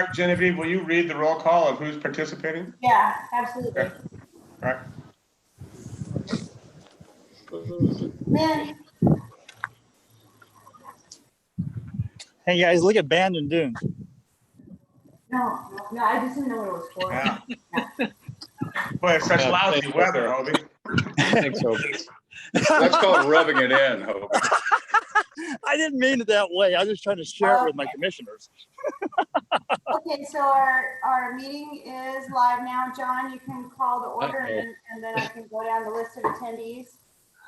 start, Genevieve, will you read the roll call of who's participating? Yeah, absolutely. Okay. All right. Lynn, Hey guys, look at Bandon Dunes. no, I just didn't know what it was for. Yeah. Boy, it's such lousy weather, Hobie. Thanks, Hobie. That's called rubbing it in, Hobie. I didn't mean it that way. I was just trying to share it with my commissioners. Okay, so our meeting is live now. John, you can call the order and then I can go down the list of attendees.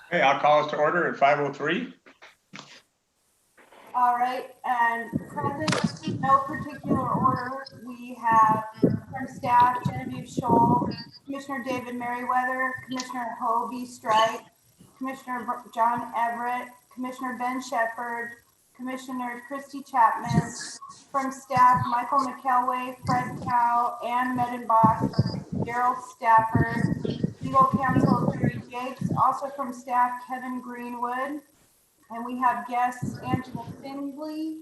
Hey, I'll call us to order at 5:03. All right, and present, no particular order. We have from staff, Genevieve Scholl, Commissioner David Merriweather, Commissioner Hobie Strike, Commissioner John Everett, Commissioner Ben Shepherd, Commissioner Christy Chapman, from staff, Michael McElway, Fred Cow, Ann Medenbach, Daryl Stafford, legal counsel Terry Jakes, also from staff, Kevin Greenwood. And we have guests Angela Findley,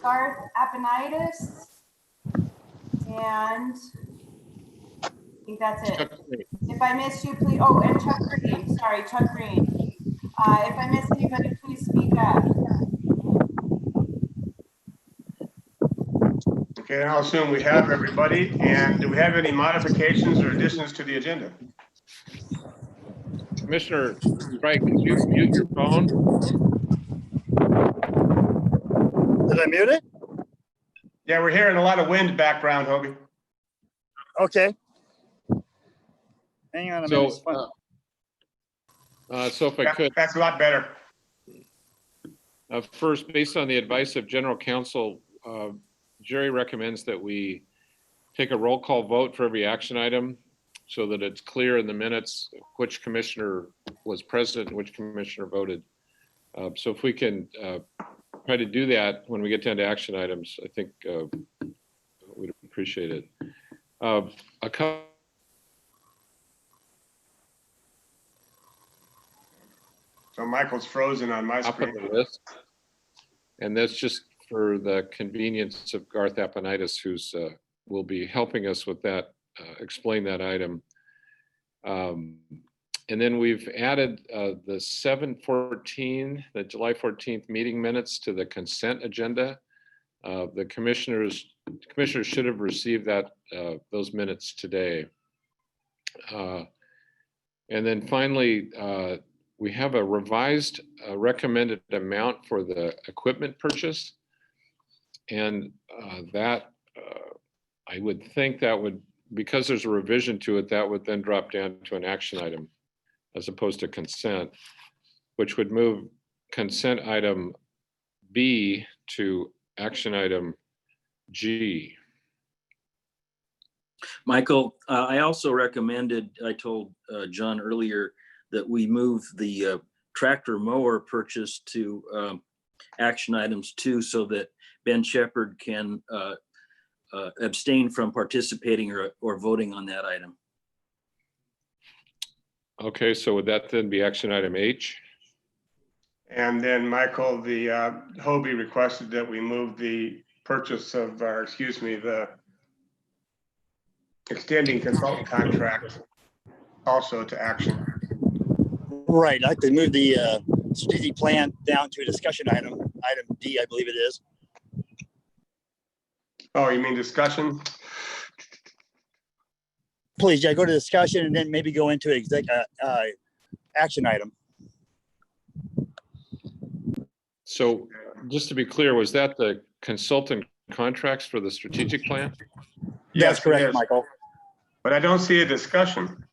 Garth Aponitis, and I think that's it. If I missed you, please, oh, and Chuck Green, sorry, Chuck Green. If I missed anybody, please speak up. Okay, I'll assume we have everybody. And do we have any modifications or additions to the agenda? Commissioner Strike, could you mute your phone? Did I mute it? Yeah, we're hearing a lot of wind background, Hobie. Okay. Hang on a minute. So if I could, That's a lot better. first, based on the advice of General Counsel, Jerry recommends that we take a roll call vote for every action item so that it's clear in the minutes which commissioner was present and which commissioner voted. So if we can try to do that when we get down to action items, I think we'd appreciate it. A couple. So Michael's frozen on my screen. The list. And that's just for the convenience of Garth Aponitis, who's will be helping us with that, explain that item. And then we've added the 7/14, the July 14th meeting minutes to the consent agenda. The commissioners should have received that those minutes today. And then finally, we have a revised recommended amount for the equipment purchase. And that, I would think that would, because there's a revision to it, that would then drop down to an action item as opposed to consent, which would move consent item B to action item G. Michael, I also recommended, I told John earlier that we move the tractor mower purchase to action items 2 so that Ben Shepherd can abstain from participating or voting on that item. Okay, so would that then be action item H? And then Michael, the Hobie requested that we move the purchase of, or excuse me, the extending consultant contract also to action. Right. I'd like to move the strategic plan down to a discussion item D, I believe it is. Oh, you mean discussion? Please, yeah, go to discussion and then maybe go into action item. So just to be clear, was that the consultant contracts for the strategic plan? Yes, That's correct, it is. Michael. But I don't see a discussion.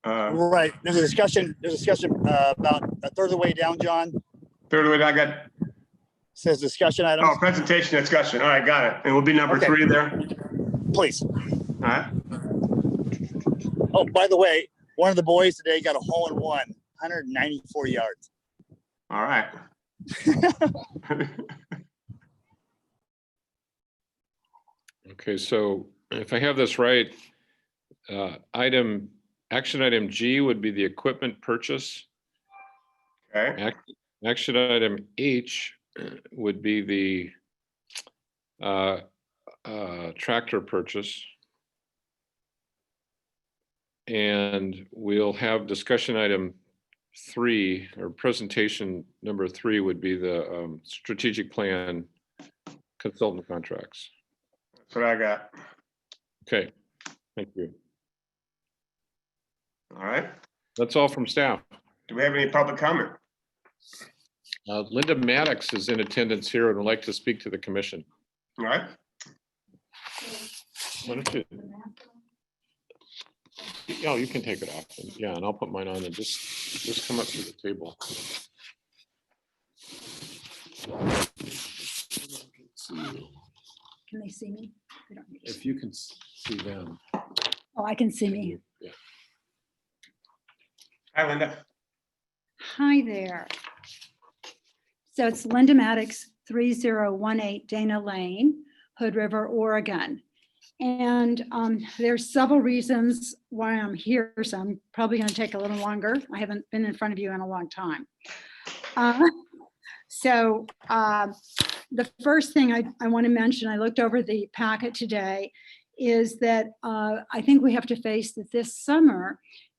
Right. There's a discussion. About a third of the way down, John. Third of it, I got. Says discussion items. Oh, presentation discussion. All right, got it. And we'll be number Okay. 3 there. Please. All right. Oh, by the way, one of the boys today got a hole in one, 194 yards. All right. Okay, so if I have this right, action item G would be the equipment purchase. Okay. Action item H would be the tractor purchase. And we'll have discussion item 3, or presentation number 3 would be the strategic plan consultant contracts. That's what I got. Okay, thank you. All right. That's all from staff. Do we have any public comment? Linda Maddox is in attendance here and would like to speak to the commission. All right. Why don't you? Yeah, you can take it off. Yeah, and I'll put mine on and just come up to the table. Can they see me? They don't need to see. If you can see them. Oh, I can see me. Yeah. Hi, Linda. Hi there. So it's Linda Maddox, 3018 Dana Lane, Hood River, Oregon. And there's several reasons why I'm here, so I'm probably going to take a little longer. I haven't been in front of you in a long time. The first thing I want to mention, I looked over the packet today, is that I think we have to face that this summer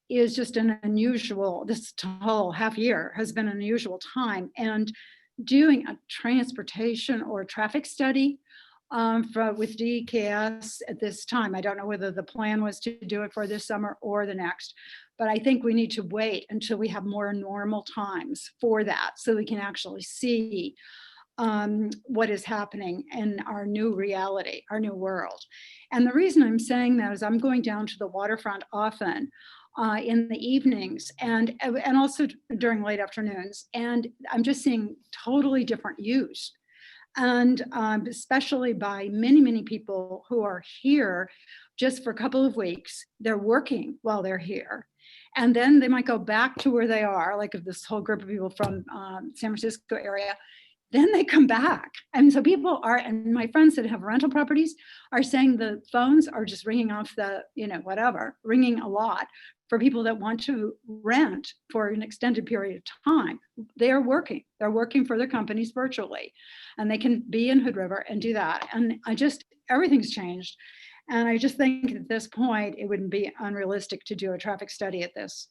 is just an unusual, this whole half year has been an unusual time. And doing a transportation or traffic study with DKS at this time, I don't know whether the plan was to do it for this summer or the next, but I think we need to wait until we have more normal times for that so we can actually see what is happening in our new reality, our new world. And the reason I'm saying that is I'm going down to the waterfront often in the evenings and also during late afternoons. And I'm just seeing totally different use. And especially by many, many people who are here just for a couple of weeks, they're working while they're here. And then they might go back to where they are, like if this whole group of people from San Francisco area, then they come back. And so people are, and my friends that have rental properties are saying the phones are just ringing off the, ringing a lot for people that want to rent for an extended period of time. They're working for their companies virtually, and they can be in Hood River and do that. And everything's changed. And I just think at this point, it wouldn't be unrealistic to do a traffic study at this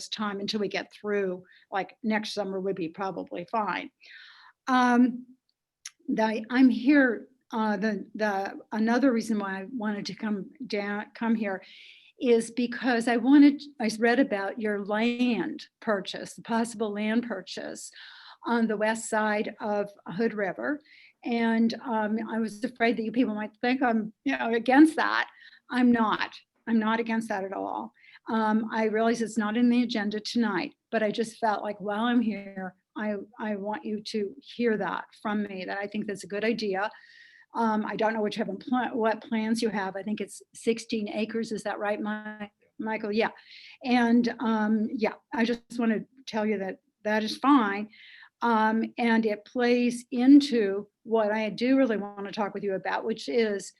time until we get through, like next summer would be probably fine. I'm here. Another reason why I wanted to come here is because I read about your land purchase, the possible land purchase on the west side of Hood River. And I was afraid that you people might think I'm against that. I'm not against that at all. I realize it's not in the agenda tonight, but I just felt like while I'm here, I want you to hear that from me, that I think that's a good idea. I don't know what plans you have. I think it's 16 acres. Is that right, Michael? Yeah. And I just want to tell you that is fine. And it plays into what I do really want to talk with you about, which is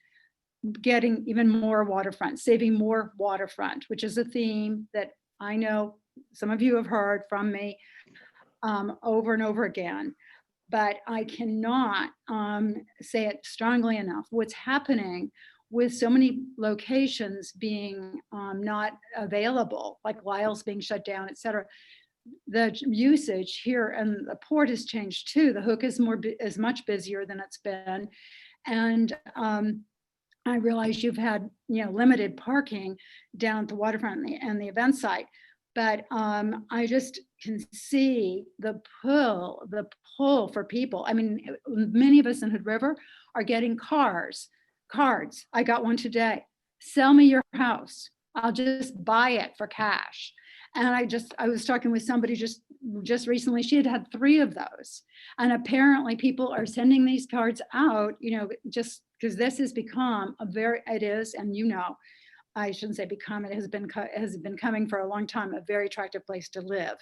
getting even more waterfront, saving more waterfront, which is a theme that I know some of you have heard from me over and over again. But I cannot say it strongly enough. What's happening with so many locations being not available, like Lyle's being shut down, et cetera, the usage here and the port has changed too. The hook is much busier than it's been. And I realize you've had limited parking down at the waterfront and the event site. But I just can see the pull for people. I mean, many of us in Hood River are getting cards. I got one today. Sell me your house. I'll just buy it for cash. And I was talking with somebody just recently. She had 3 of those. And apparently people are sending these cards out, just because this has become I shouldn't say become, it has been coming for a long time, a very attractive place to live.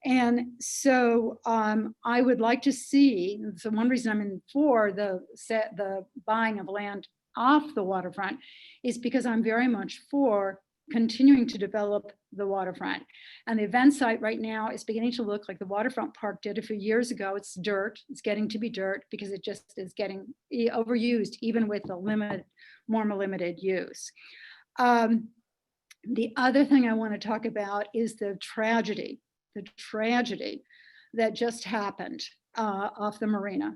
And so I would like to see, so one reason I'm in for the buying of land off the waterfront is because I'm very much for continuing to develop the waterfront. And the event site right now is beginning to look like the waterfront park did a few years ago. It's dirt. It's getting to be dirt because it just is getting overused, even with the more limited use. The other thing I want to talk about is the tragedy that just happened off the marina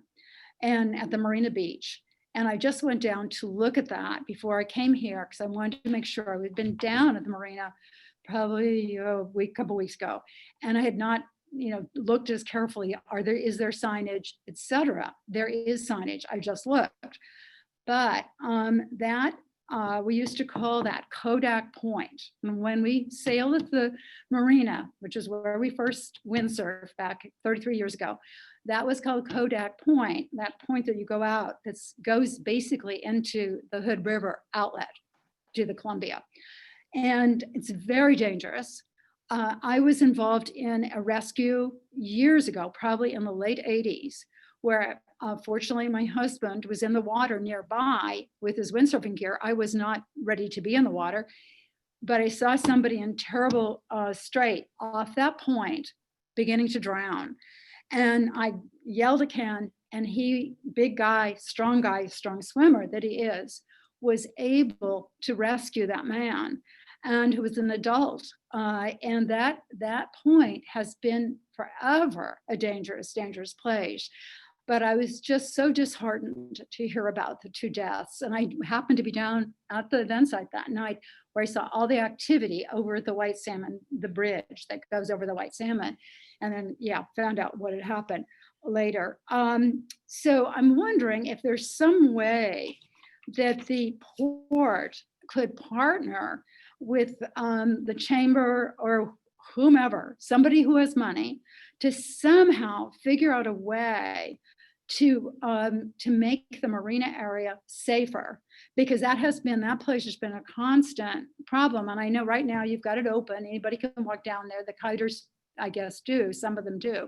and at the Marina Beach. And I just went down to look at that before I came here because I wanted to make sure. We'd been down at the marina probably a couple weeks ago, and I had not, looked as carefully. Is there signage, etc.? There is signage. I just looked, but we used to call that Kodak Point. And when we sailed at the marina, which is where we first windsurfed back 33 years ago, that was called Kodak Point, that point that you go out that goes basically into the Hood River outlet to the Columbia. And it's very dangerous. I was involved in a rescue years ago, probably in the late 80s, where fortunately my husband was in the water nearby with his windsurfing gear. I was not ready to be in the water, but I saw somebody in terrible strait off that point beginning to drown. And I yelled at Ken, and he, big guy, strong swimmer that he is, was able to rescue that man, and who was an adult. And that point has been forever a dangerous place. But I was just so disheartened to hear about the 2 deaths. And I happened to be down at the event site that night where I saw all the activity over at the White Salmon, the bridge that goes over the White Salmon. And then, found out what had happened later. So I'm wondering if there's some way that the port could partner with the chamber or whomever, somebody who has money, to somehow figure out a way to make the marina area safer, because that place has been a constant problem. And I know right now you've got it open, anybody can walk down there. The kiters, I guess, do, some of them do.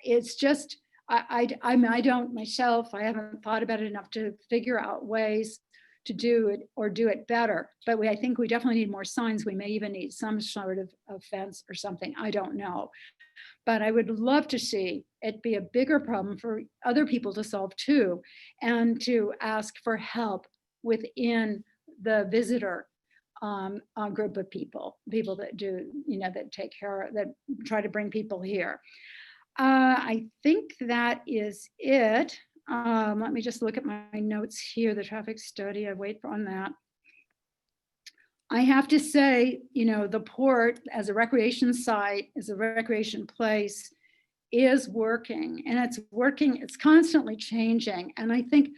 It's just, I don't myself, I haven't thought about it enough to figure out ways to do it or do it better. But I think we definitely need more signs. We may even need some sort of fence or something. I don't know. But I would love to see it be a bigger problem for other people to solve too, and to ask for help within the visitor group of people that do, that take care, that try to bring people here. I think that is it. Let me just look at my notes here, the traffic study, I wait on that. I have to say, the port as a recreation site, as a recreation place, is working, and it's constantly changing. And I think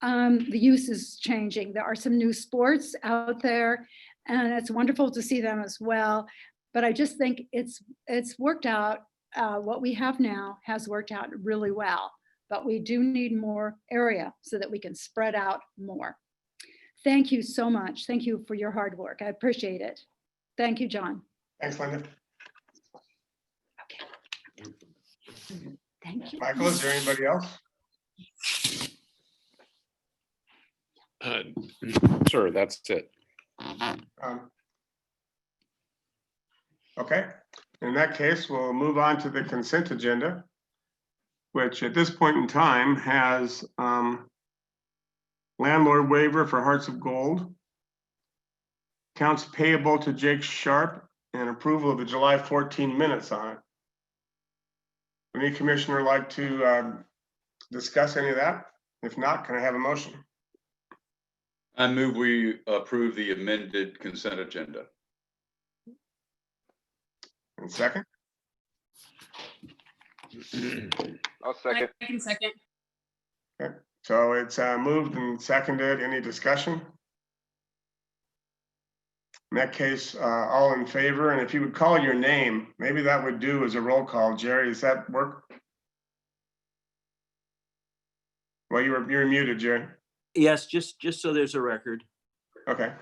the use is changing. There are some new sports out there, and it's wonderful to see them as well. But I just think it's worked out. What we have now has worked out really well, but we do need more area so that we can spread out more. Thank you so much. Thank you for your hard work. I appreciate it. Thank you, John. Thanks, Linda. Okay. Thank you. Michael, is there anybody else? Sure, that's it. Okay, in that case, we'll move on to the consent agenda, which at this point in time has landlord waiver for Hearts of Gold, accounts payable to Jake Sharp, and approval of the July 14 minutes on it. Would any commissioner like to discuss any of that? If not, can I have a motion? I move we approve the amended consent agenda. And second? I'll second. I can second. Okay, so it's moved and seconded. Any discussion? In that case, all in favor, and if you would call your name, maybe that would do as a roll call. Jerry, does that work? Well, you're muted, Jerry. Yes, just so there's a record. Okay.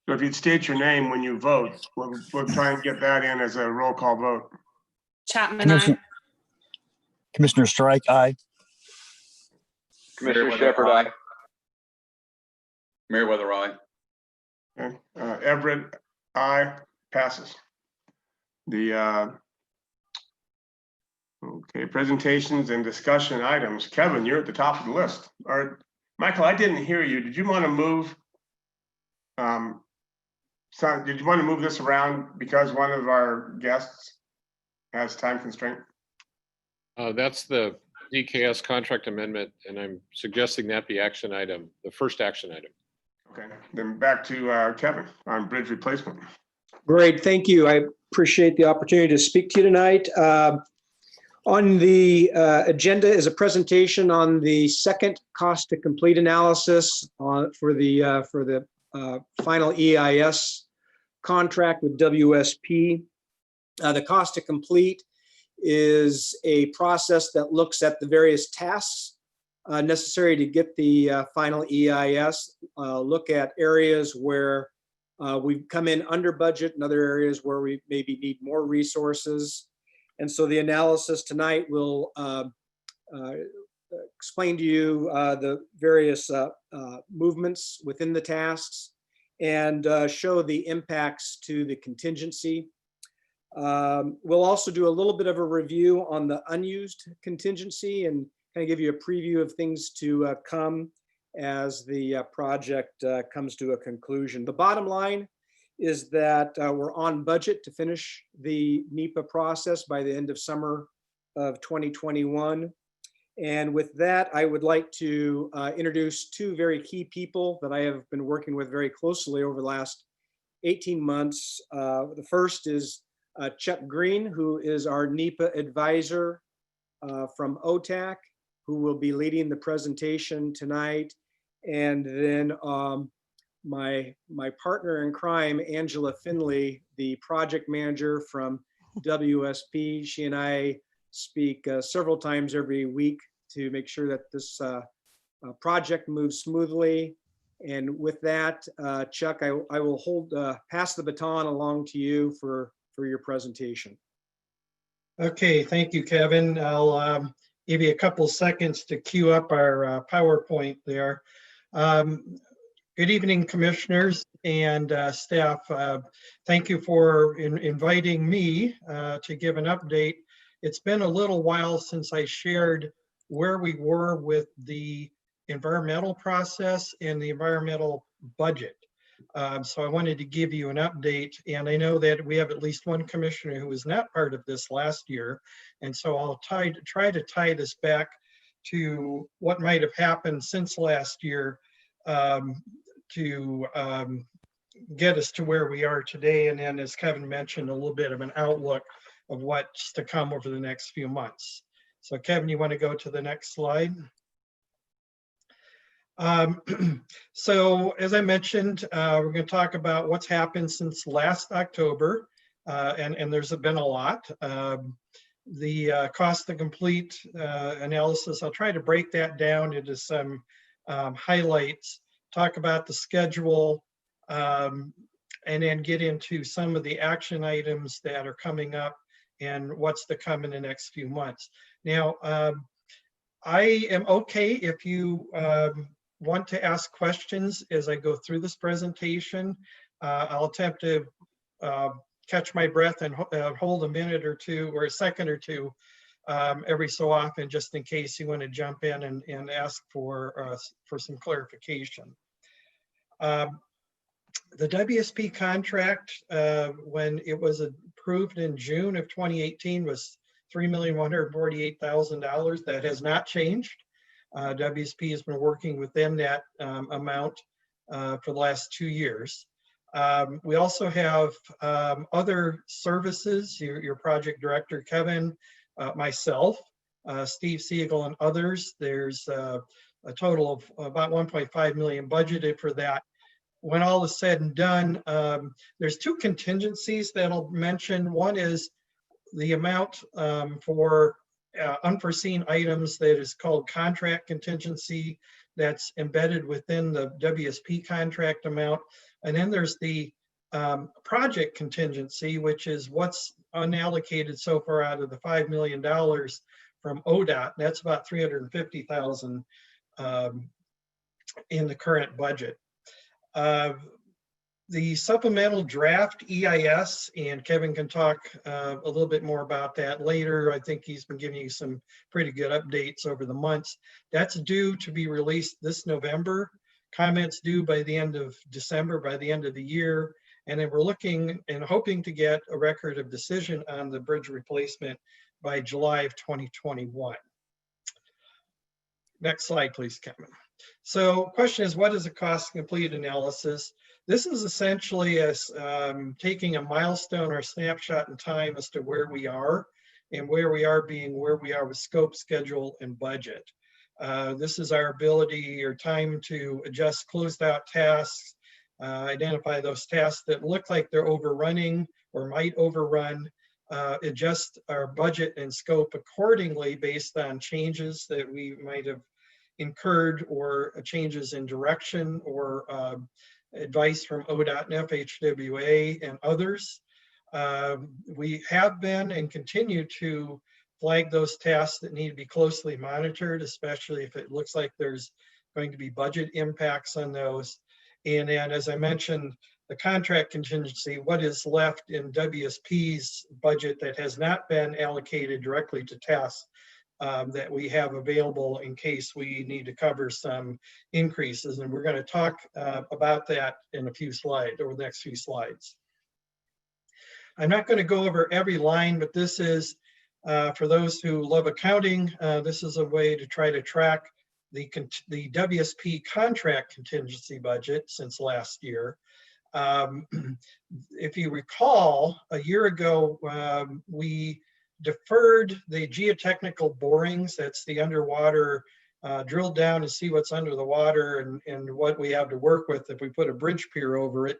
So if you'd state your name when you vote, we'll try and get that in as a roll call vote. Chapman, aye. Commissioner Strike, aye. Commissioner Shepherd, aye. Meriwether, aye. Okay, Everett, aye, passes. The, okay, presentations and discussion items. Kevin, you're at the top of the list. Michael, I didn't hear you. Did you want to move? So did you want to move this around because one of our guests has time constraint? That's the DKS contract amendment, and I'm suggesting that be action item, the first action item. Okay, then back to Kevin on bridge replacement. Great, thank you. I appreciate the opportunity to speak to you tonight. On the agenda is a presentation on the second cost to complete analysis for the final EIS contract with WSP. The cost to complete is a process that looks at the various tasks necessary to get the final EIS, look at areas where we've come in under budget and other areas where we maybe need more resources. And so the analysis tonight will explain to you the various movements within the tasks and show the impacts to the contingency. We'll also do a little bit of a review on the unused contingency and kind of give you a preview of things to come as the project comes to a conclusion. The bottom line is that we're on budget to finish the NEPA process by the end of summer of 2021. And with that, I would like to introduce two very key people that I have been working with very closely over the last 18 months. The first is Chuck Green, who is our NEPA advisor from OTAC, who will be leading the presentation tonight. And then my partner in crime, Angela Finley, the project manager from WSP. She and I speak several times every week to make sure that this project moves smoothly. And with that, Chuck, I will pass the baton along to you for your presentation. Okay, thank you, Kevin. I'll give you a couple seconds to queue up our PowerPoint there. Good evening, commissioners and staff. Thank you for inviting me to give an update. It's been a little while since I shared where we were with the environmental process and the environmental budget. So I wanted to give you an update, and I know that we have at least one commissioner who was not part of this last year, and so I'll try to tie this back to what might have happened since last year to get us to where we are today, and then, as Kevin mentioned, a little bit of an outlook of what's to come over the next few months. So Kevin, you want to go to the next slide? So as I mentioned, we're going to talk about what's happened since last October, and there's been a lot. The cost to complete analysis, I'll try to break that down into some highlights, talk about the schedule, and then get into some of the action items that are coming up and what's to come in the next few months. Now, I am okay if you want to ask questions as I go through this presentation. I'll attempt to catch my breath and hold a minute or two or a second or two every so often, just in case you want to jump in and ask for some clarification. The WSP contract, when it was approved in June of 2018, was $3,148,000. That has not changed. WSP has been working within that amount for the last 2 years. We also have other services, your project director, Kevin, myself, Steve Siegel, and others. There's a total of about 1.5 million budgeted for that. When all is said and done, there's two contingencies that I'll mention. One is the amount for unforeseen items that is called contract contingency that's embedded within the WSP contract amount. And then there's the project contingency, which is what's unallocated so far out of the $5 million from ODOT. That's about $350,000 in the current budget. The supplemental draft EIS, and Kevin can talk a little bit more about that later. I think he's been giving you some pretty good updates over the months. That's due to be released this November. Comments due by the end of December, by the end of the year. And then we're looking and hoping to get a record of decision on the bridge replacement by July of 2021. Next slide, please, Kevin. So question is, what is a cost complete analysis? This is essentially us taking a milestone or a snapshot in time as to where we are, and where we are being where we are with scope, schedule, and budget. This is our ability or time to adjust closed out tasks, identify those tasks that look like they're overrunning or might overrun, adjust our budget and scope accordingly based on changes that we might have incurred, or changes in direction, or advice from ODOT and FHWA and others. We have been and continue to flag those tasks that need to be closely monitored, especially if it looks like there's going to be budget impacts on those. And then, as I mentioned, the contract contingency, what is left in WSP's budget that has not been allocated directly to tasks that we have available in case we need to cover some increases. And we're going to talk about that in a few slides, over the next few slides. I'm not going to go over every line, but this is, for those who love accounting, this is a way to try to track the WSP contract contingency budget since last year. If you recall, a year ago, we deferred the geotechnical borings. That's the underwater, drill down to see what's under the water and what we have to work with if we put a bridge pier over it.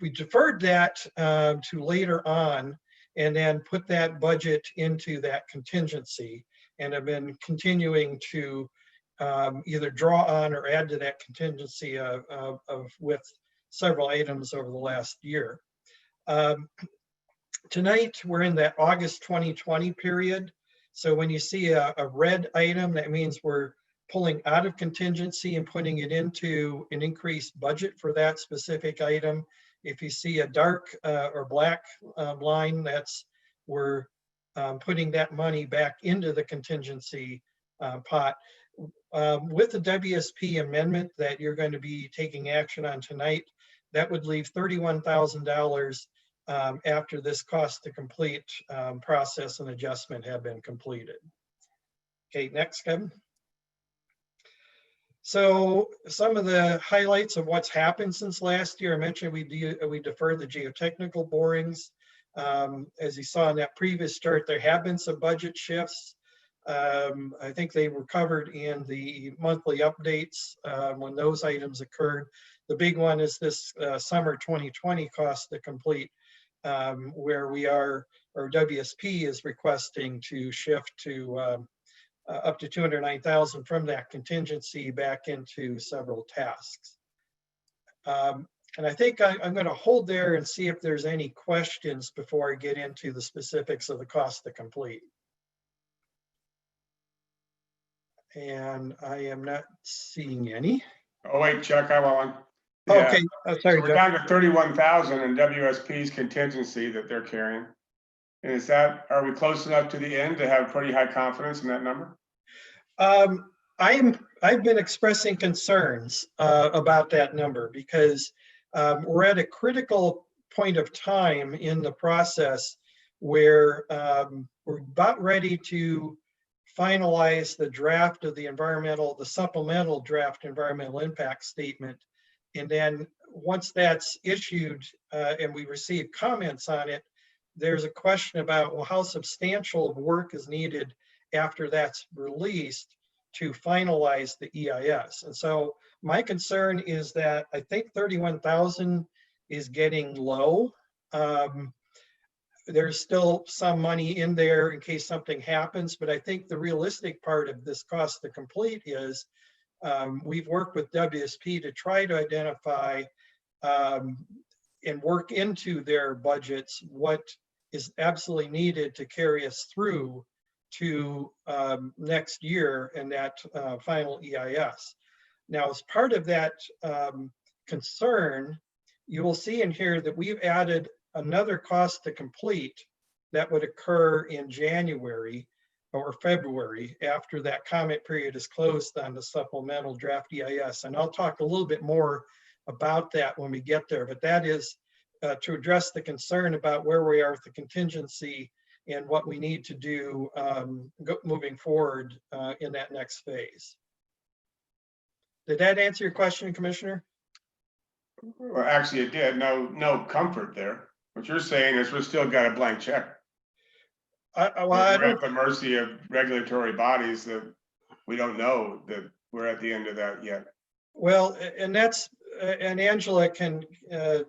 We deferred that to later on, and then put that budget into that contingency, and have been continuing to either draw on or add to that contingency with several items over the last year. Tonight, we're in that August 2020 period. So when you see a red item, that means we're pulling out of contingency and putting it into an increased budget for that specific item. If you see a dark or black line, that's we're putting that money back into the contingency pot. With the WSP amendment that you're going to be taking action on tonight, that would leave $31,000 after this cost to complete process and adjustment have been completed. Okay, next, Kevin. So some of the highlights of what's happened since last year, I mentioned we deferred the geotechnical borings. As you saw in that previous chart, there have been some budget shifts. I think they were covered in the monthly updates when those items occurred. The big one is this summer 2020 cost to complete, where we are, or WSP is requesting to shift to up to $209,000 from that contingency back into several tasks. And I think I'm going to hold there and see if there's any questions before I get into the specifics of the cost to complete. And I am not seeing any. Oh, wait, Chuck, I want one. Oh, Yeah. okay, sorry, So we're Jeff. down to 31,000 in WSP's contingency that they're carrying. And is that, are we close enough to the end to have pretty high confidence in that number? I've been expressing concerns about that number because we're at a critical point of time in the process where we're about ready to finalize the draft of the supplemental draft environmental impact statement. And then once that's issued and we receive comments on it, there's a question about, well, how substantial of work is needed after that's released to finalize the EIS. And so my concern is that I think 31,000 is getting low. There's still some money in there in case something happens, but I think the realistic part of this cost to complete is we've worked with WSP to try to identify and work into their budgets what is absolutely needed to carry us through to next year and that final EIS. Now, as part of that concern, you will see in here that we've added another cost to complete that would occur in January or February after that comment period is closed on the supplemental draft EIS. And I'll talk a little bit more about that when we get there, but that is to address the concern about where we are with the contingency and what we need to do moving forward in that next phase. Did that answer your question, Commissioner? Well, actually it did. No comfort there. What you're saying is we still got a blank check. Well, We're at the mercy of regulatory bodies that we don't know that we're at the end of that yet. Well, and that's, and Angela can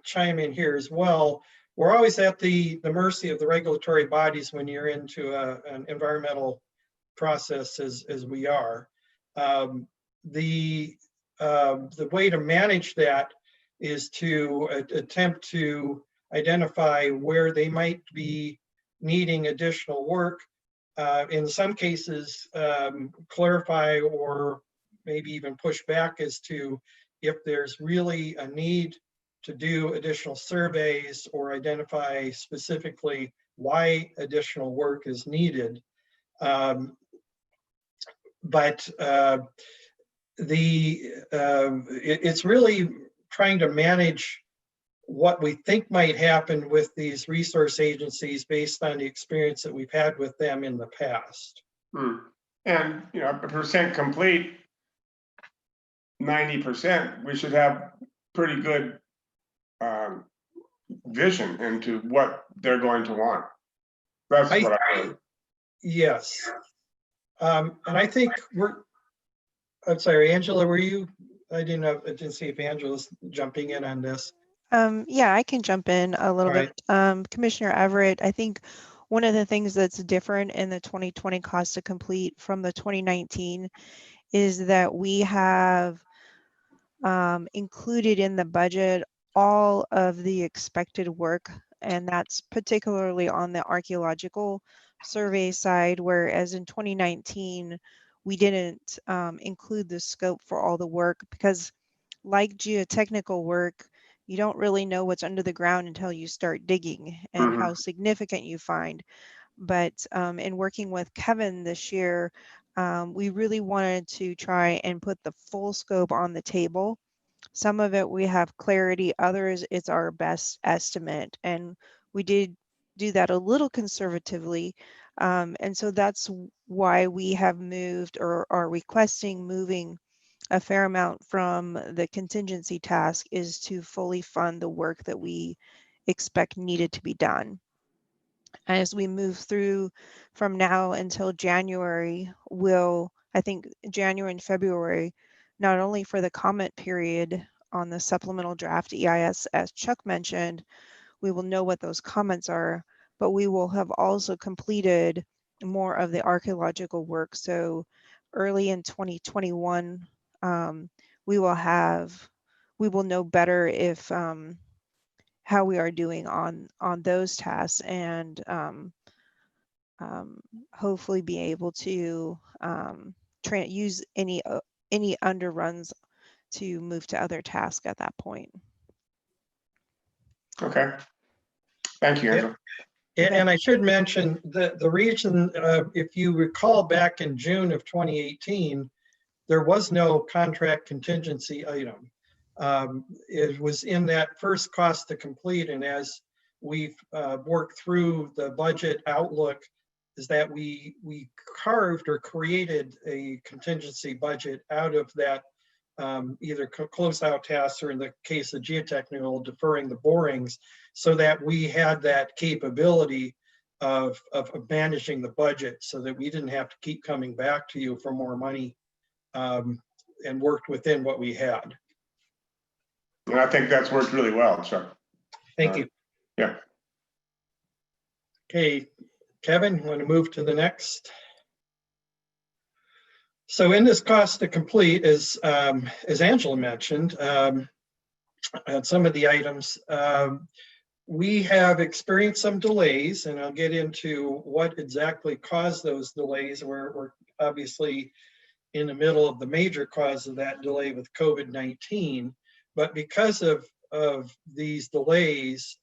chime in here as well. We're always at the mercy of the regulatory bodies when you're into an environmental process as we are. The way to manage that is to attempt to identify where they might be needing additional work. In some cases, clarify or maybe even push back as to if there's really a need to do additional surveys or identify specifically why additional work is needed. It's really trying to manage what we think might happen with these resource agencies based on the experience that we've had with them in the past. And, you know, a percent complete, 90%, we should have pretty good vision into what they're going to want. That's what I heard. Yes. And I think I'm sorry, Angela, were you? I didn't see if Angela's jumping in on this. Yeah, I can jump in a little bit. Commissioner Everett, I think one of the things that's different in the 2020 cost to complete from the 2019 is that we have included in the budget all of the expected work, and that's particularly on the archaeological survey side, whereas in 2019, we didn't include the scope for all the work because, like geotechnical work, you don't really know what's under the ground until you start digging and how significant you find. But in working with Kevin this year, we really wanted to try and put the full scope on the table. Some of it we have clarity, others it's our best estimate. And we did do that a little conservatively. And so that's why we have moved or are requesting moving a fair amount from the contingency task is to fully fund the work that we expect needed to be done. As we move through from now until January, I think January and February, not only for the comment period on the supplemental draft EIS, as Chuck mentioned, we will know what those comments are, but we will have also completed more of the archaeological work. So early in 2021, we will know better if how we are doing on those tasks, and hopefully be able to use any underruns to move to other tasks at that point. Okay. Thank you, Angela. And I should mention that the reason, if you recall back in June of 2018, there was no contract contingency item. It was in that first cost to complete, and as we've worked through the budget outlook, is that we carved or created a contingency budget out of that either close out tasks or in the case of geotechnical, deferring the borings, so that we had that capability of managing the budget so that we didn't have to keep coming back to you for more money, and worked within what we had. And I think that's worked really well, Chuck. Thank you. Yeah. Okay, Kevin, want to move to the next? So in this cost to complete, as Angela mentioned, some of the items, we have experienced some delays, and I'll get into what exactly caused those delays. We're obviously in the middle of the major cause of that delay with COVID-19. But because of these delays,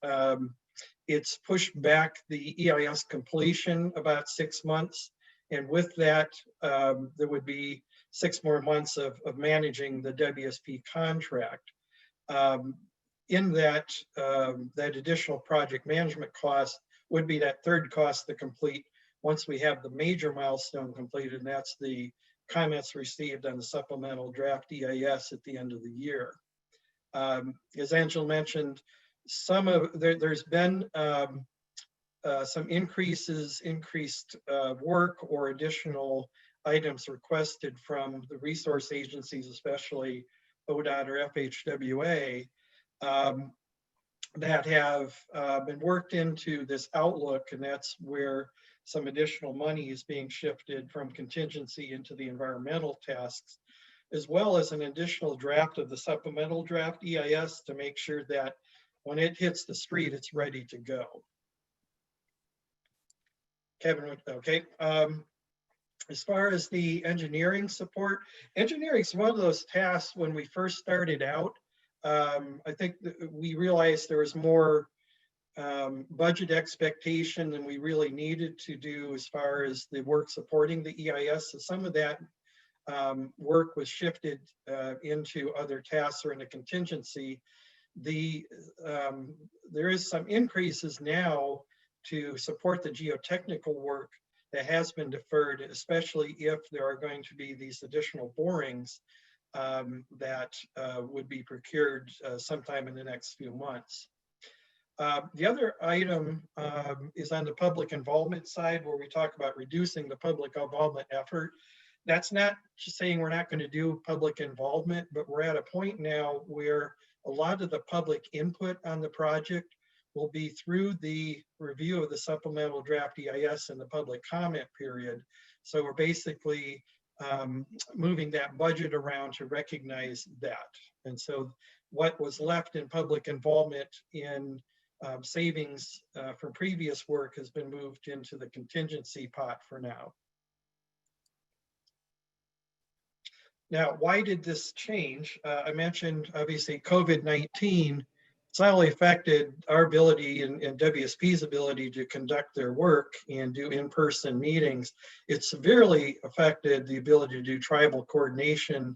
it's pushed back the EIS completion about 6 months. And with that, there would be 6 more months of managing the WSP contract. In that, that additional project management cost would be that third cost to complete once we have the major milestone completed, and that's the comments received on the supplemental draft EIS at the end of the year. As Angela mentioned, there's been some increased work or additional items requested from the resource agencies, especially ODOT or FHWA, that have been worked into this outlook, and that's where some additional money is being shifted from contingency into the environmental tasks, as well as an additional draft of the supplemental draft EIS to make sure that when it hits the street, it's ready to go. Kevin, okay. As far as the engineering support, engineering is one of those tasks when we first started out. I think we realized there was more budget expectation than we really needed to do as far as the work supporting the EIS. So some of that work was shifted into other tasks or into contingency. There is some increases now to support the geotechnical work that has been deferred, especially if there are going to be these additional borings that would be procured sometime in the next few months. The other item is on the public involvement side, where we talk about reducing the public involvement effort. That's not just saying we're not going to do public involvement, but we're at a point now where a lot of the public input on the project will be through the review of the supplemental draft EIS and the public comment period. So we're basically moving that budget around to recognize that. And so what was left in public involvement in savings from previous work has been moved into the contingency pot for now. Now, why did this change? I mentioned, obviously, COVID-19. It's not only affected our ability and WSP's ability to conduct their work and do in-person meetings, it severely affected the ability to do tribal coordination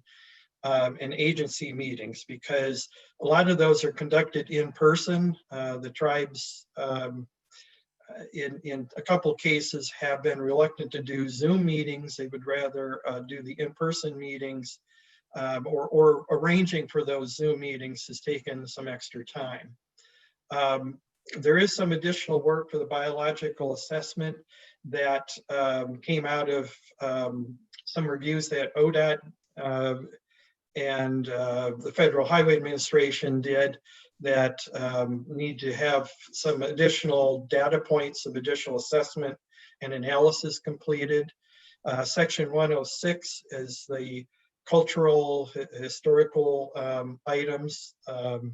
and agency meetings, because a lot of those are conducted in person. The tribes, in a couple cases, have been reluctant to do Zoom meetings. They would rather do the in-person meetings, or arranging for those Zoom meetings has taken some extra time. There is some additional work for the biological assessment that came out of some reviews that ODOT and the Federal Highway Administration did that need to have some additional data points of additional assessment and analysis completed. Section 106 is the cultural, historical items. The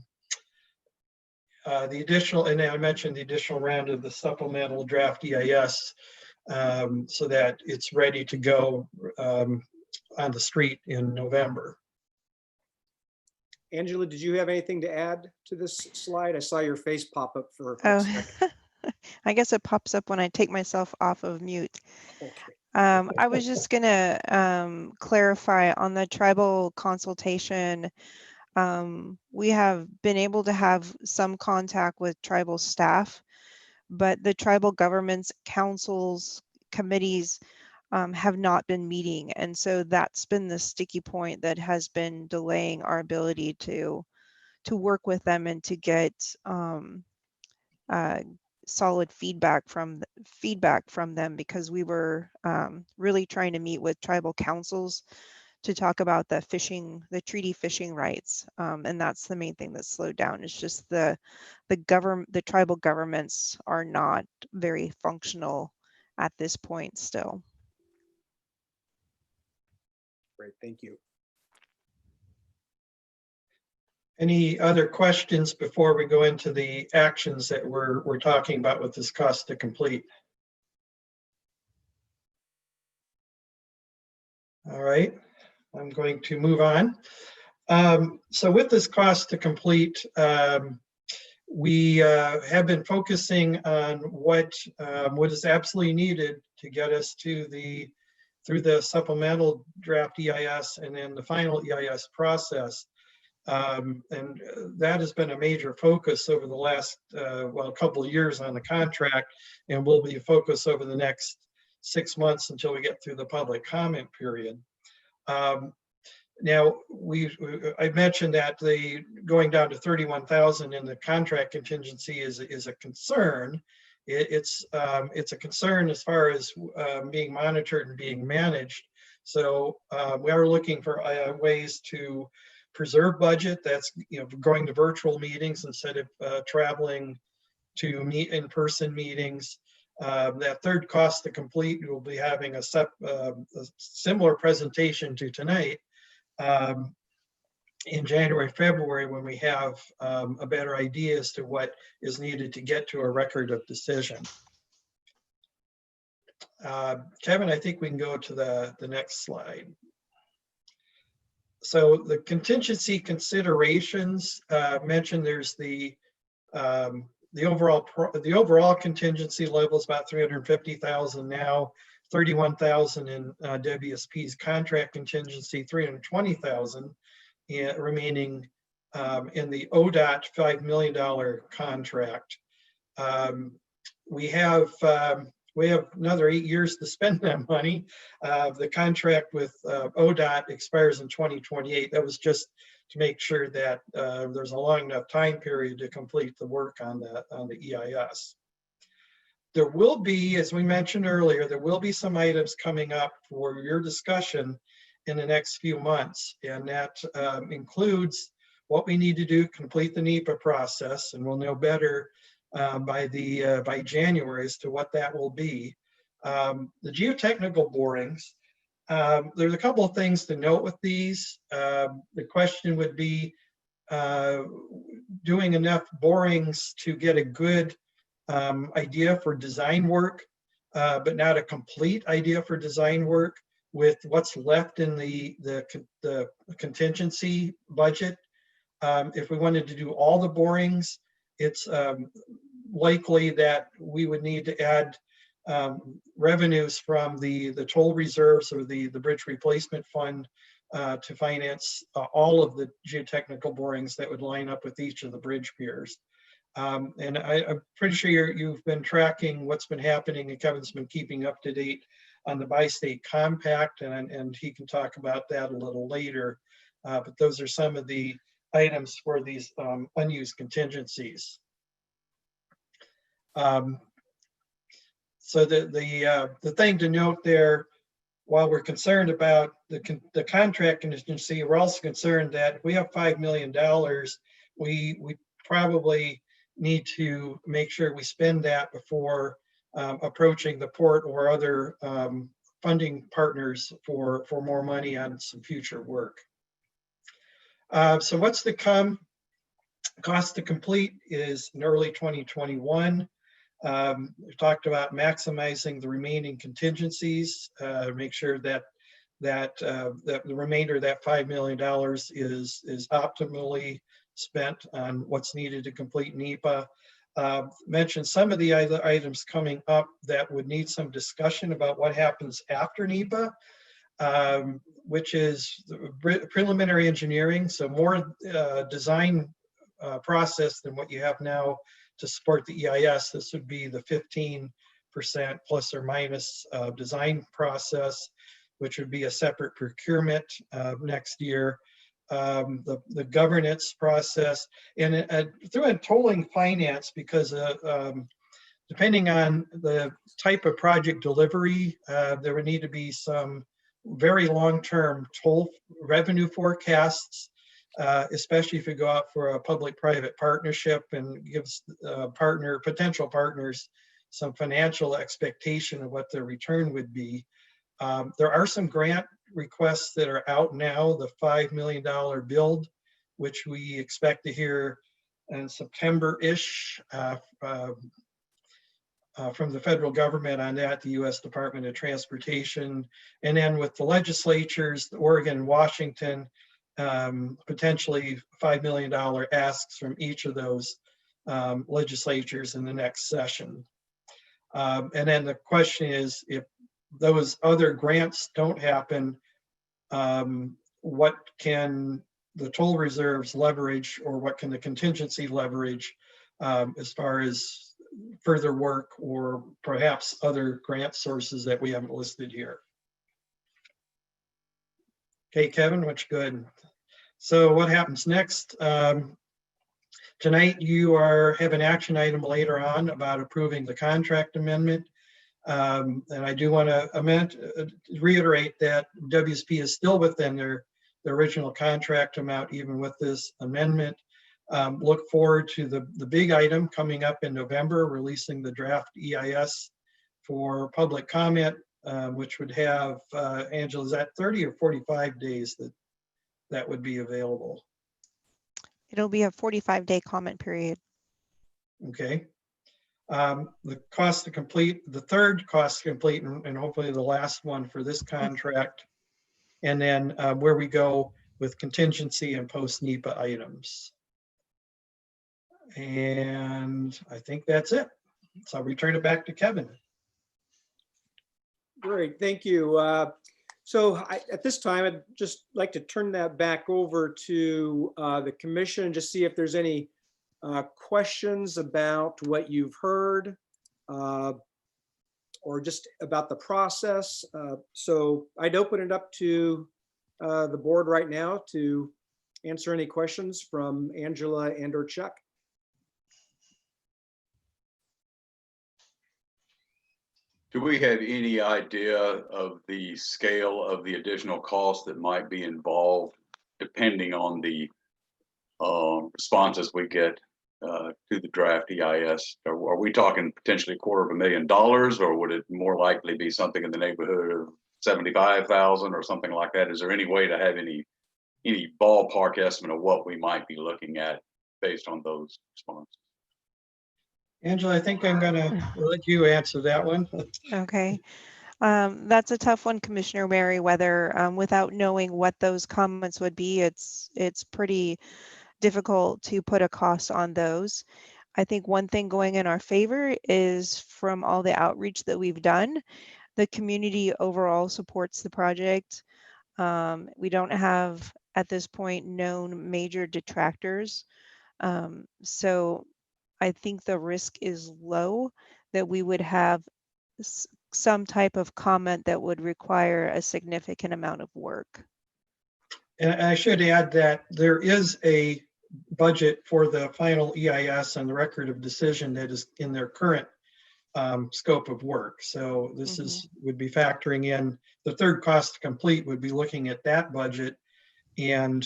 additional, and I mentioned the additional round of the supplemental draft EIS so that it's ready to go on the street in November. Angela, did you have anything to add to this slide? I saw your face pop up for a quick second. I guess it pops up when I take myself off of mute. Okay. I was just gonna clarify on the tribal consultation. We have been able to have some contact with tribal staff, but the tribal governments, councils, committees have not been meeting. And so that's been the sticky point that has been delaying our ability to work with them and to get solid feedback from them, because we were really trying to meet with tribal councils to talk about the treaty fishing rights, and that's the main thing that slowed down. It's just the tribal governments are not very functional at this point still. Great, thank you. Any other questions before we go into the actions that we're talking about with this cost to complete? All right. I'm going to move on. So with this cost to complete, we have been focusing on what is absolutely needed to get us to through the supplemental draft EIS and then the final EIS process. And that has been a major focus over the last, well, a couple of years on the contract, and will be a focus over the next 6 months until we get through the public comment period. Now, I mentioned that the going down to 31,000 in the contract contingency is a concern. It's a concern as far as being monitored and being managed. So we are looking for ways to preserve budget. That's, you know, going to virtual meetings instead of traveling to meet in-person meetings. That third cost to complete, we'll be having a similar presentation to tonight in January, February, when we have a better idea as to what is needed to get to a record of decision. Kevin, I think we can go to the next slide. So the contingency considerations mentioned, there's the overall contingency level is about 350,000 now, 31,000 in WSP's contract contingency, 320,000 remaining in the ODOT $5 million contract. We have another 8 years to spend that money. The contract with ODOT expires in 2028. That was just to make sure that there's a long enough time period to complete the work on the EIS. There will be, as we mentioned earlier, there will be some items coming up for your discussion in the next few months, and that includes what we need to do to complete the NEPA process, and we'll know better by January as to what that will be. The geotechnical borings, there's a couple of things to note with these. The question would be doing enough borings to get a good idea for design work, but not a complete idea for design work with what's left in the contingency budget. If we wanted to do all the borings, it's likely that we would need to add revenues from the toll reserves or the bridge replacement fund to finance all of the geotechnical borings that would line up with each of the bridge piers. And I'm pretty sure you've been tracking what's been happening, and Kevin's been keeping up to date on the BiState Compact, and he can talk about that a little later. But those are some of the items for these unused contingencies. So the thing to note there, while we're concerned about the contract contingency, we're also concerned that if we have $5 million, we probably need to make sure we spend that before approaching the port or other funding partners for more money on some future work. So what's to come? Cost to complete is in early 2021. We've talked about maximizing the remaining contingencies, make sure that the remainder of that $5 million is optimally spent on what's needed to complete NEPA. Mentioned some of the other items coming up that would need some discussion about what happens after NEPA, which is the preliminary engineering, so more design process than what you have now to support the EIS. This would be the 15% plus or minus design process, which would be a separate procurement next year. The governance process, and through a tolling finance, because depending on the type of project delivery, there would need to be some very long-term toll revenue forecasts, especially if you go out for a public-private partnership and gives potential partners some financial expectation of what their return would be. There are some grant requests that are out now, the $5 million build, which we expect to hear in September-ish from the federal government on that, the U.S. Department of Transportation, and then with the legislatures, Oregon and Washington, potentially $5 million asks from each of those legislatures in the next session. And then the question is, if those other grants don't happen, what can the toll reserves leverage, or what can the contingency leverage as far as further work or perhaps other grant sources that we haven't listed here? Okay, Kevin, what's good? So what happens next? Tonight you have an action item later on about approving the contract amendment. And I do want to reiterate that WSP is still within their original contract amount, even with this amendment. Look forward to the big item coming up in November, releasing the draft EIS for public comment, which would have, Angela, is that 30 or 45 days that would be available? It'll be a 45-day comment period. Okay. The cost to complete, the third cost to complete, and hopefully the last one for this contract, and then where we go with contingency and post-NEPA items. And I think that's it. So I'll return it back to Kevin. Great, thank you. At this time, I'd just like to turn that back over to the commission and just see if there's any questions about what you've heard or just about the process. So I'd open it up to the board right now to answer any questions from Angela and or Chuck. Do we have any idea of the scale of the additional costs that might be involved, depending on the responses we get to the draft EIS? Are we talking potentially $250,000, or would it more likely be something in the neighborhood of 75,000 or something like that? Is there any way to have any ballpark estimate of what we might be looking at based on those responses? Angela, I think I'm gonna let you answer that one. Okay. That's a tough one, Commissioner Merriweather. Without knowing what those comments would be, it's pretty difficult to put a cost on those. I think one thing going in our favor is from all the outreach that we've done, the community overall supports the project. We don't have, at this point, known major detractors. So I think the risk is low that we would have some type of comment that would require a significant amount of work. And I should add that there is a budget for the final EIS and the record of decision that is in their current scope of work. So this would be factoring in the third cost to complete, would be looking at that budget and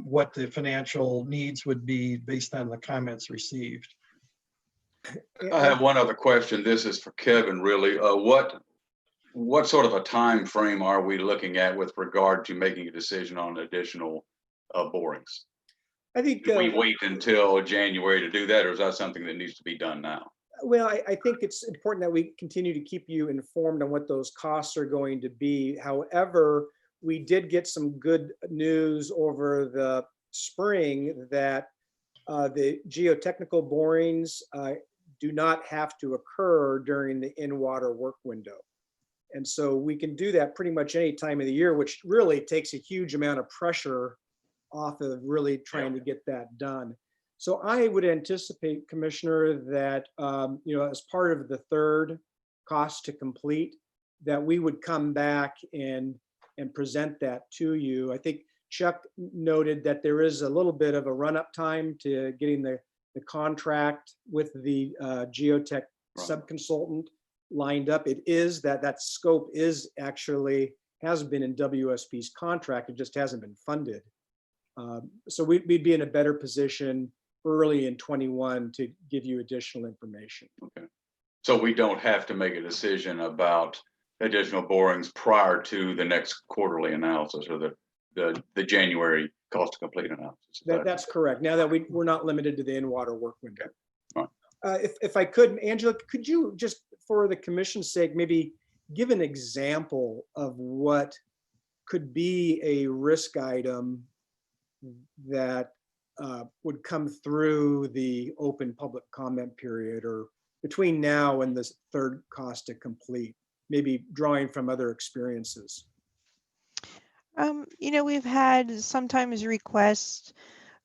what the financial needs would be based on the comments received. I have one other question. This is for Kevin, really. What sort of a time frame are we looking at with regard to making a decision on additional borings? I think do we wait until January to do that, or is that something that needs to be done now? Well, I think it's important that we continue to keep you informed on what those costs are going to be. However, we did get some good news over the spring that the geotechnical borings do not have to occur during the in-water work window. And so we can do that pretty much any time of the year, which really takes a huge amount of pressure off of really trying to get that done. So I would anticipate, Commissioner, that as part of the third cost to complete, that we would come back and present that to you. I think Chuck noted that there is a little bit of a run-up time to getting the contract with the geotech subconsultant lined up. It is that scope is actually has been in WSP's contract. It just hasn't been funded. So we'd be in a better position early in 21 to give you additional information. Okay. So we don't have to make a decision about additional borings prior to the next quarterly analysis or the January cost to complete analysis. That's correct. Now that we're not limited to the in-water work window. Right. If I could, Angela, could you just, for the commission's sake, maybe give an example of what could be a risk item that would come through the open public comment period or between now and this third cost to complete, maybe drawing from other experiences? We've had sometimes requests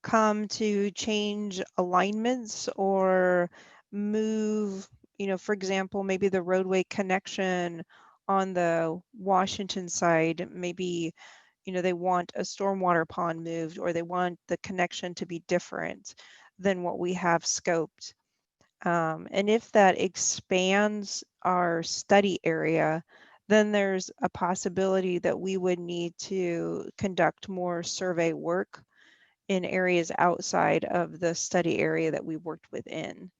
come to change alignments or move, for example, maybe the roadway connection on the Washington side, maybe, they want a stormwater pond moved or they want the connection to be different than what we have scoped. And if that expands our study area, then there's a possibility that we would need to conduct more survey work in areas outside of the study area that we worked within.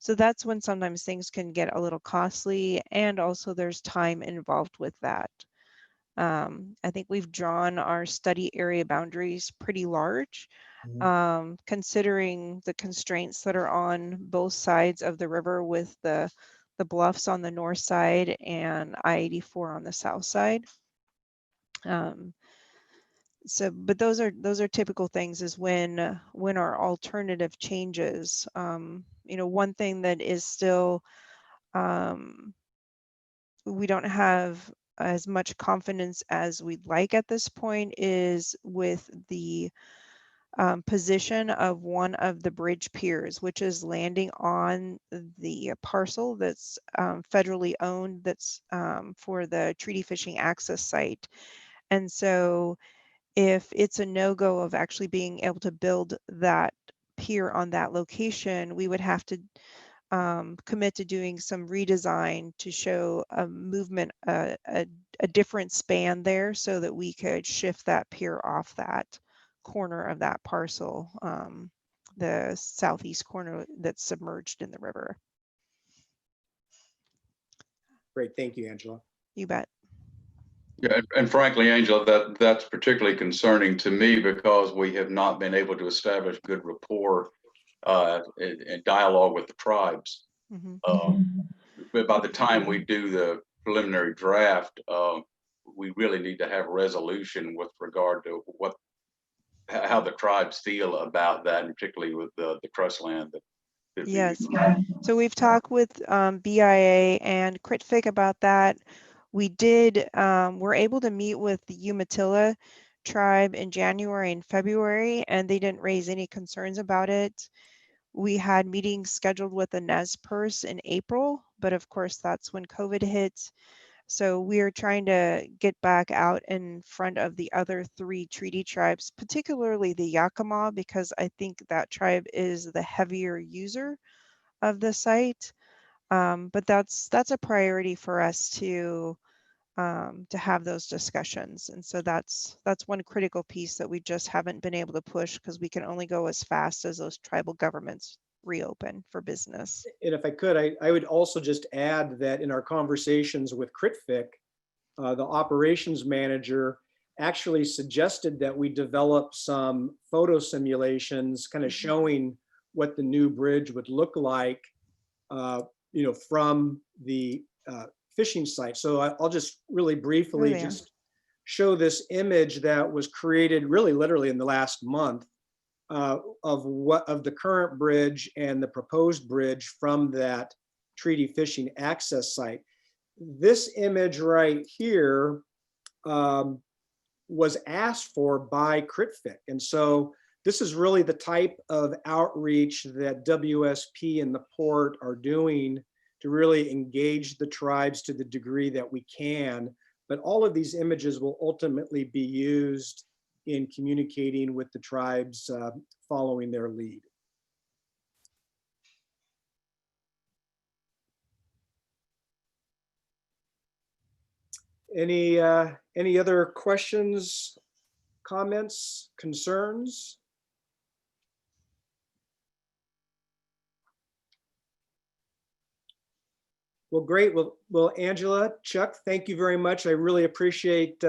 So that's when sometimes things can get a little costly, and also there's time involved with that. I think we've drawn our study area boundaries pretty large, considering the constraints that are on both sides of the river with the bluffs on the north side and I-84 on the south side. But those are typical things, is when our alternative changes. One thing that is still, we don't have as much confidence as we'd like at this point is with the position of one of the bridge piers, which is landing on the parcel that's federally owned, that's for the treaty fishing access site. And so if it's a no-go of actually being able to build that pier on that location, we would have to commit to doing some redesign to show a movement, a different span there, so that we could shift that pier off that corner of that parcel, the southeast corner that's submerged in the river. Great, thank you, Angela. You bet. Yeah, and frankly, Angela, that's particularly concerning to me because we have not been able to establish good rapport and dialogue with the tribes. But by the time we do the preliminary draft, we really need to have resolution with regard to how the tribes feel about that, and particularly with the trust land. Yes. So we've talked with BIA and CritFic about that. We were able to meet with the Umatilla tribe in January and February, and they didn't raise any concerns about it. We had meetings scheduled with the Nez Perce in April, but of course that's when COVID hit. So we are trying to get back out in front of the other 3 treaty tribes, particularly the Yakima, because I think that tribe is the heavier user of the site. But that's a priority for us to have those discussions. And so that's one critical piece that we just haven't been able to push, because we can only go as fast as those tribal governments reopen for business. And if I could, I would also just add that in our conversations with CritFic, the operations manager actually suggested that we develop some photo simulations kind of showing what the new bridge would look like, from the fishing site. So I'll just really briefly just show this image that was created really literally in the last month of the current bridge and the proposed bridge from that treaty fishing access site. This image right here was asked for by CritFic. And so this is really the type of outreach that WSP and the port are doing to really engage the tribes to the degree that we can. But all of these images will ultimately be used in communicating with the tribes following their lead. Any other questions, comments, concerns? Well, great. Well, Angela, Chuck, thank you very much. I really appreciate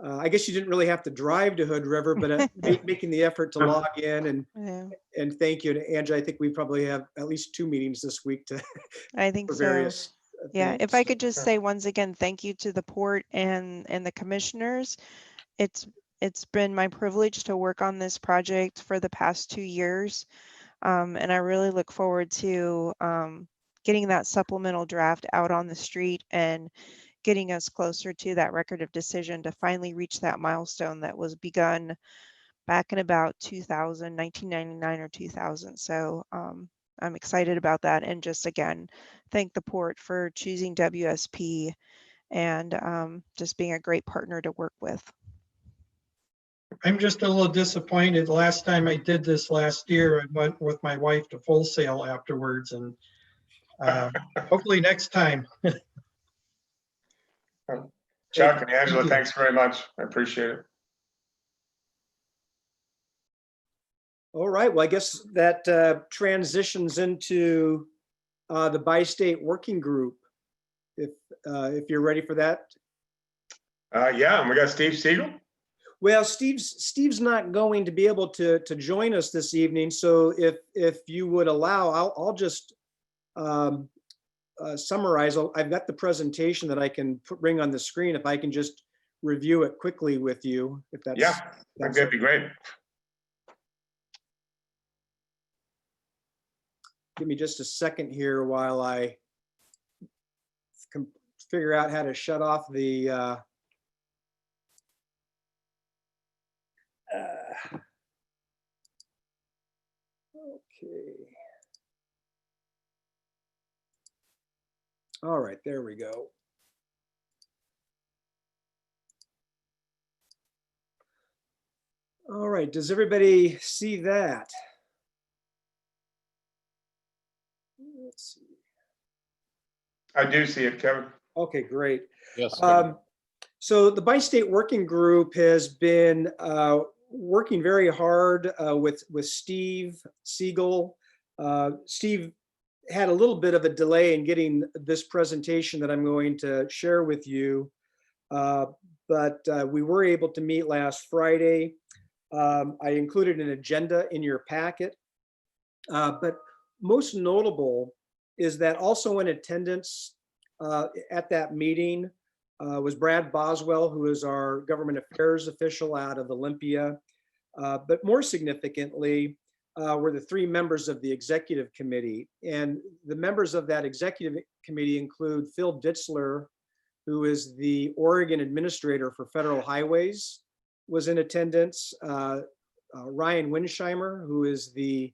I guess you didn't really have to drive to Hood River, but making the effort to log in Yeah, and thank you to Angela. I think we probably have at least 2 meetings this week to I think for so. various Yeah, if things. I could just say once again, thank you to the port and the commissioners. It's been my privilege to work on this project for the past 2 years. And I really look forward to getting that supplemental draft out on the street and getting us closer to that record of decision to finally reach that milestone that was begun back in about 2000, 1999 or 2000. So I'm excited about that. And just again, thank the port for choosing WSP and just being a great partner to work with. I'm just a little disappointed. Last time I did this last year, I went with my wife to Full Sail afterwards, and hopefully next time. Chuck and Angela, Thank you. thanks very much. I appreciate it. All right, well, I guess that transitions into the BiState Working Group. If you're ready for that. Yeah, and we got Steve Siegel. Well, Steve's not going to be able to join us this evening, so if you would allow, I'll just summarize. I've got the presentation that I can bring on the screen. If I can just review it quickly with you, if that's Yeah, that'd be great. Give me just a second here while I can figure out how to shut off the okay. All right, there we go. All right, does everybody see that? Let's see. I do see it, Kevin. Okay, great. Yes. So the BiState Working Group has been working very hard with Steve Siegel. Steve had a little bit of a delay in getting this presentation that I'm going to share with you, but we were able to meet last Friday. I included an agenda in your packet, but most notable is that also in attendance at that meeting was Brad Boswell, who is our government affairs official out of Olympia. But more significantly, were the 3 members of the executive committee. And the members of that executive committee include Phil Ditzler, who is the Oregon administrator for federal highways, was in attendance. Ryan Winsheimer, who is the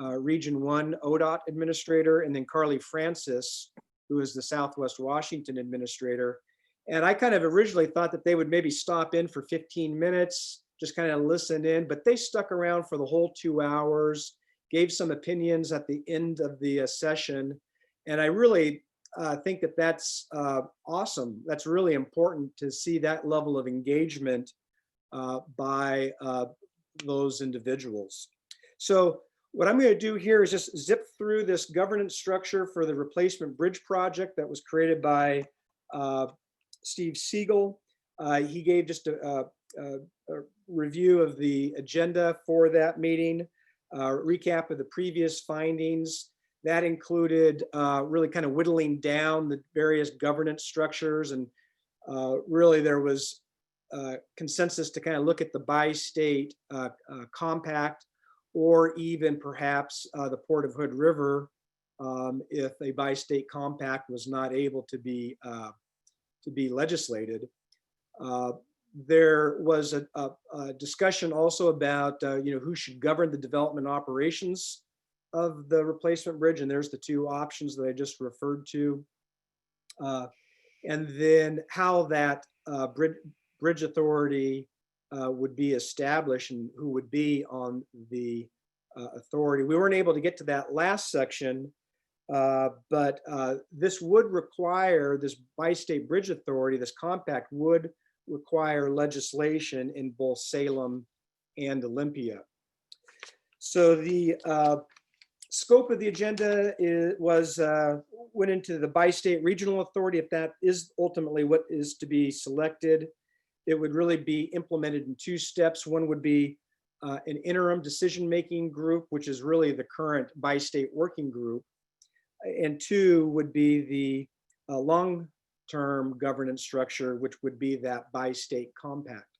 Region 1 ODOT administrator, and then Carly Francis, who is the Southwest Washington administrator. And I kind of originally thought that they would maybe stop in for 15 minutes, just kind of listen in, but they stuck around for the whole 2 hours, gave some opinions at the end of the session. And I really think that that's awesome. That's really important to see that level of engagement by those individuals. So what I'm going to do here is just zip through this governance structure for the replacement bridge project that was created by Steve Siegel. He gave just a review of the agenda for that meeting, recap of the previous findings. That included really kind of whittling down the various governance structures, and really there was consensus to kind of look at the BiState compact, or even perhaps the Port of Hood River, if a BiState compact was not able to be legislated. There was a discussion also about who should govern the development operations of the replacement bridge, and there's the 2 options that I just referred to, and then how that bridge authority would be established and who would be on the authority. We weren't able to get to that last section, but this would require, this BiState Bridge Authority, this compact would require legislation in both Salem and Olympia. So the scope of the agenda went into the BiState Regional Authority, if that is ultimately what is to be selected. it would really be implemented in 2 steps. One would be an interim decision-making group, which is really the current BiState working group. And 2 would be the long-term governance structure, which would be that BiState compact.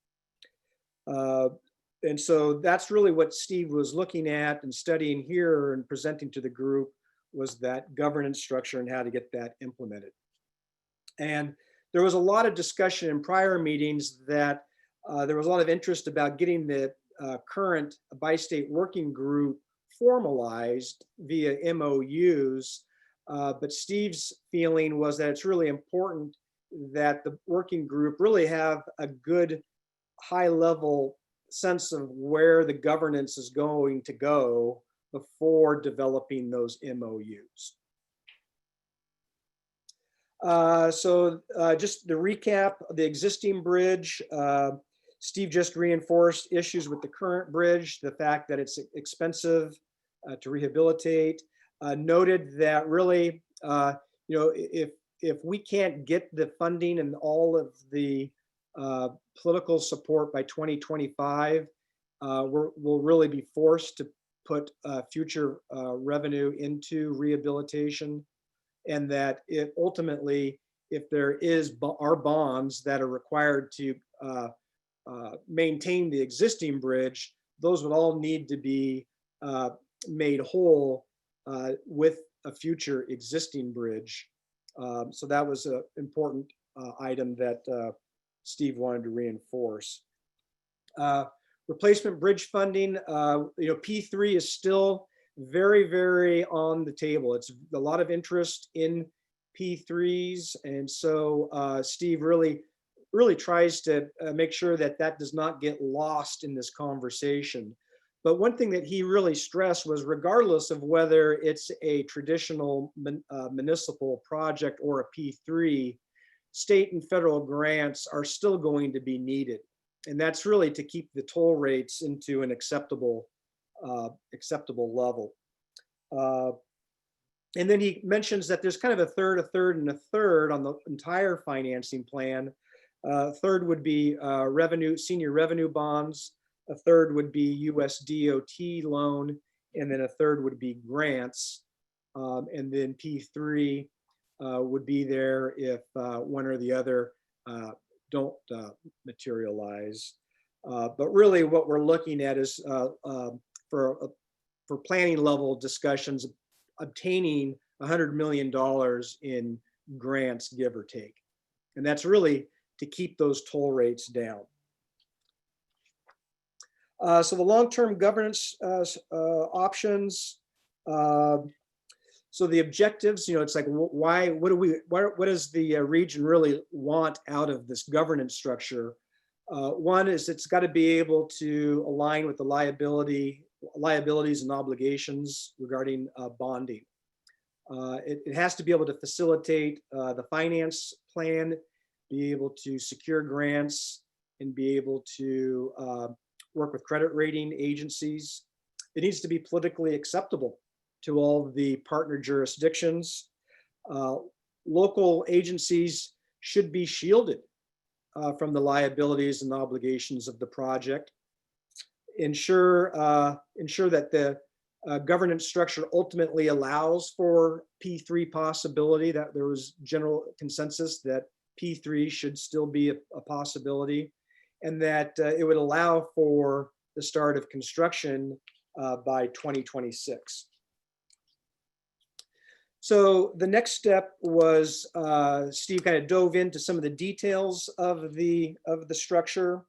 And so that's really what Steve was looking at and studying here and presenting to the group, was that governance structure and how to get that implemented. And there was a lot of discussion in prior meetings that there was a lot of interest about getting the current BiState working group formalized via MOUs. But Steve's feeling was that it's really important that the working group really have a good high level sense of where the governance is going to go before developing those MOUs. So just to recap, the existing bridge, Steve just reinforced issues with the current bridge, the fact that it's expensive to rehabilitate, noted that really, if we can't get the funding and all of the political support by 2025, we'll really be forced to put future revenue into rehabilitation, and that it ultimately, if there are bonds that are required to maintain the existing bridge, those would all need to be made whole with a future existing bridge. So that was an important item that Steve wanted to reinforce. Replacement bridge funding, P3 is still very, very on the table. It's a lot of interest in P3s. And so Steve really tries to make sure that that does not get lost in this conversation. But one thing that he really stressed was, regardless of whether it's a traditional municipal project or a P3, state and federal grants are still going to be needed. And that's really to keep the toll rates into an acceptable level. And then he mentions that there's kind of a third, and a third on the entire financing plan. Third would be senior revenue bonds. A third would be US DOT loan, and then a third would be grants. And then P3 would be there if one or the other don't materialize. But really what we're looking at is for planning level discussions, obtaining $100 million in grants, give or take. And that's really to keep those toll rates down. So the long-term governance options. So the objectives, it's like, what does the region really want out of this governance structure? One is it's got to be able to align with the liabilities and obligations regarding bonding. It has to be able to facilitate the finance plan, be able to secure grants, and be able to work with credit rating agencies. It needs to be politically acceptable to all the partner jurisdictions. Local agencies should be shielded from the liabilities and obligations of the project. Ensure that the governance structure ultimately allows for P3 possibility, that there was general consensus that P3 should still be a possibility, and that it would allow for the start of construction by 2026. So the next step was Steve kind of dove into some of the details of the structure,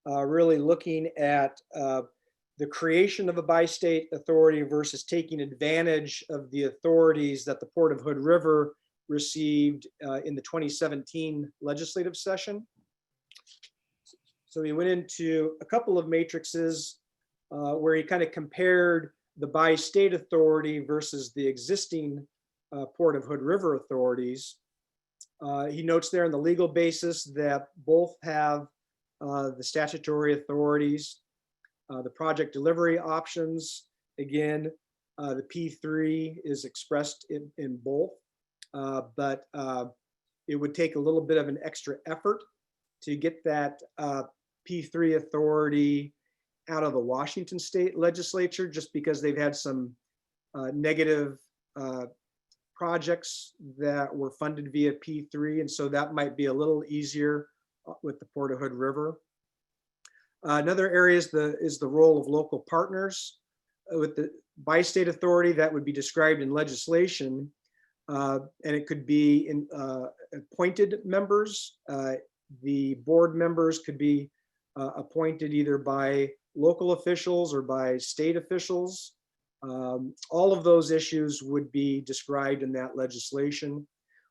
really looking at the creation of a bi-state authority versus taking advantage of the authorities that the Port of Hood River received in the 2017 legislative session. So he went into a couple of matrices where he kind of compared the bi-state authority versus the existing Port of Hood River authorities. He notes there on the legal basis that both have the statutory authorities, the project delivery options. Again, the P3 is expressed in both, but it would take a little bit of an extra effort to get that P3 authority out of the Washington State Legislature, just because they've had some negative projects that were funded via P3. And so that might be a little easier with the Port of Hood River. Another area is the role of local partners. With the BiState authority, that would be described in legislation, and it could be in appointed members. The board members could be appointed either by local officials or by state officials. All of those issues would be described in that legislation.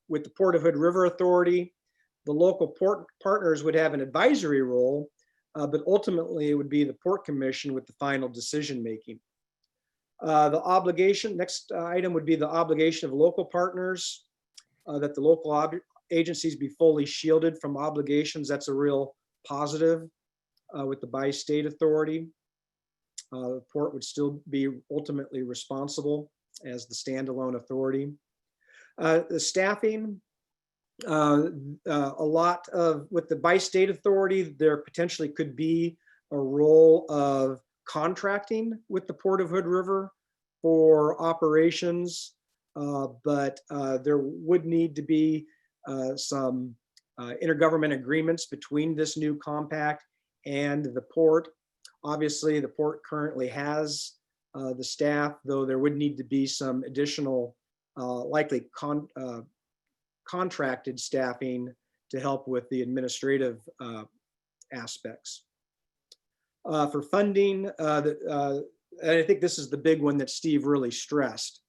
With the Port of Hood River Authority, the local port partners would have an advisory role, but ultimately it would be the Port Commission with the final decision making. The obligation, next item would be the obligation of local partners, that the local agencies be fully shielded from obligations. That's a real positive with the BiState authority. The port would still be ultimately responsible as the standalone authority. The staffing, a lot of, with the BiState authority, there potentially could be a role of contracting with the Port of Hood River for operations, but there would need to be some intergovernment agreements between this new compact and the port. Obviously, the port currently has the staff, though there would need to be some additional likely contracted staffing to help with the administrative aspects. For funding, and I think this is the big one that Steve really stressed,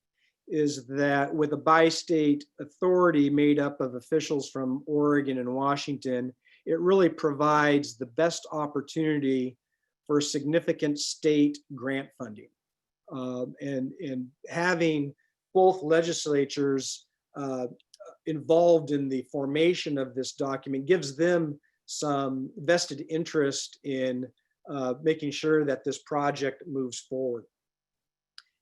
is that with a BiState authority made up of officials from Oregon and Washington, it really provides the best opportunity for significant state grant funding. And having both legislatures involved in the formation of this document gives them some vested interest in making sure that this project moves forward.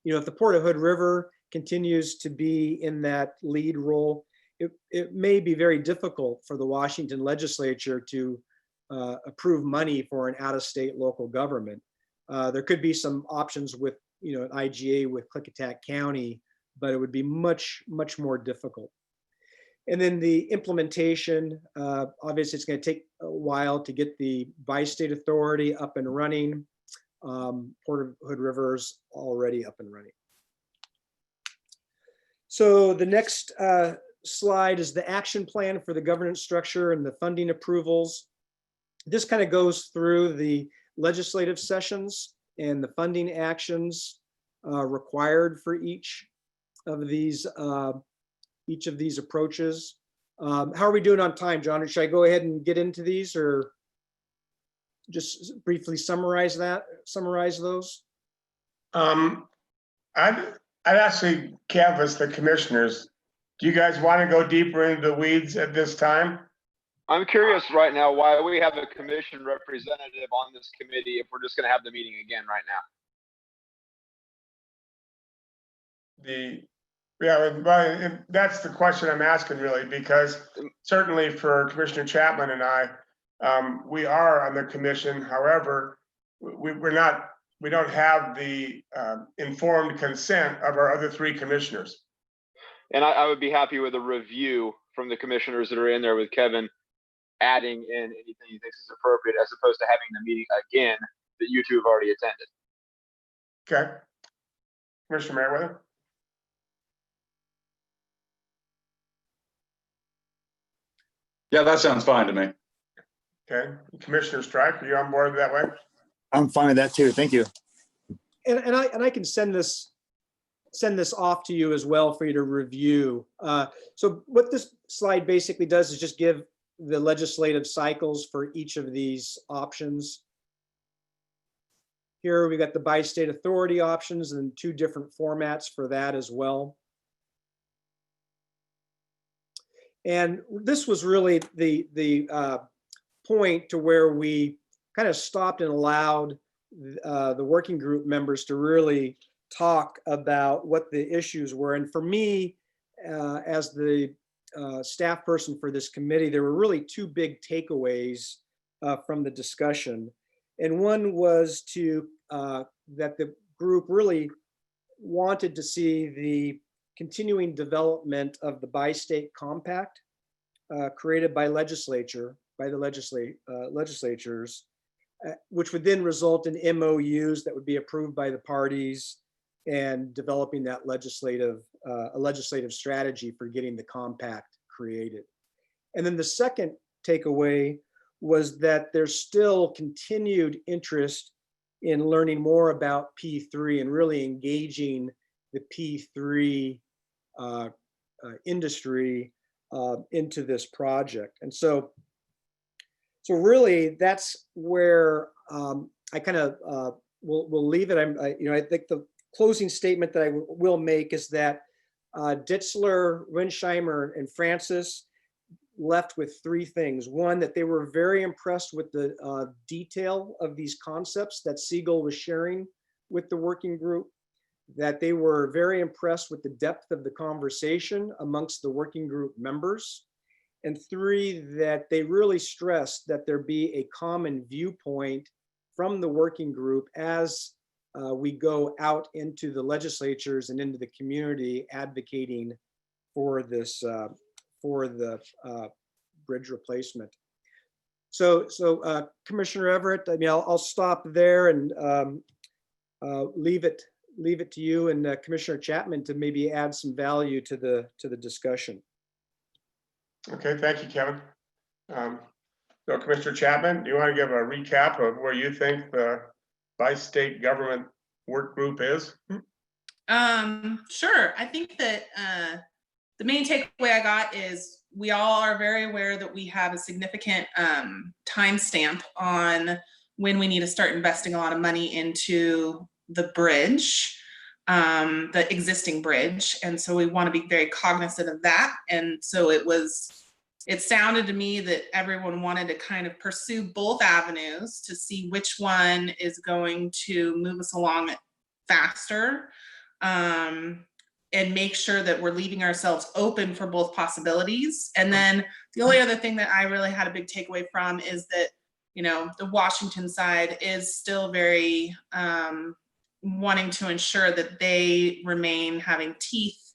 You know, if the Port of Hood River continues to be in that lead role, it may be very difficult for the Washington legislature to approve money for an out-of-state local government. There could be some options with, you know, an IGA with Klickitat County, but it would be much, much more difficult. And then the implementation, obviously it's going to take a while to get the BiState authority up and running. Port of Hood River's already up and running. So the next slide is the action plan for the governance structure and the funding approvals. This kind of goes through the legislative sessions and the funding actions required for each of these approaches. How are we doing on time, John? Should I go ahead and get into these, or just briefly summarize those? I'd actually canvass the commissioners. Do you guys want to go deeper into the weeds at this time? I'm curious right now why we have a commission representative on this committee if we're just going to have the meeting again right now. That's the question I'm asking, really, because certainly for Commissioner Chapman and I, we are on the commission. However, we don't have the informed consent of our other three commissioners. And I would be happy with a review from the commissioners that are in there with Kevin adding in anything he thinks is appropriate, as opposed to having the meeting again that you two have already attended. Okay. Commissioner Merriweather? Yeah, that sounds fine to me. Okay. Commissioner Strike, are you on board that way? I'm fine with that too. Thank you. And I can send this off to you as well for you to review. So what this slide basically does is just give the legislative cycles for each of these options. Here we got the BiState authority options and two different formats for that as well. And this was really the point to where we kind of stopped and allowed the working group members to really talk about what the issues were. And for me, as the staff person for this committee, there were really two big takeaways from the discussion. And one was that the group really wanted to see the continuing development of the BiState Compact created by the legislatures, which would then result in MOUs that would be approved by the parties and developing that a legislative strategy for getting the compact created. And then the second takeaway was that there's still continued interest in learning more about P3 and really engaging the P3 industry into this project. And so really that's where I kind of will leave it. I think the closing statement that I will make is that Ditzler, Winsheimer, and Francis left with three things. One, that they were very impressed with the detail of these concepts that Siegel was sharing with the working group, that they were very impressed with the depth of the conversation amongst the working group members, and three, that they really stressed that there be a common viewpoint from the working group as we go out into the legislatures and into the community advocating for this, for the bridge replacement. So Commissioner Everett, I mean, I'll stop there and leave it to you and Commissioner Chapman to maybe add some value to the discussion. Okay, thank you, Kevin. So Commissioner Chapman, do you want to give a recap of where you think the BiState government work group is? Sure. I think that the main takeaway I got is we all are very aware that we have a significant timestamp on when we need to start investing a lot of money into the bridge, the existing bridge. And so we want to be very cognizant of that. And so it sounded to me that everyone wanted to kind of pursue both avenues to see which one is going to move us along faster, and make sure that we're leaving ourselves open for both possibilities. And then the only other thing that I really had a big takeaway from is that, the Washington side is still very wanting to ensure that they remain having teeth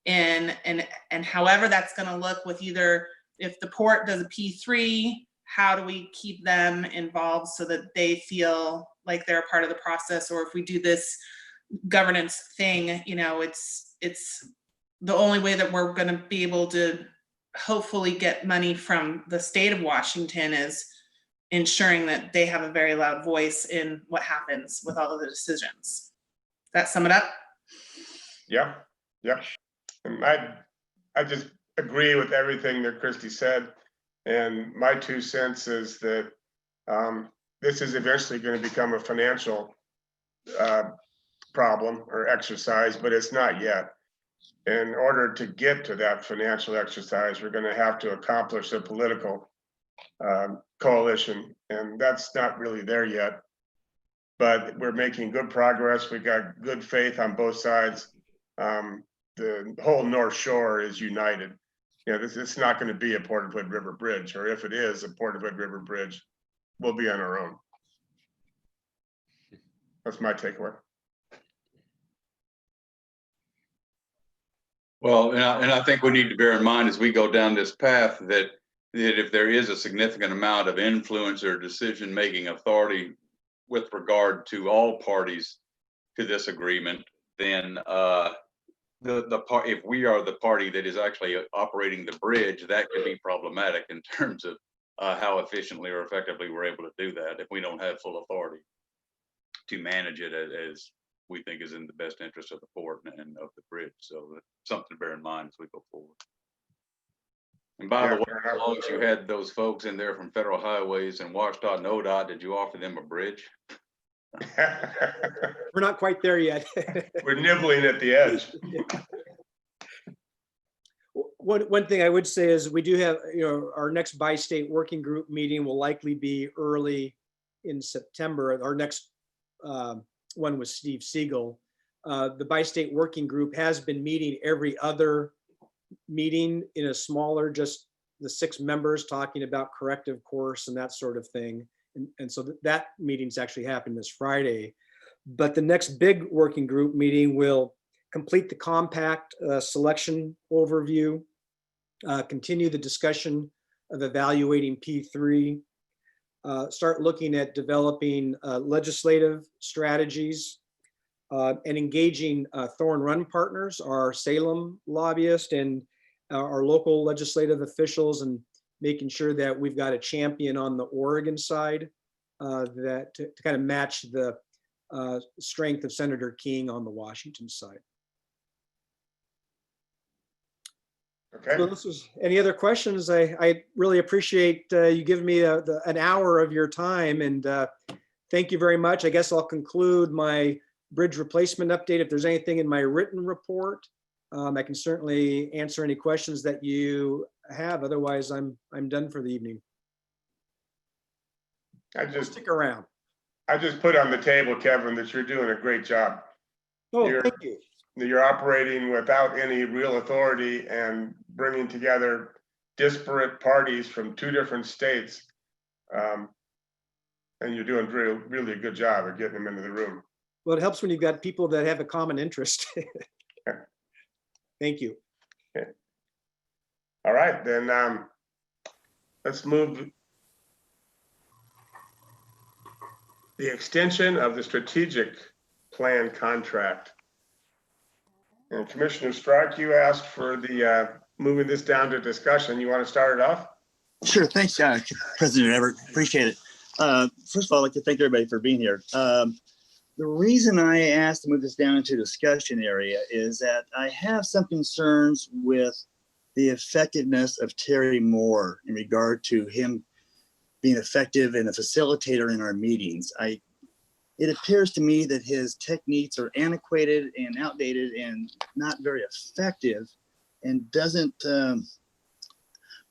in, and however that's going to look with either if the port does a P3, how do we keep them involved so that they feel like they're a part of the process? Or if we do this governance thing, it's the only way that we're going to be able to hopefully get money from the state of Washington is ensuring that they have a very loud voice in what happens with all of the decisions. That sum it up? Yeah. And I just agree with everything that Christy said. And my 2 cents is that this is eventually going to become a financial problem or exercise, but it's not yet. In order to get to that financial exercise, we're going to have to accomplish a political coalition, and that's not really there yet. But we're making good progress. We got good faith on both sides. The whole North Shore is united. It's not going to be a Porterhood River Bridge, or if it is a Porterhood River Bridge, we'll be on our own. That's my takeaway. Well, and I think we need to bear in mind as we go down this path that if there is a significant amount of influence or decision-making authority with regard to all parties to this agreement, then if we are the party that is actually operating the bridge, that could be problematic in terms of how efficiently or effectively we're able to do that if we don't have full authority to manage it as we think is in the best interest of the port and of the bridge. So that's something to bear in mind as we go forward. And by the way, as long as you had those folks in there from Federal Highways and WashDOT and ODOT, did you offer them a bridge? We're not quite there yet. We're nibbling at the edge. One thing I would say is we do have, our next BiState working group meeting will likely be early in September. Our next one with Steve Siegel. The BiState working group has been meeting every other meeting in a smaller, just the 6 members talking about corrective course and that sort of thing. And so that meeting's actually happening this Friday. But the next big working group meeting will complete the compact selection overview, continue the discussion of evaluating P3, start looking at developing legislative strategies, and engaging Thorn Run partners, our Salem lobbyist, and our local legislative officials, and making sure that we've got a champion on the Oregon side that to kind of match the strength of Senator King on the Washington side. Okay. So this was, any other questions? I really appreciate you giving me an hour of your time, and thank you very much. I guess I'll conclude my bridge replacement update. If there's anything in my written report, I can certainly answer any questions that you have. Otherwise, I'm done for the evening. Stick around. I just put on the table, Kevin, that you're doing a great job. Oh, thank you. You're operating without any real authority and bringing together disparate parties from 2 different states. And you're doing really a good job of getting them into the room. Well, it helps when you've got people that have a common interest. Thank you. Okay. All right, then let's move the extension of the strategic plan contract. And Commissioner Strike, you asked for the moving this down to discussion. You want to start it off? Sure, thanks, President Everett. Appreciate it. First of all, I'd like to thank everybody for being here. The reason I asked to move this down into discussion area is that I have some concerns with the effectiveness of Terry Moore in regard to him being effective and a facilitator in our meetings. It appears to me that his techniques are antiquated and outdated and not very effective, and doesn't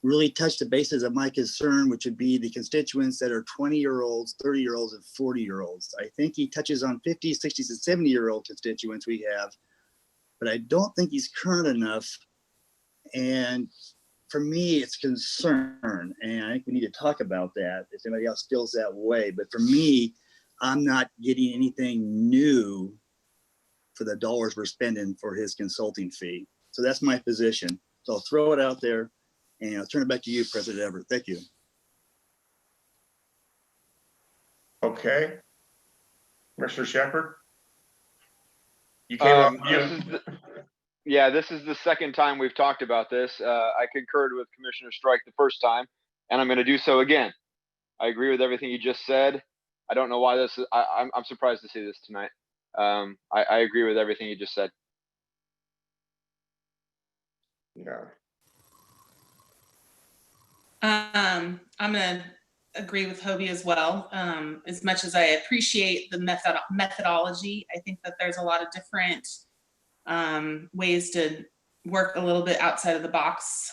really touch the bases of my concern, which would be the constituents that are 20-year-olds, 30-year-olds, and 40-year-olds. I think he touches on 50s, 60s, and 70-year-old constituents we have, but I don't think he's current enough. And for me, it's concern, and I think we need to talk about that if anybody else feels that way. But for me, I'm not getting anything new for the dollars we're spending for his consulting fee. So that's my position. So I'll throw it out there, and I'll turn it back to you, President Everett. Thank you. Okay. Commissioner Shepard? You came up mute. This is the second time we've talked about this. I concurred with Commissioner Strike the first time, and I'm going to do so again. I agree with everything you just said. I don't know why this is, I'm surprised to see this tonight. I agree with everything you just said. Yeah. I'm gonna agree with Hobie as well. As much as I appreciate the methodology, I think that there's a lot of different ways to work a little bit outside of the box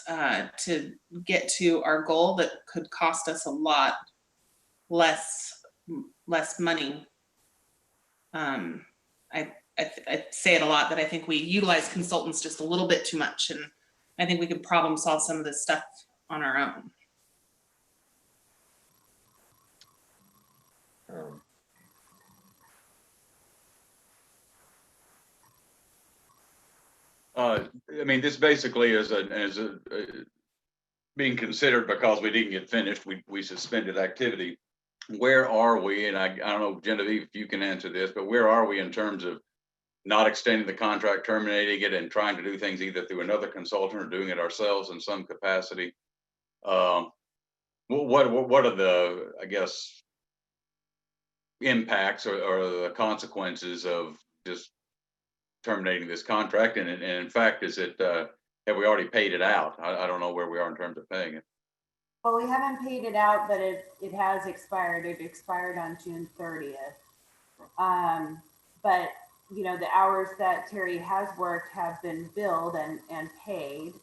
to get to our goal that could cost us a lot less money. I say it a lot that I think we utilize consultants just a little bit too much, and I think we could problem solve some of this stuff on our own. I mean, this basically is being considered because we didn't get finished. We suspended activity. Where are we? And I don't know, Genevieve, if you can answer this, but where are we in terms of not extending the contract, terminating it, and trying to do things either through another consultant or doing it ourselves in some capacity? What are the, I guess, impacts or the consequences of just terminating this contract? And in fact, is it, have we already paid it out? I don't know where we are in terms of paying it. Well, we haven't paid it out, but it has expired. It expired on June 30th. But you know, the hours that Terry has worked have been billed and paid.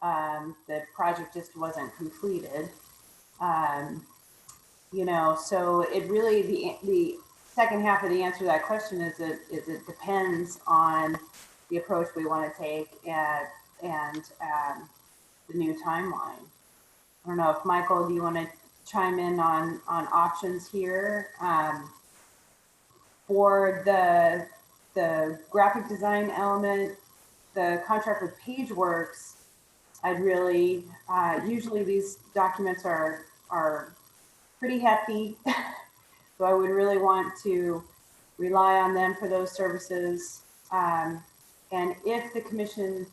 The project just wasn't completed. You know, so it really, the second half of the answer to that question is it depends on the approach we want to take the new timeline. I don't know if Michael, do you want to chime in on options here? For the graphic design element, the contract with PageWorks, I'd really, usually these documents are pretty hefty. So I would really want to rely on them for those services. And if the commission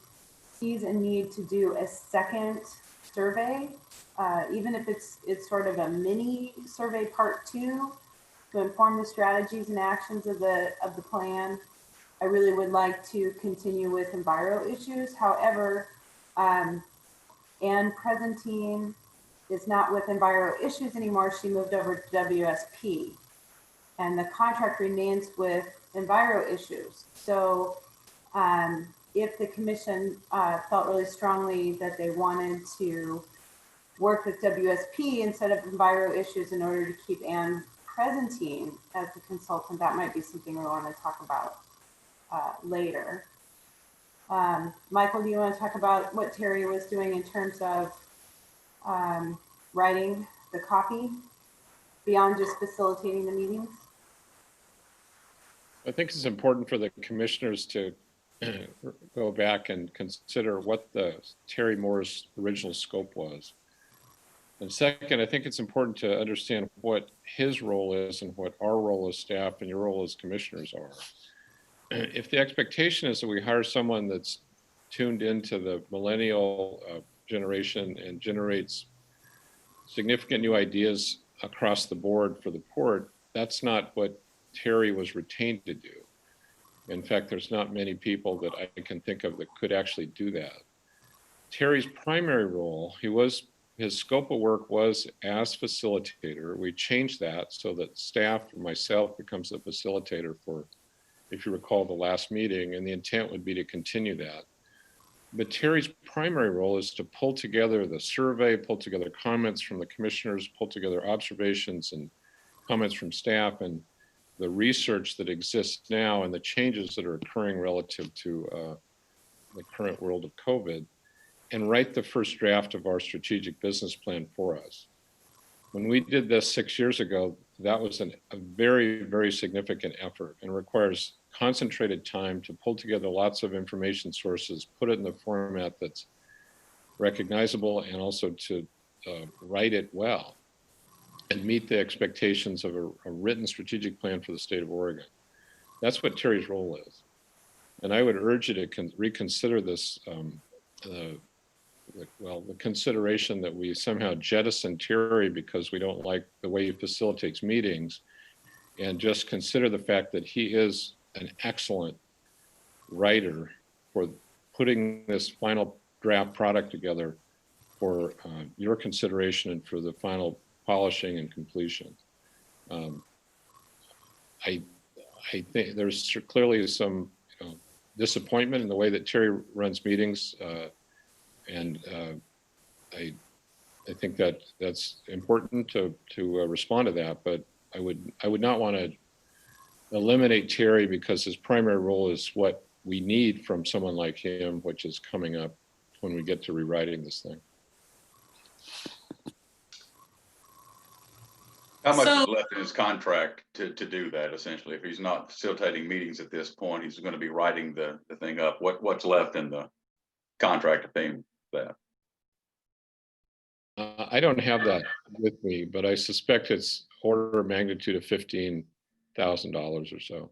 sees a need to do a second survey, even if it's sort of a mini survey part 2 to inform the strategies and actions of the plan, I really would like to continue with enviro issues. However, Ann Presentine is not with enviro issues anymore. She moved over to WSP, and the contract remains with enviro issues. So if the commission felt really strongly that they wanted to work with WSP instead of enviro issues in order to keep Ann Presentine as the consultant, that might be something we want to talk about later. Michael, do you want to talk about what Terry was doing in terms of writing the copy beyond just facilitating the meetings? I think it's important for the commissioners to go back and consider what the Terry Moore's original scope was. And second, I think it's important to understand what his role is and what our role as staff and your role as commissioners are. If the expectation is that we hire someone that's tuned into the millennial generation and generates significant new ideas across the board for the port, that's not what Terry was retained to do. In fact, there's not many people that I can think of that could actually do that. Terry's primary role, his scope of work was as facilitator. We changed that so that staff, myself, becomes the facilitator for, if you recall, the last meeting, and the intent would be to continue that. But Terry's primary role is to pull together the survey, pull together comments from the commissioners, pull together observations and comments from staff, and the research that exists now and the changes that are occurring relative to the current world of COVID, and write the first draft of our strategic business plan for us. When we did this 6 years ago, that was a very, very significant effort and requires concentrated time to pull together lots of information sources, put it in the format that's recognizable, and also to write it well and meet the expectations of a written strategic plan for the state of Oregon. That's what Terry's role is. And I would urge you to reconsider this, the consideration that we somehow jettison Terry because we don't like the way he facilitates meetings, and just consider the fact that he is an excellent writer for putting this final draft product together for your consideration and for the final polishing and completion. I think there's clearly some disappointment in the way that Terry runs meetings, and I think that that's important to respond to that. But I would not want to eliminate Terry because his primary role is what we need from someone like him, which is coming up when we get to rewriting this thing. How much is left in his contract to do that, essentially? If he's not facilitating meetings at this point, he's going to be writing the thing up. What's left in the contract to pay him that? I don't have that with me, but I suspect it's order of magnitude of $15,000 or so.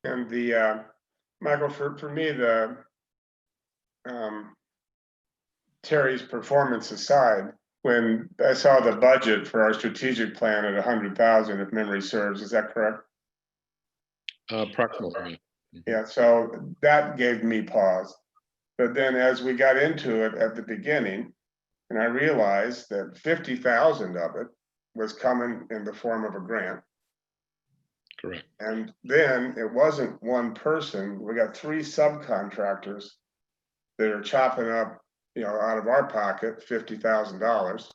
And the, Michael, for me, the Terry's performance aside, when I saw the budget for our strategic plan at 100,000, if memory serves, is that correct? Approximately. Yeah, so that gave me pause. But then as we got into it at the beginning, and I realized that 50,000 of it was coming in the form of a grant. Correct. And then it wasn't one person. We got 3 subcontractors that are chopping up, out of our pocket, $50,000.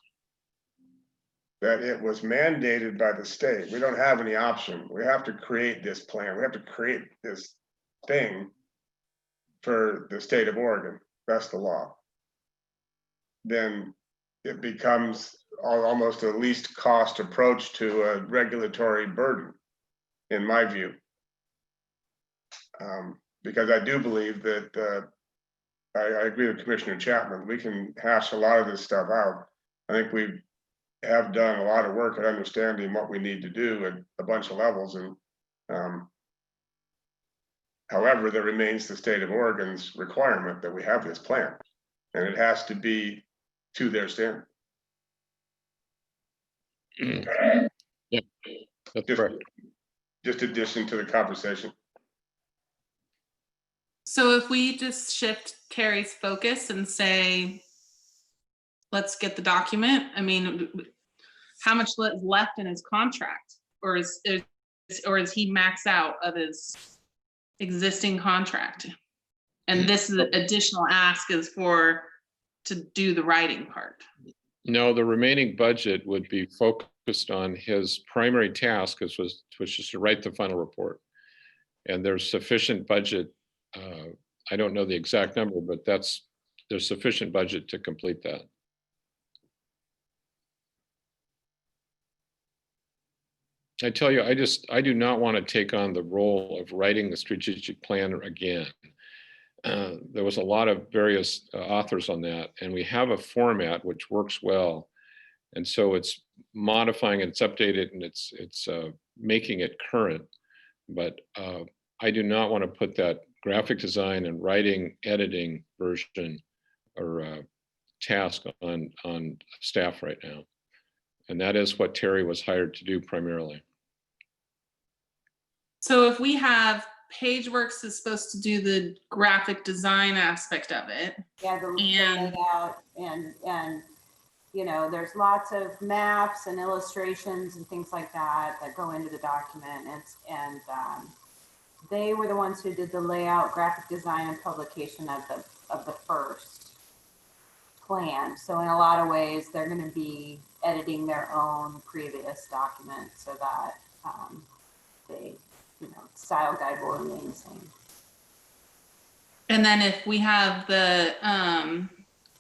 that it was mandated by the state. We don't have any option. We have to create this plan. We have to create this thing for the state of Oregon. That's the law. Then it becomes almost a least cost approach to a regulatory burden, in my view. Because I do believe that I agree with Commissioner Chapman. We can hash a lot of this stuff out. I think we have done a lot of work at understanding what we need to do at a bunch of levels. And however, there remains the state of Oregon's requirement that we have this plan, and it has to be to their standard. Yeah, that's correct. Just addition to the conversation. So if we just shift Carrie's focus and say, let's get the document, I mean, how much is left in his contract? Or is he max out of his existing contract? And this is additional ask is to do the writing part. No, the remaining budget would be focused on his primary task, which is to write the final report. And there's sufficient budget. I don't know the exact number, but there's sufficient budget to complete that. I tell you, I do not want to take on the role of writing the strategic plan again. There was a lot of various authors on that, and we have a format which works well. And so it's modifying, it's updated, and it's making it current. But I do not want to put that graphic design and writing, editing version or task on staff right now. And that is what Terry was hired to do primarily. So if we have PageWorks is supposed to do the graphic design aspect of it. Yeah, the layout and you know, there's lots of maps and illustrations and things like that that go into the document. And they were the ones who did the layout, graphic design, and publication of the first plan. So in a lot of ways, they're going to be editing their own previous document so that style guide will remain the same. And then if we have the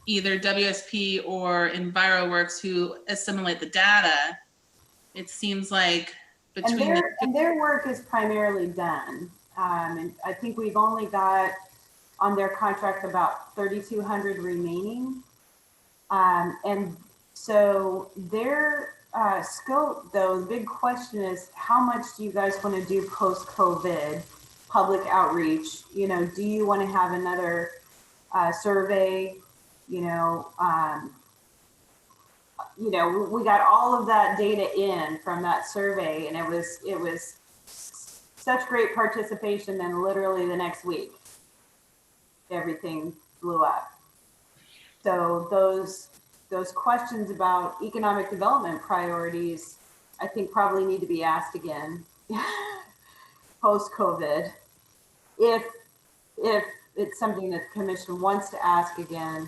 either WSP or EnviroWorks who assimilate the data, it seems like between and their work is primarily done. And I think we've only got on their contract about 3,200 remaining. And so their scope, though, the big question is how much do you guys want to do post-COVID public outreach? You know, do you want to have another survey? We got all of that data in from that survey, and it was such great participation. Then literally the next week, everything blew up. So those questions about economic development priorities, I think probably need to be asked again post-COVID. If it's something that the commission wants to ask again,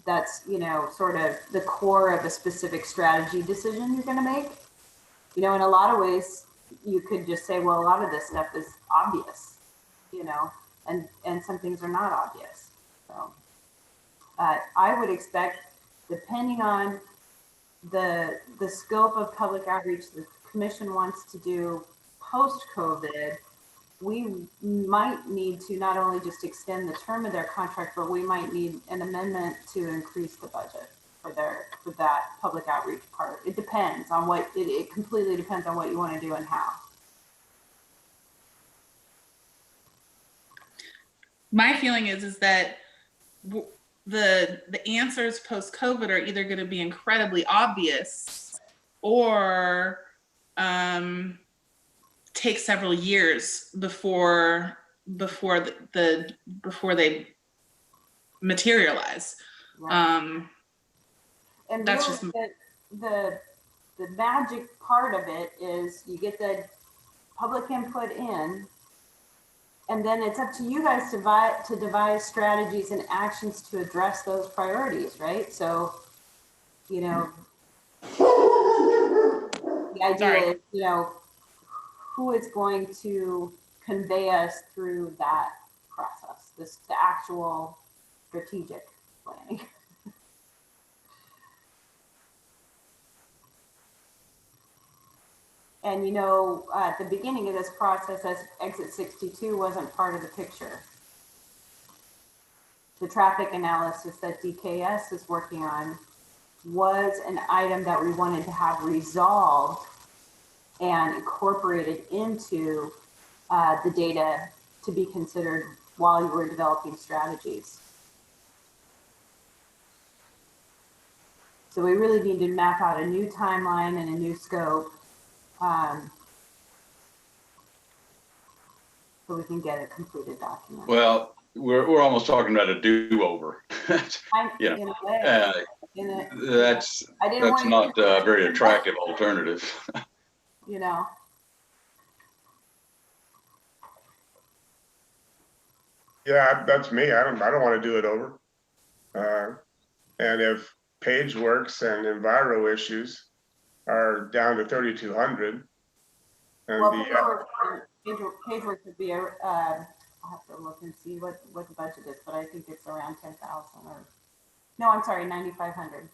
that's, sort of the core of a specific strategy decision you're going to make. In a lot of ways, you could just say, well, a lot of this stuff is obvious, and some things are not obvious. So I would expect, depending on the scope of public outreach the commission wants to do post-COVID, we might need to not only just extend the term of their contract, but we might need an amendment to increase the budget for that public outreach part. It depends on what, it completely depends on what you want to do and how. My feeling is that the answers post-COVID are either going to be incredibly obvious or take several years before they materialize. Right. And that's really just the magic part of it is you get the public input in, and then it's up to you guys to devise strategies and actions to address those priorities, right? So, The idea Sorry. is, who is going to convey us through that process, the actual strategic planning. And at the beginning of this process, as exit 62 wasn't part of the picture. The traffic analysis that DKS is working on was an item that we wanted to have resolved and incorporated into the data to be considered while you were developing strategies. So we really need to map out a new timeline and a new scope so we can get a completed document. Well, we're almost talking about a do-over. Yeah. In a way, That's I didn't want not to- a very attractive alternative. Yeah, that's me. I don't want to do it over. And if page works and enviro issues are down to 3,200, and Well, PageWorks would be I'll have to look and see what the budget is, but I think it's around 10,000 or, no, I'm sorry, 9,500.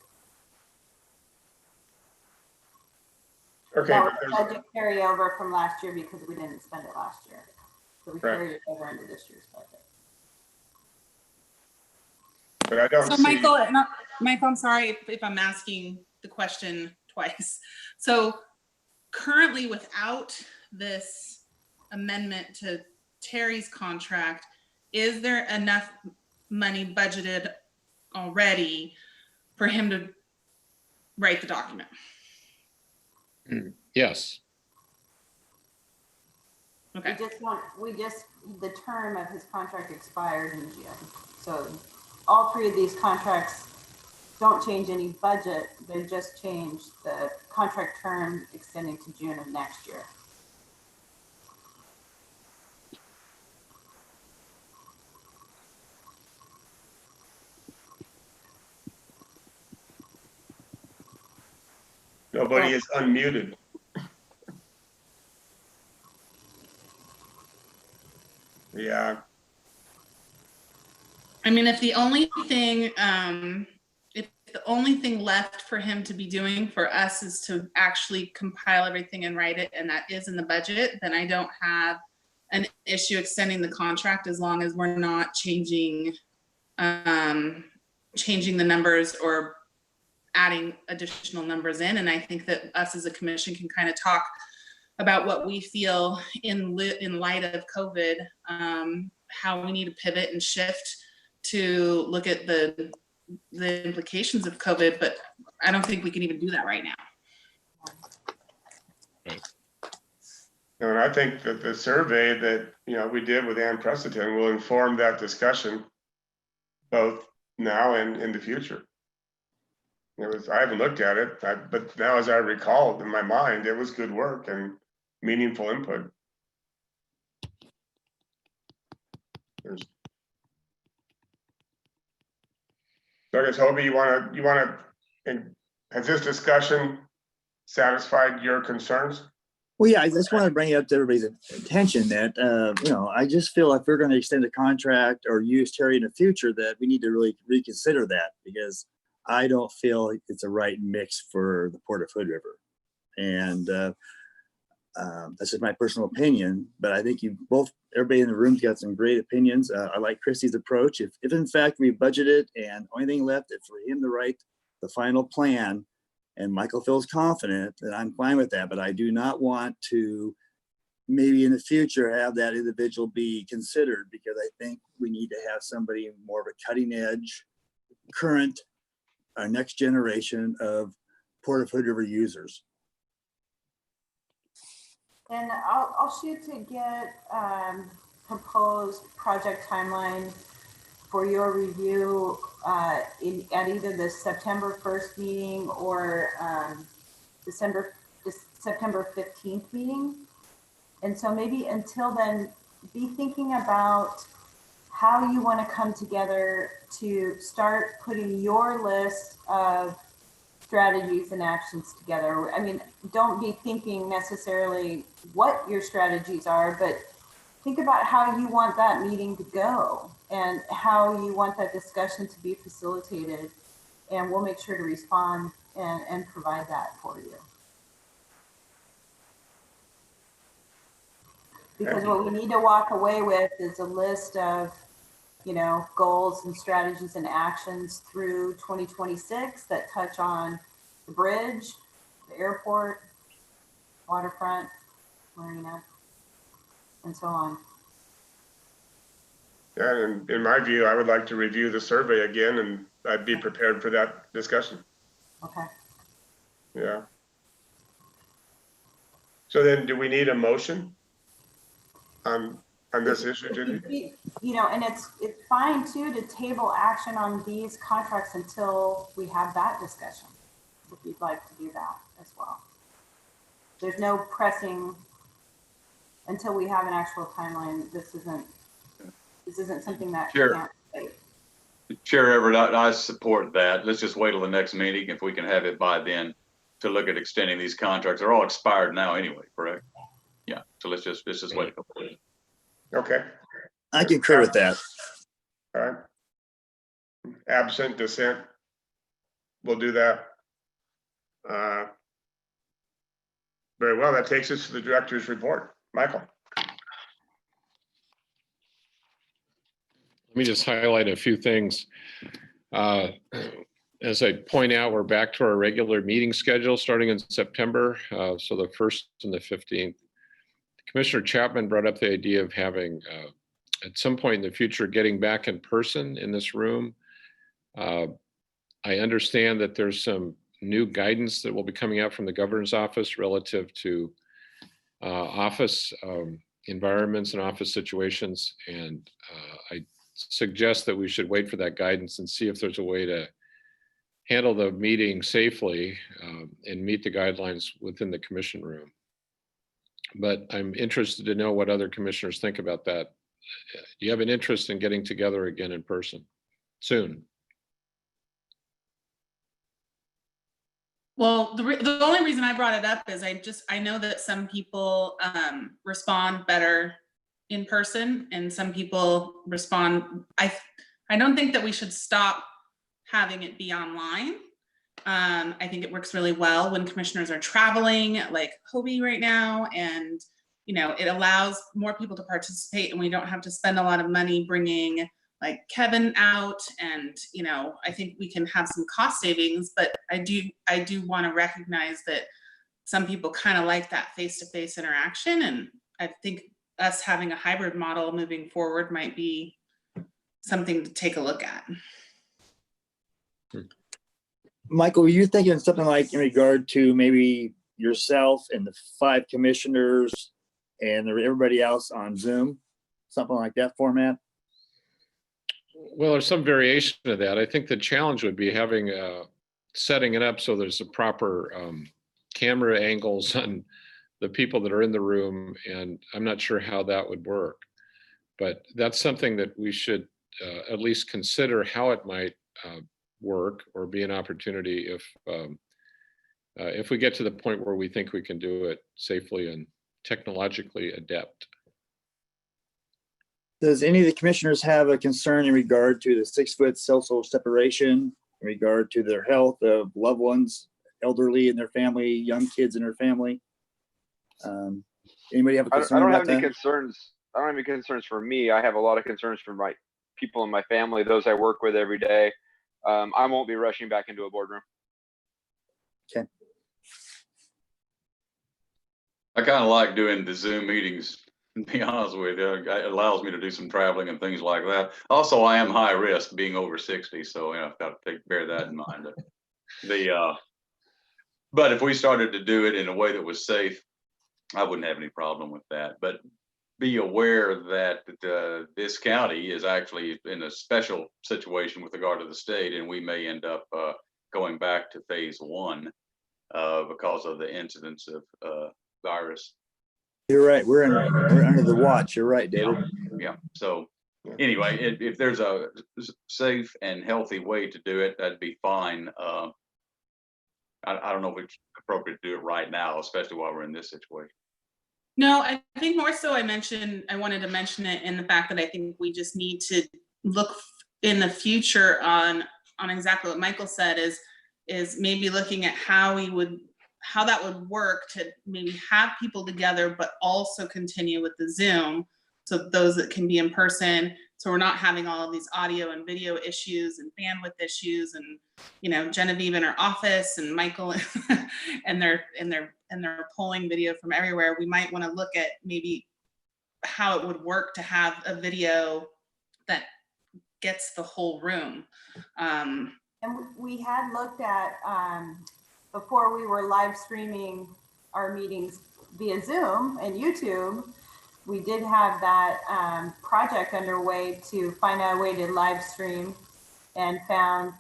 okay, That but was there's, budget carryover from last year because we didn't spend it last year. So we Right. carried it over into this year's budget. but I don't So see. Michael, I'm sorry if I'm asking the question twice. So currently, without this amendment to Terry's contract, is there enough money budgeted already for him to write the document? Yes. Okay. The term of his contract expired in June. So all three of these contracts don't change any budget. They just change the contract term extending to June of next year. Nobody is unmuted. Yeah, I mean, if the only thing left for him to be doing for us is to actually compile everything and write it, and that is in the budget, then I don't have an issue extending the contract as long as we're not changing the numbers or adding additional numbers in. And I think that us as a commission can kind of talk about what we feel in light of COVID, how we need to pivot and shift to look at the implications of COVID, but I don't think we can even do that right now. and I think that the survey that, we did with Ann Preston will inform that discussion both now and in the future. I haven't looked at it, but now as I recall in my mind, it was good work and meaningful input. So I guess, Hobie, has this discussion satisfied your concerns? Well, yeah, I just want to bring it up to everybody's attention that, I just feel if we're going to extend a contract or use Terry in the future, that we need to really reconsider that, because I don't feel it's a right mix for the Port of Hood River. And that's just my personal opinion, but I think everybody in the room's got some great opinions. I like Christie's approach. If in fact we budgeted and only thing left is for him to write the final plan and Michael feels confident, then I'm fine with that. But I do not want to maybe in the future have that individual be considered, because I think we need to have somebody more of a cutting edge, current, next generation of Port of Hood River users. And I'll shoot to get proposed project timeline for your review at either the September 1st meeting or September 15th meeting. And so maybe until then, be thinking about how you want to come together to start putting your list of strategies and actions together. I mean, don't be thinking necessarily what your strategies are, but think about how you want that meeting to go and how you want that discussion to be facilitated. And we'll make sure to respond and provide that for you. Because what we need to walk away with is a list of, you know, goals and strategies and actions through 2026 that touch on the bridge, the airport, waterfront, marina, and so on. Yeah, and in my view, I would like to review the survey again, and I'd be prepared for that discussion. Okay. Yeah. So then, do we need a motion on this issue, Judy? You know, and it's fine too to table action on these contracts until we have that discussion, if you'd like to do that as well. There's no pressing until we have an actual timeline. This isn't something that Sure. can't wait. Chair Everett, I support that. Let's just wait till the next meeting if we can have it by then to look at extending these contracts. They're all expired now anyway, correct? Yeah, so let's just wait a couple of days. Okay, I concur with that. all right. Absent dissent, we'll do that. Very well, that takes us to the director's report. Michael. Let me just highlight a few things. As I point out, we're back to our regular meeting schedule starting in September. So the 1st and the 15th. Commissioner Chapman brought up the idea of having, at some point in the future, getting back in person in this room. I understand that there's some new guidance that will be coming out from the governor's office relative to office environments and office situations. And I suggest that we should wait for that guidance and see if there's a way to handle the meeting safely and meet the guidelines within the commission room. But I'm interested to know what other commissioners think about that. Do you have an interest in getting together again in person soon? Well, the only reason I brought it up is I know that some people respond better in person and some people respond. I don't think that we should stop having it be online. I think it works really well when commissioners are traveling, like Hobie right now, and you know, it allows more people to participate and we don't have to spend a lot of money bringing like Kevin out. And you know, I think we can have some cost savings, but I do want to recognize that some people kind of like that face-to-face interaction, and I think us having a hybrid model moving forward might be something to take a look at. Michael, were you thinking something like in regard to maybe yourself and the 5 commissioners and everybody else on Zoom, something like that format? Well, there's some variation of that. I think the challenge would be having setting it up so there's a proper camera angles on the people that are in the room, and I'm not sure how that would work. But that's something that we should at least consider how it might work or be an opportunity if we get to the point where we think we can do it safely and technologically adept. Does any of the commissioners have a concern in regard to the 6-foot social separation, in regard to their health of loved ones, elderly in their family, young kids in their family? Anybody have a concern I don't about have any that? concerns. I don't have any concerns for me. I have a lot of concerns for my people in my family, those I work with every day. I won't be rushing back into a boardroom. Okay. I kind of like doing the Zoom meetings, to be honest with you. It allows me to do some traveling and things like that. Also, I am high risk being over 60, so you know, I've got to bear that in mind. But if we started to do it in a way that was safe, I wouldn't have any problem with that. But be aware that this county is actually in a special situation with regard to the state, and we may end up going back to phase 1 because of the incidence of virus. You're right. We're under the watch. You're right, David. Yeah. So anyway, if there's a safe and healthy way to do it, that'd be fine. I don't know if it's appropriate to do it right now, especially while we're in this situation. No, I think more so I wanted to mention it in the fact that I think we just need to look in the future on exactly what Michael said is maybe looking at how that would work to maybe have people together, but also continue with the Zoom. So those that can be in person, so we're not having all of these audio and video issues and bandwidth issues, and you know, Genevieve in her office and Michael and they're pulling video from everywhere. We might want to look at maybe how it would work to have a video that gets the whole room. And we had looked at, before we were live streaming our meetings via Zoom and YouTube, we did have that project underway to find out a way to live stream, and found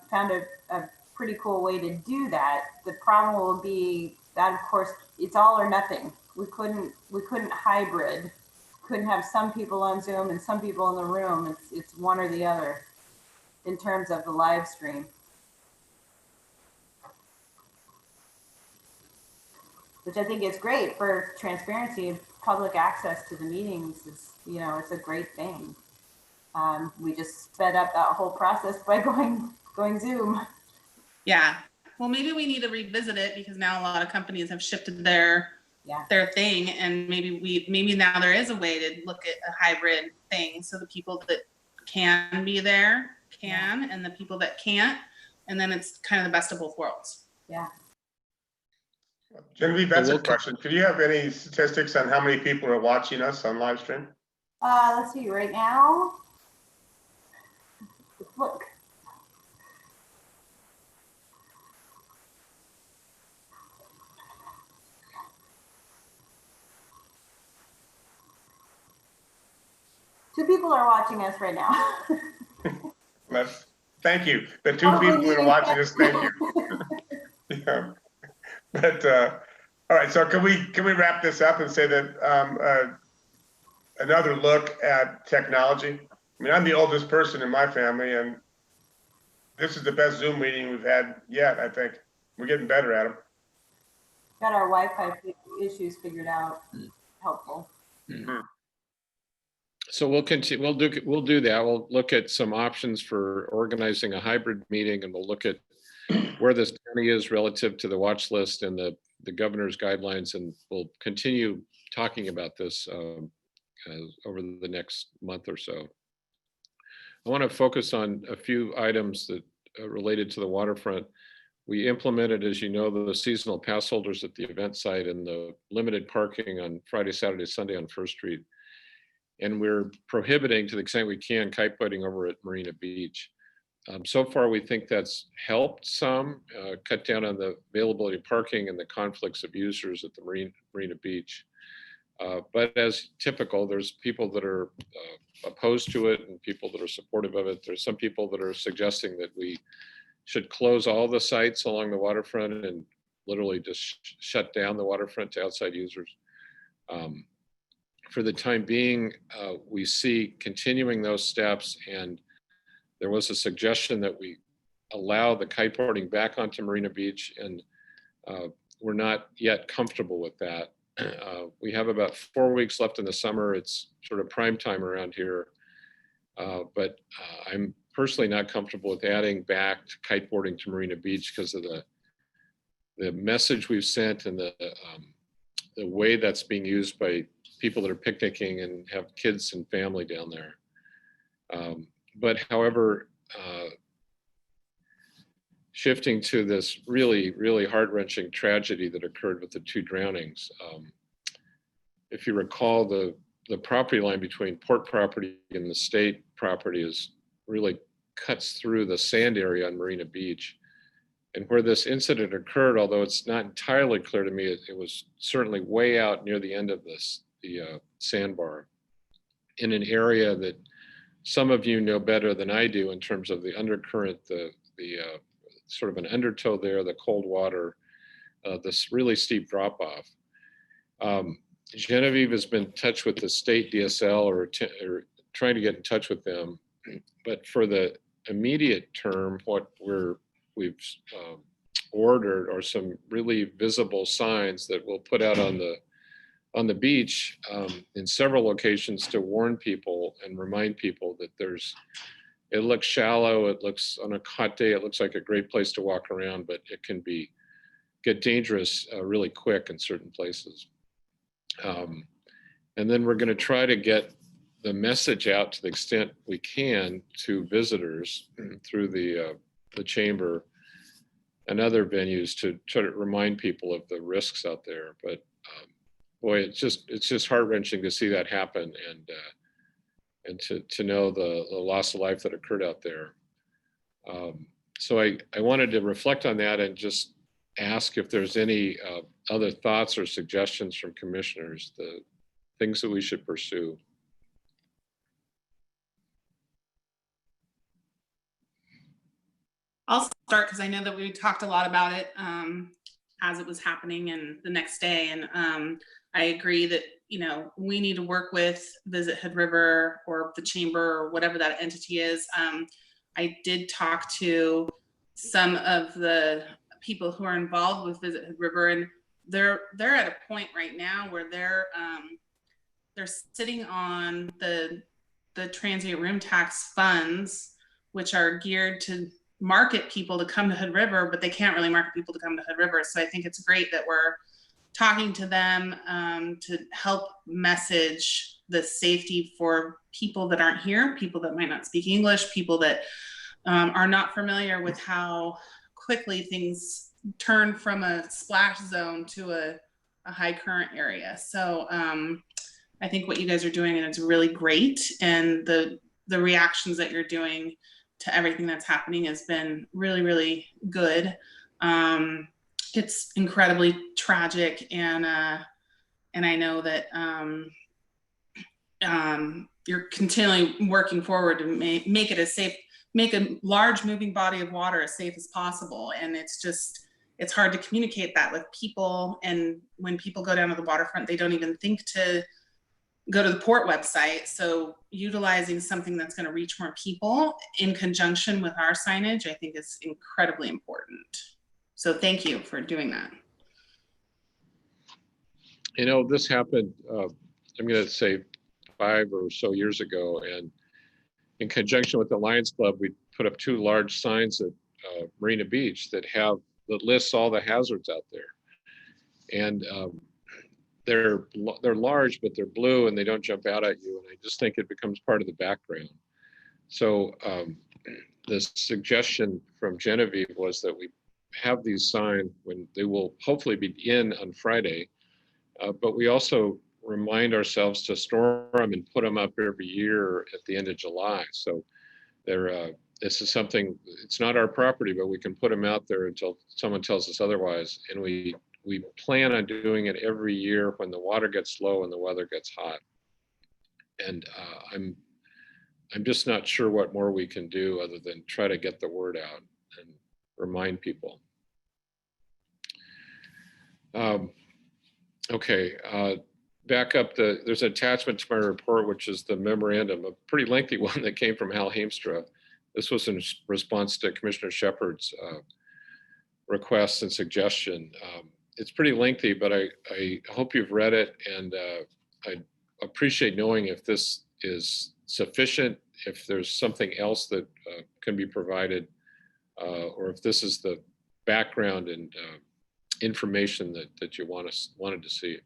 a pretty cool way to do that. The problem will be that, of course, it's all or nothing. We couldn't hybrid. Couldn't have some people on Zoom and some people in the room. It's one or the other in terms of the live stream. Which I think is great for transparency and public access to the meetings. Is, you know, it's a great thing. We just sped up that whole process by going Zoom. Yeah. Well, maybe we need to revisit it because now a lot of companies have shifted their thing, and maybe now there is a way to look at a hybrid thing, so the people that can be there can, and the people that can't, and then it's kind of the best of both worlds. Yeah. Genevieve, that's a question. Could you have any statistics on how many people are watching us on live stream? Let's see, right now, look. Two people are watching us right now. Thank you. The two people that are watching us, thank you. Yeah. But all right, so can we wrap this up and say that another look at technology? I mean, I'm the oldest person in my family, and this is the best Zoom meeting we've had yet. I think we're getting better at them. Got our Wi-Fi issues figured out. Helpful. Mm-hmm. So we'll continue. We'll do that. We'll look at some options for organizing a hybrid meeting, and we'll look at where this county is relative to the watch list and the governor's guidelines, and we'll continue talking about this over the next month or so. I want to focus on a few items that related to the waterfront. We implemented, as you know, the seasonal pass holders at the event site and the limited parking on Friday, Saturday, Sunday on First Street. And we're prohibiting, to the extent we can, kite boating over at Marina Beach. So far, we think that's helped some, cut down on the availability of parking and the conflicts of users at the Marina Beach. But as typical, there's people that are opposed to it and people that are supportive of it. There's some people that are suggesting that we should close all the sites along the waterfront and literally just shut down the waterfront to outside users. For the time being, we see continuing those steps, and there was a suggestion that we allow the kiteboarding back onto Marina Beach, and we're not yet comfortable with that. We have about 4 weeks left in the summer. It's sort of prime time around here, but I'm personally not comfortable with adding back kiteboarding to Marina Beach because of the message we've sent and the way that's being used by people that are picnicking and have kids and family down there. But however, shifting to this really, really heart-wrenching tragedy that occurred with the 2 drownings. If you recall, the property line between port property and the state property is really cuts through the sand area on Marina Beach. And where this incident occurred, although it's not entirely clear to me, it was certainly way out near the end of the sandbar in an area that some of you know better than I do in terms of the undercurrent, the sort of an undertow there, the cold water, this really steep drop off. Genevieve has been in touch with the state DSL or trying to get in touch with them. But for the immediate term, what we've ordered are some really visible signs that we'll put out on the beach in several locations to warn people and remind people that it looks shallow. It looks, on a hot day, it looks like a great place to walk around, but it can get dangerous really quick in certain places. And then we're going to try to get the message out to the extent we can to visitors through the chamber and other venues to try to remind people of the risks out there. But boy, it's just heart-wrenching to see that happen, and to know the loss of life that occurred out there. So I wanted to reflect on that and just ask if there's any other thoughts or suggestions from commissioners, the things that we should pursue. I'll start because I know that we talked a lot about it as it was happening and the next day. And I agree that, we need to work with Visit Hood River or the chamber or whatever that entity is. I did talk to some of the people who are involved with Visit Hood River, and they're at a point right now where they're sitting on the transient room tax funds, which are geared to market people to come to Hood River, but they can't really market people to come to Hood River. So I think it's great that we're talking to them to help message the safety for people that aren't here, people that might not speak English, people that are not familiar with how quickly things turn from a splash zone to a high current area. So I think what you guys are doing, and it's really great. And the reactions that you're doing to everything that's happening has been really, really good. It's incredibly tragic, and I know that you're continually working forward to make it as safe, make a large moving body of water as safe as possible. And it's hard to communicate that with people. And when people go down to the waterfront, they don't even think to go to the port website. So utilizing something that's going to reach more people in conjunction with our signage, I think is incredibly important. So thank you for doing that. This happened, I'm going to say 5 or so years ago, and in conjunction with the Lions Club, we put up 2 large signs at Marina Beach that lists all the hazards out there. And they're large, but they're blue and they don't jump out at you. And I just think it becomes part of the background. So the suggestion from Genevieve was that we have these signs when they will hopefully be in on Friday, but we also remind ourselves to store them and put them up every year at the end of July. So this is something, it's not our property, but we can put them out there until someone tells us otherwise. And we plan on doing it every year when the water gets low and the weather gets hot. And I'm just not sure what more we can do other than try to get the word out and remind people. Okay, back up, there's an attachment to my report, which is the memorandum, a pretty lengthy one that came from Al Heemstra. This was in response to Commissioner Shepard's request and suggestion. It's pretty lengthy, but I hope you've read it, and I appreciate knowing if this is sufficient, if there's something else that can be provided, or if this is the background and information that you wanted to see.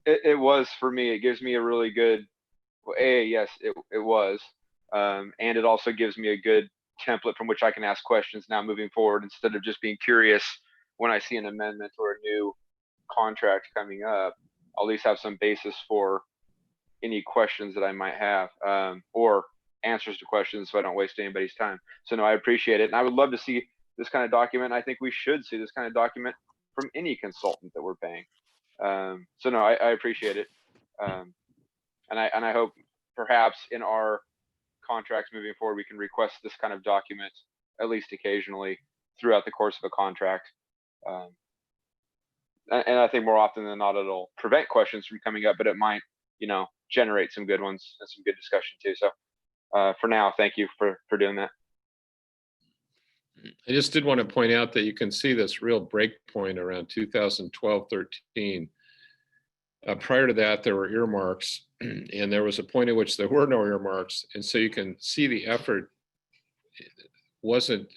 It was for me. It gives me a really good, well, yes, it was. And it also gives me a good template from which I can ask questions now moving forward, instead of just being curious when I see an amendment or a new contract coming up. I'll at least have some basis for any questions that I might have, or answers to questions, so I don't waste anybody's time. So no, I appreciate it. And I would love to see this kind of document. I think we should see this kind of document from any consultant that we're paying. So no, I appreciate it. And I hope perhaps in our contracts moving forward, we can request this kind of document at least occasionally throughout the course of a contract. And I think more often than not, it'll prevent questions from coming up, but it might, generate some good ones and some good discussion too. So for now, thank you for doing that. I just did want to point out that you can see this real break point around 2012, 13. Prior to that, there were earmarks, and there was a point at which there were no earmarks. And so you can see the effort wasn't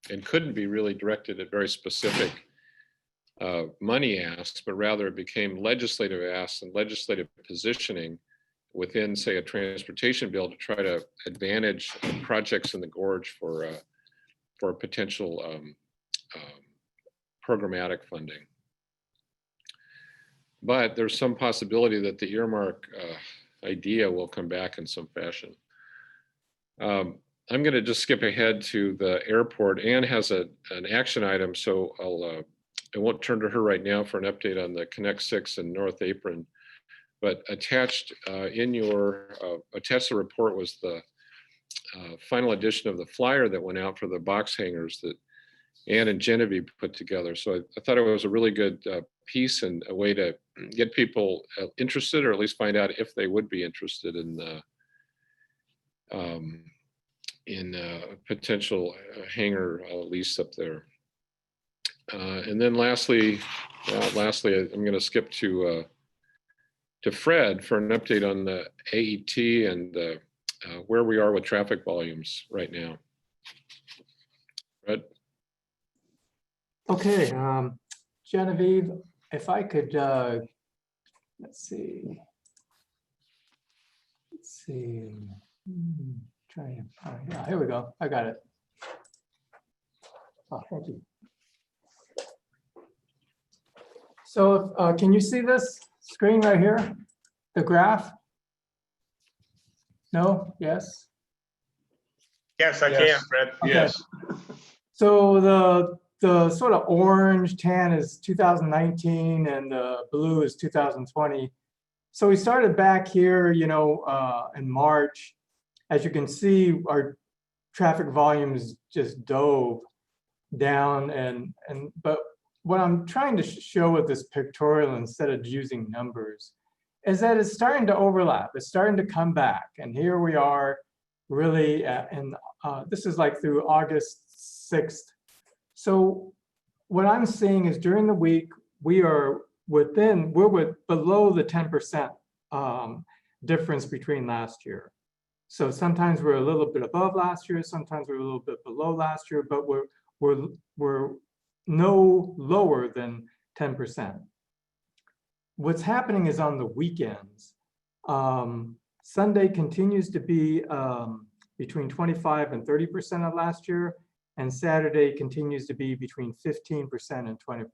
and couldn't be really directed at very specific money asks, but rather it became legislative asks and legislative positioning within, say, a transportation bill to try to advantage projects in the gorge for potential programmatic funding. But there's some possibility that the earmark idea will come back in some fashion. I'm going to just skip ahead to the airport. Anne has an action item, so I won't turn to her right now for an update on the Connect 6 and North Apron. But attached attached to the report was the final edition of the flyer that went out for the box hangers that Anne and Genevieve put together. So I thought it was a really good piece and a way to get people interested, or at least find out if they would be interested in potential hangar lease up there. And then lastly, I'm going to skip to Fred for an update on the AET and where we are with traffic volumes right now. Fred? Okay, Genevieve, if I could, let's see. Yeah, here we go. I got it. Oh, thank you. So can you see this screen right here? The graph? No? Yes? Yes, I can, Fred. Okay. Yes. So the sort of orange tan is 2019 and the blue is 2020. So we started back here, in March. As you can see, our traffic volumes just dove down, but what I'm trying to show with this pictorial instead of using numbers is that it's starting to overlap. It's starting to come back. And here we are really, this is like through August 6th. So what I'm seeing is during the week, we're below the 10% difference between last year. So sometimes we're a little bit above last year, sometimes we're a little bit below last year, but we're no lower than 10%. What's happening is on the weekends, Sunday continues to be between 25 and 30% of last year, and Saturday continues to be between 15% and 20%.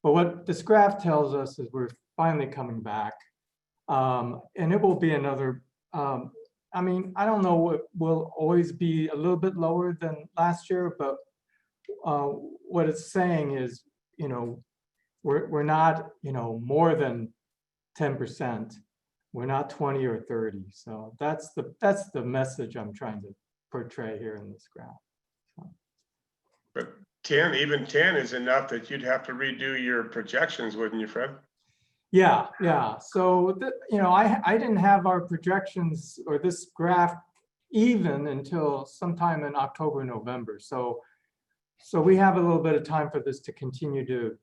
But what this graph tells us is we're finally coming back, and it will be another, I don't know, it will always be a little bit lower than last year, but what it's saying is, we're not, more than 10%. We're not 20 or 30. So that's the message I'm trying to portray here in this graph. But 10, even 10 is enough that you'd have to redo your projections, wouldn't you, Fred? Yeah. So, I didn't have our projections or this graph even until sometime in October, November. So we have a little bit of time for this to continue to,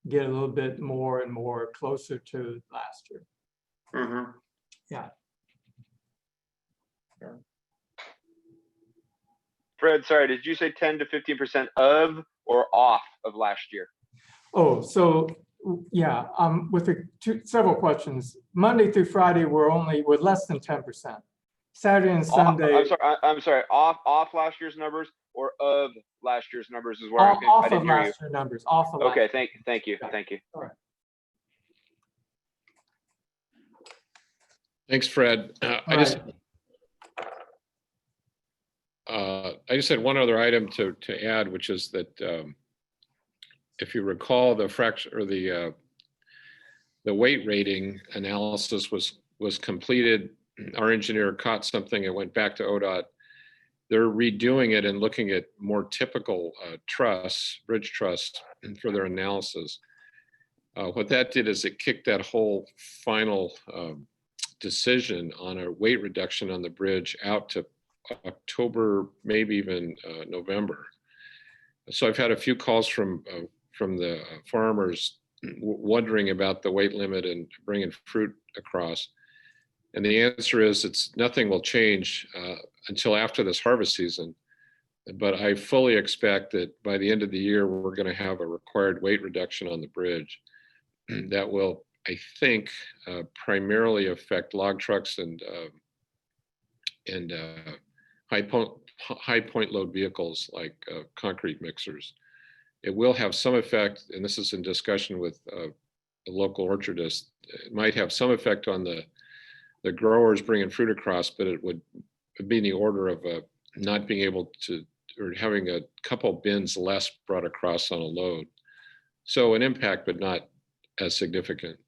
get a little bit more and more closer to last year. Mm-hmm. Yeah. Fred, sorry, did you say 10 to 15% of or off of last year? Oh, so yeah, with several questions. Monday through Friday, we're less than 10%. Saturday and Sunday. I'm sorry. Off last year's numbers or of last year's numbers is where Off I didn't of hear you. last year's numbers. Off of. Okay, thank you. All right. Thanks, Fred. I just had one other item to add, which is that if you recall, the fraction or the weight rating analysis was completed. Our engineer caught something and went back to ODOT. They're redoing it and looking at more typical bridge truss for their analysis. What that did is it kicked that whole final decision on a weight reduction on the bridge out to October, maybe even November. So I've had a few calls from the farmers wondering about the weight limit and bringing fruit across. And the answer is nothing will change until after this harvest season. But I fully expect that by the end of the year, we're going to have a required weight reduction on the bridge that will, I think, primarily affect log trucks and high point load vehicles like concrete mixers. It will have some effect, and this is in discussion with a local orchardist. It might have some effect on the growers bringing fruit across, but it would be in the order of not being able to, or having a couple bins less brought across on a load. So an impact, but not as significant.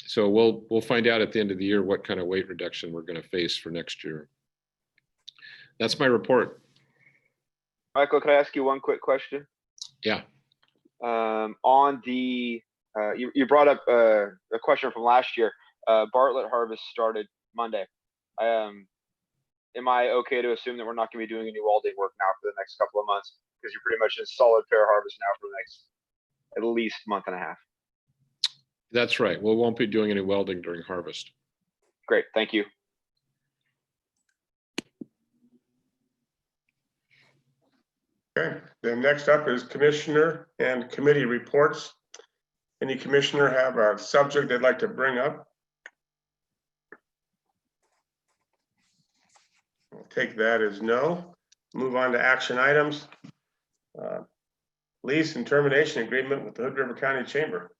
So we'll find out at the end of the year what kind of weight reduction we're going to face for next year. That's my report. Michael, can I ask you one quick question? Yeah. On the, you brought up a question from last year. Bartlett harvest started Monday. Am I okay to assume that we're not going to be doing any welding work now for the next couple of months? Because you're pretty much in solid fair harvest now for the next at least month and a half. That's right. We won't be doing any welding during harvest. Great, thank you. Okay, then next up is commissioner and committee reports. Any commissioner have a subject they'd like to bring up? I'll take that as no. Move on to action items. Lease and termination agreement with the Hood River County Chamber.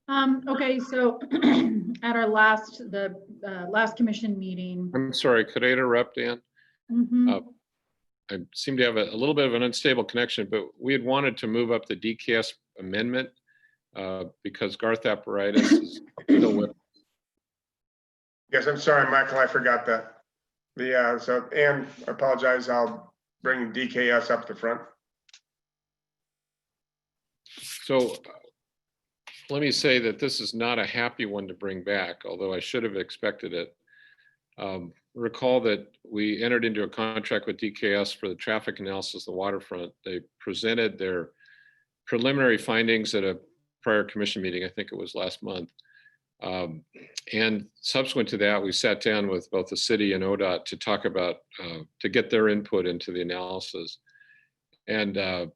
Okay, so at our last commission meeting. I'm sorry, could I interrupt, Dan? I seem to have a little bit of an unstable connection, but we had wanted to move up the DKS amendment because Garth Apparatus is still with. Yes, I'm sorry, Michael, I forgot that. So Ann, I apologize. I'll bring DKS up the front. So let me say that this is not a happy one to bring back, although I should have expected it. Recall that we entered into a contract with DKS for the traffic analysis of the waterfront. They presented their preliminary findings at a prior commission meeting, I think it was last month. And subsequent to that, we sat down with both the city and ODOT to talk about, to get their input into the analysis. And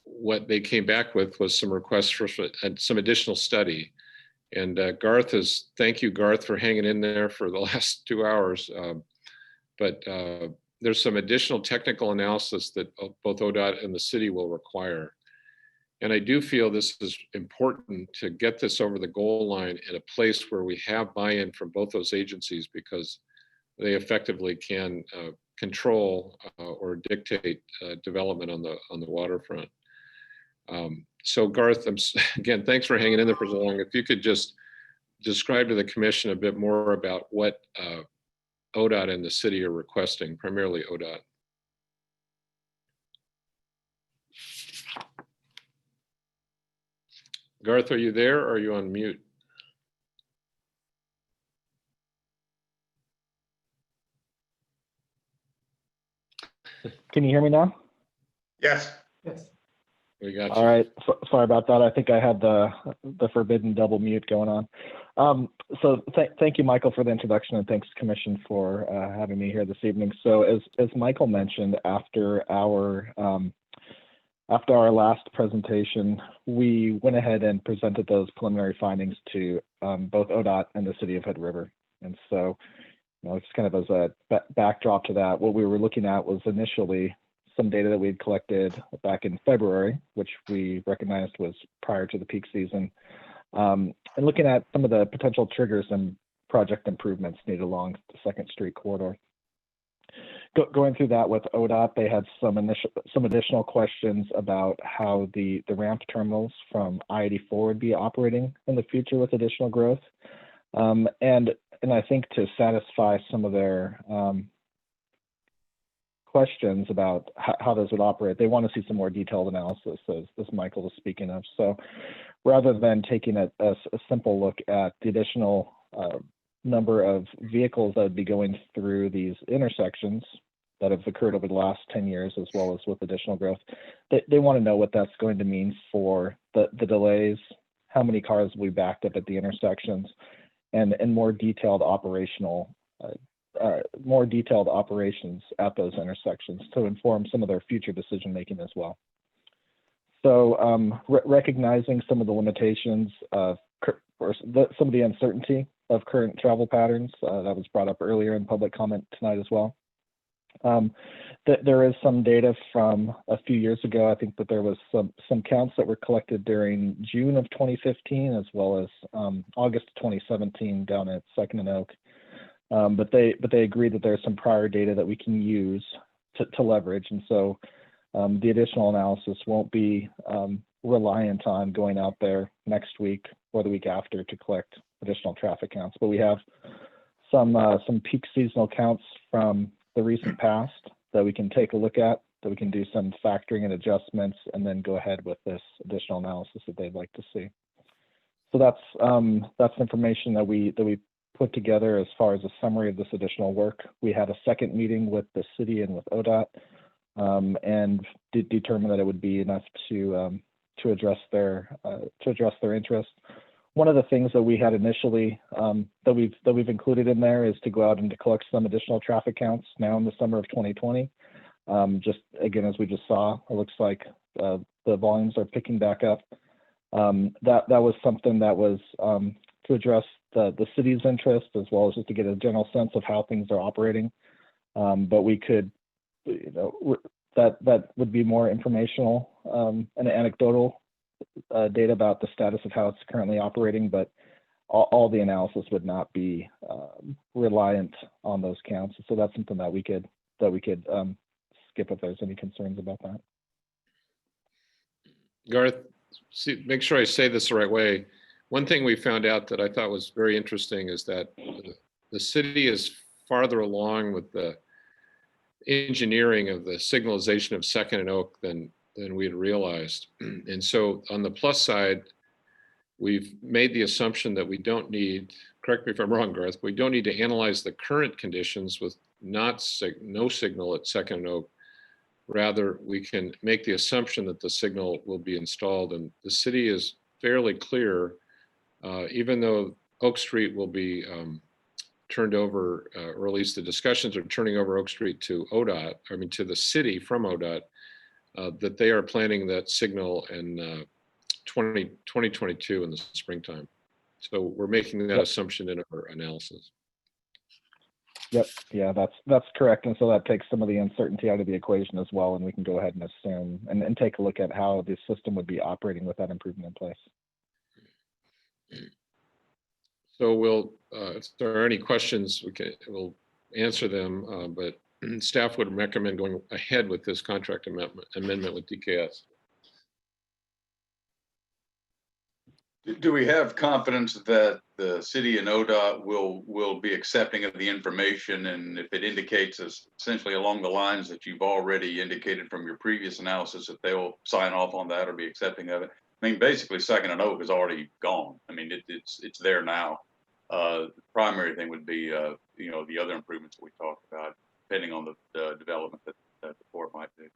what they came back with was some requests for some additional study. And Garth thank you, Garth, for hanging in there for the last 2 hours. But there's some additional technical analysis that both ODOT and the city will require. And I do feel this is important to get this over the goal line in a place where we have buy-in from both those agencies, because they effectively can control or dictate development on the waterfront. So Garth, again, thanks for hanging in there for so long. If you could just describe to the commission a bit more about what ODOT and the city are requesting, primarily ODOT. Garth, are you there or are you on mute? Can you hear me now? Yes. Yes. We got you. All right. Sorry about that. I think I had the forbidden double mute going on. So thank you, Michael, for the introduction, and thanks, Commission, for having me here this evening. So as Michael mentioned, after our last presentation, we went ahead and presented those preliminary findings to both ODOT and the City of Hood River. And so, it's kind of as a backdrop to that, what we were looking at was initially some data that we had collected back in February, which we recognized was prior to the peak season, and looking at some of the potential triggers and project improvements needed along the 2nd Street corridor. Going through that with ODOT, they had some additional questions about how the ramp terminals from I-84 would be operating in the future with additional growth, and I think to satisfy some of their questions about how those would operate, they want to see some more detailed analysis, as Michael was speaking of. So rather than taking a simple look at the additional number of vehicles that would be going through these intersections that have occurred over the last 10 years, as well as with additional growth. They want to know what that's going to mean for the delays, how many cars will be backed up at the intersections, and more detailed operations at those intersections to inform some of their future decision making as well. So recognizing some of the limitations of some of the uncertainty of current travel patterns that was brought up earlier in public comment tonight as well. There is some data from a few years ago. I think that there was some counts that were collected during June of 2015 as well as August of 2017 down at Second and Oak. But they agreed that there's some prior data that we can use to leverage, and so the additional analysis won't be reliant on going out there next week or the week after to collect additional traffic counts. But we have some peak seasonal counts from the recent past that we can take a look at, that we can do some factoring and adjustments, and then go ahead with this additional analysis that they'd like to see. So that's information that we put together as far as a summary of this additional work. We had a second meeting with the city and with ODOT, and did determine that it would be enough to address their interest. One of the things that we had initially that we've included in there is to go out and to collect some additional traffic counts now in the summer of 2020. Just again, as we just saw, it looks like the volumes are picking back up. That was something that was to address the city's interest, as well as just to get a general sense of how things are operating. But we could, that would be more informational and anecdotal data about the status of how it's currently operating, but all the analysis would not be reliant on those counts. So that's something that we could skip if there's any concerns about that. Garth, make sure I say this the right way. One thing we found out that I thought was very interesting is that the city is farther along with the engineering of the signalization of Second and Oak than we had realized. And so on the plus side, we've made the assumption that we don't need, correct me if I'm wrong, Garth, we don't need to analyze the current conditions with no signal at Second and Oak. Rather, we can make the assumption that the signal will be installed, and the city is fairly clear, even though Oak Street will be turned over, or at least the discussions are turning over Oak Street to ODOT, I mean to the city from ODOT, that they are planning that signal in 2022 in the springtime. So we're making that assumption in our analysis. Yep, yeah, that's correct. And so that takes some of the uncertainty out of the equation as well, and we can go ahead and assume and take a look at how the system would be operating with that improvement in place. So if there are any questions, we'll answer them, but staff would recommend going ahead with this contract amendment with DKS. Do we have confidence that the city and ODOT will be accepting of the information, and if it indicates essentially along the lines that you've already indicated from your previous analysis, that they'll sign off on that or be accepting of it? I mean, basically Second and Oak is already gone. I mean, it's there now. The primary thing would be, the other improvements that we talked about, depending on the development that the port might do.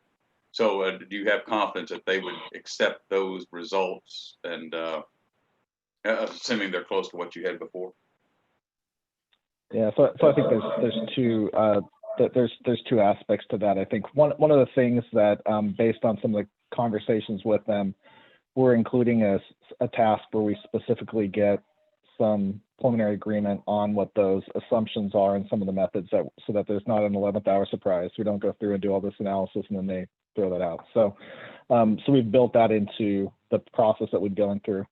So do you have confidence that they would accept those results, and assuming they're close to what you had before? Yeah, so I think there's two aspects to that. I think one of the things that, based on some of the conversations with them, we're including a task where we specifically get some preliminary agreement on what those assumptions are and some of the methods, so that there's not an 11th hour surprise. We don't go through and do all this analysis and then they throw that out. So we've built that into the process that we're going through.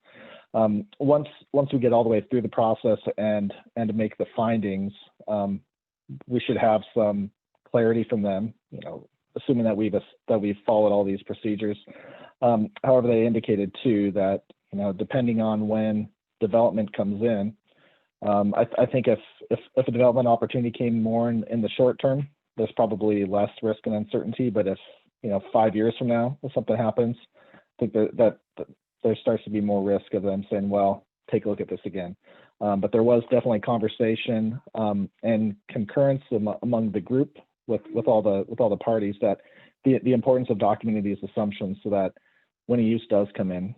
Once we get all the way through the process and to make the findings, we should have some clarity from them, assuming that we've followed all these procedures. However, they indicated too that, depending on when development comes in, I think if a development opportunity came more in the short term, there's probably less risk and uncertainty. But if 5 years from now, if something happens, I think that there starts to be more risk of them saying, well, take a look at this again. But there was definitely conversation and concurrence among the group with all the parties that the importance of documenting these assumptions so that when a use does come in,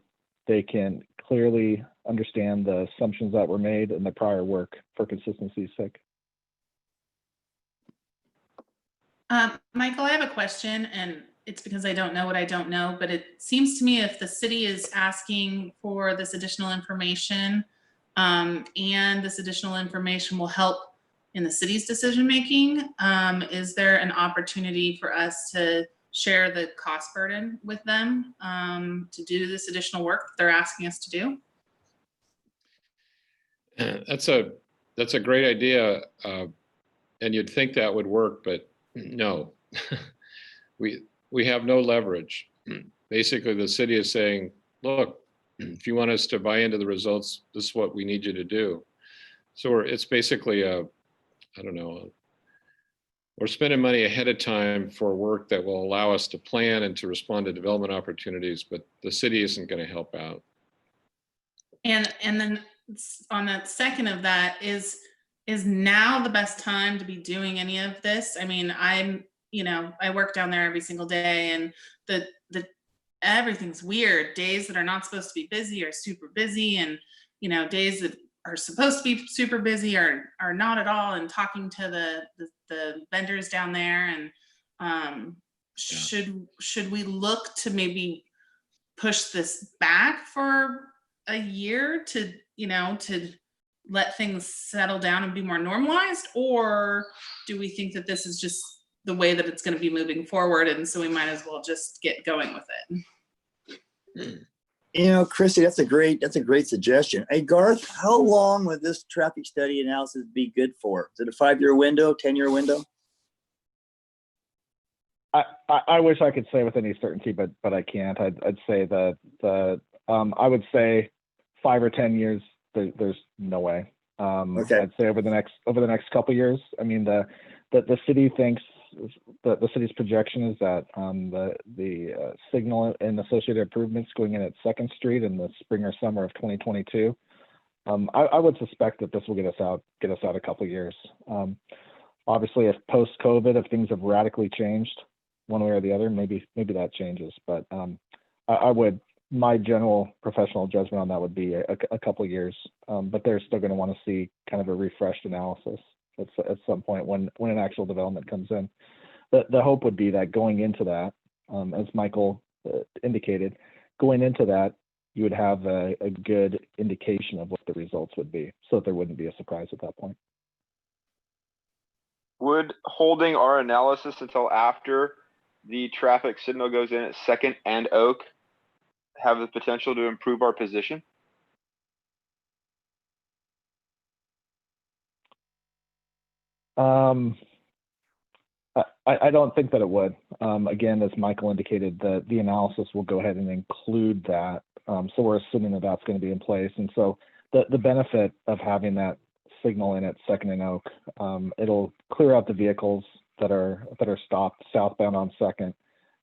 they can clearly understand the assumptions that were made in the prior work for consistency's sake. Michael, I have a question, and it's because I don't know what I don't know, but it seems to me if the city is asking for this additional information, and this additional information will help in the city's decision-making, is there an opportunity for us to share the cost burden with them to do this additional work that they're asking us to do? That's a great idea, and you'd think that would work, but no. we have no leverage. Basically, the city is saying, look, if you want us to buy into the results, this is what we need you to do. So it's basically I don't know, we're spending money ahead of time for work that will allow us to plan and to respond to development opportunities, but the city isn't going to help out. And then on the second of that, is now the best time to be doing any of this? I mean, I work down there every single day, and the everything's weird. Days that are not supposed to be busy are super busy, and days that are supposed to be super busy are not at all. And talking to the vendors down there, and should we look to maybe push this back for a year to let things settle down and be more normalized, or do we think that this is just the way that it's going to be moving forward, and so we might as well just get going with it? Christy, that's a great suggestion. Hey, Garth, how long would this traffic study analysis be good for? Is it a 5-year window, 10-year window? I wish I could say with any certainty, but I can't. I'd say I would say 5 or 10 years. There's no way. Okay. I'd say over the next couple of years. I mean, the city thinks the city's projection is that the signal and associated improvements going in at 2nd Street in the spring or summer of 2022. I would suspect that this will get us out a couple of years. Obviously, if post-COVID, if things have radically changed one way or the other, maybe that changes. But my general professional judgment on that would be a couple of years. But they're still going to want to see kind of a refreshed analysis at some point when an actual development comes in. The hope would be that going into that, as Michael indicated, going into that, you would have a good indication of what the results would be, so that there wouldn't be a surprise at that point. Would holding our analysis until after the traffic signal goes in at 2nd and Oak have the potential to improve our position? I don't think that it would. Again, as Michael indicated, the analysis will go ahead and include that. So we're assuming that that's going to be in place. And so the benefit of having that signal in at 2nd and Oak, it'll clear out the vehicles that are stopped southbound on 2nd.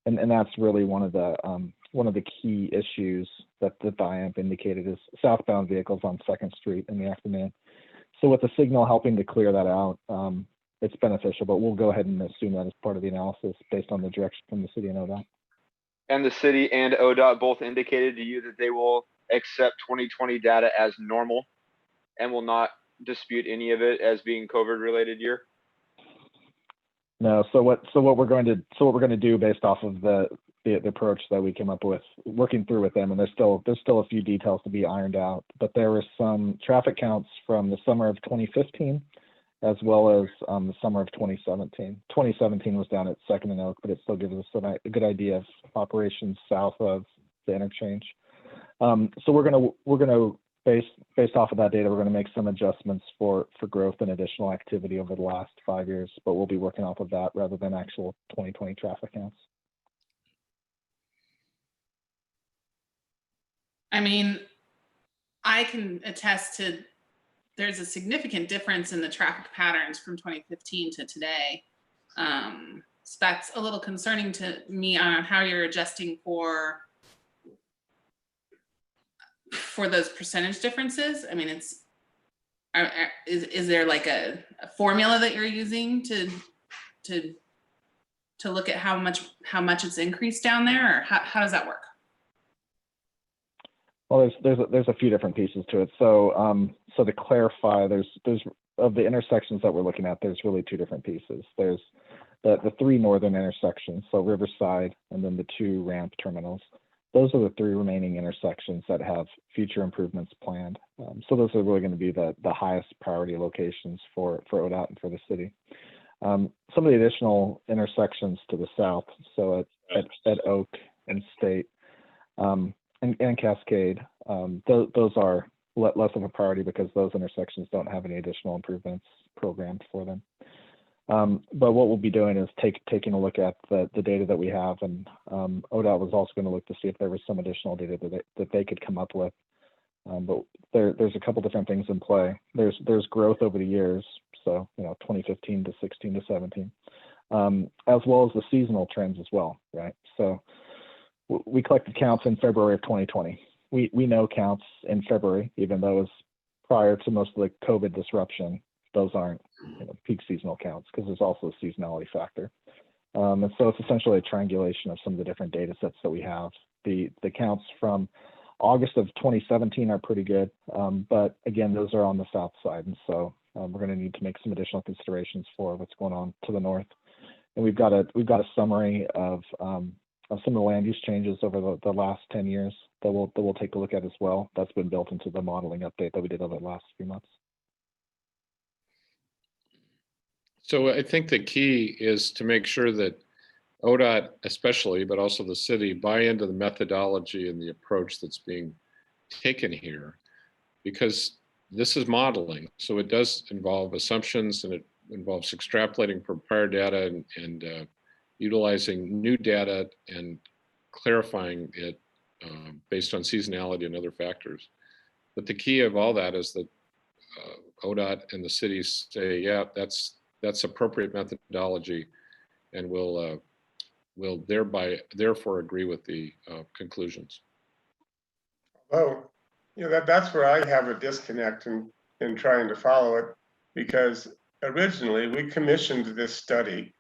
And that's really one of the key issues that the IAMP indicated is southbound vehicles on 2nd Street in the afternoon. So with the signal helping to clear that out, it's beneficial, but we'll go ahead and assume that as part of the analysis based on the direction from the city and ODOT. And the city and ODOT both indicated to you that they will accept 2020 data as normal and will not dispute any of it as being COVID-related year? No. So what we're going to do based off of the approach that we came up with, working through with them, and there's still a few details to be ironed out, but there were some traffic counts from the summer of 2015 as well as the summer of 2017. 2017 was down at 2nd and Oak, but it still gives us a good idea of operations south of the interchange. So we're gonna based off of that data, we're going to make some adjustments for growth and additional activity over the last 5 years, but we'll be working off of that rather than actual 2020 traffic counts. I mean, I can attest to there's a significant difference in the traffic patterns from 2015 to today. So that's a little concerning to me on how you're adjusting for for those percentage differences? I mean, is there like a formula that you're using to look at how much it's increased down there, or how does that work? Well, there's a few different pieces to it. So so to clarify, there's of the intersections that we're looking at, there's really two different pieces. There's the three northern intersections, so Riverside, and then the two ramp terminals. Those are the three remaining intersections that have future improvements planned. So those are really going to be the highest priority locations for ODOT and for the city. Some of the additional intersections to the south, so at Oak and State and Cascade, those are less of a priority because those intersections don't have any additional improvements programmed for them. But what we'll be doing is taking a look at the data that we have, and ODOT was also going to look to see if there was some additional data that they could come up with. But there's a couple different things in play. There's growth over the years, so 2015 to 16 to 17, as well as the seasonal trends as well, right? So we collected counts in February of 2020. We know counts in February, even though it's prior to most of the COVID disruption. Those aren't peak seasonal counts because there's also a seasonality factor. And so it's essentially a triangulation of some of the different data sets that we have. The counts from August of 2017 are pretty good, but again, those are on the south side. And so we're going to need to make some additional considerations for what's going on to the north. And we've got a summary of some of the land use changes over the last 10 years that we'll take a look at as well. That's been built into the modeling update that we did over the last few months. So I think the key is to make sure that ODOT especially, but also the city, buy into the methodology and the approach that's being taken here, because this is modeling. So it does involve assumptions, and it involves extrapolating from prior data and utilizing new data and clarifying it based on seasonality and other factors. But the key of all that is that ODOT and the cities say, yeah, that's appropriate methodology, and we'll therefore agree with the conclusions. Oh, that's where I have a disconnect in trying to follow it, because originally we commissioned this study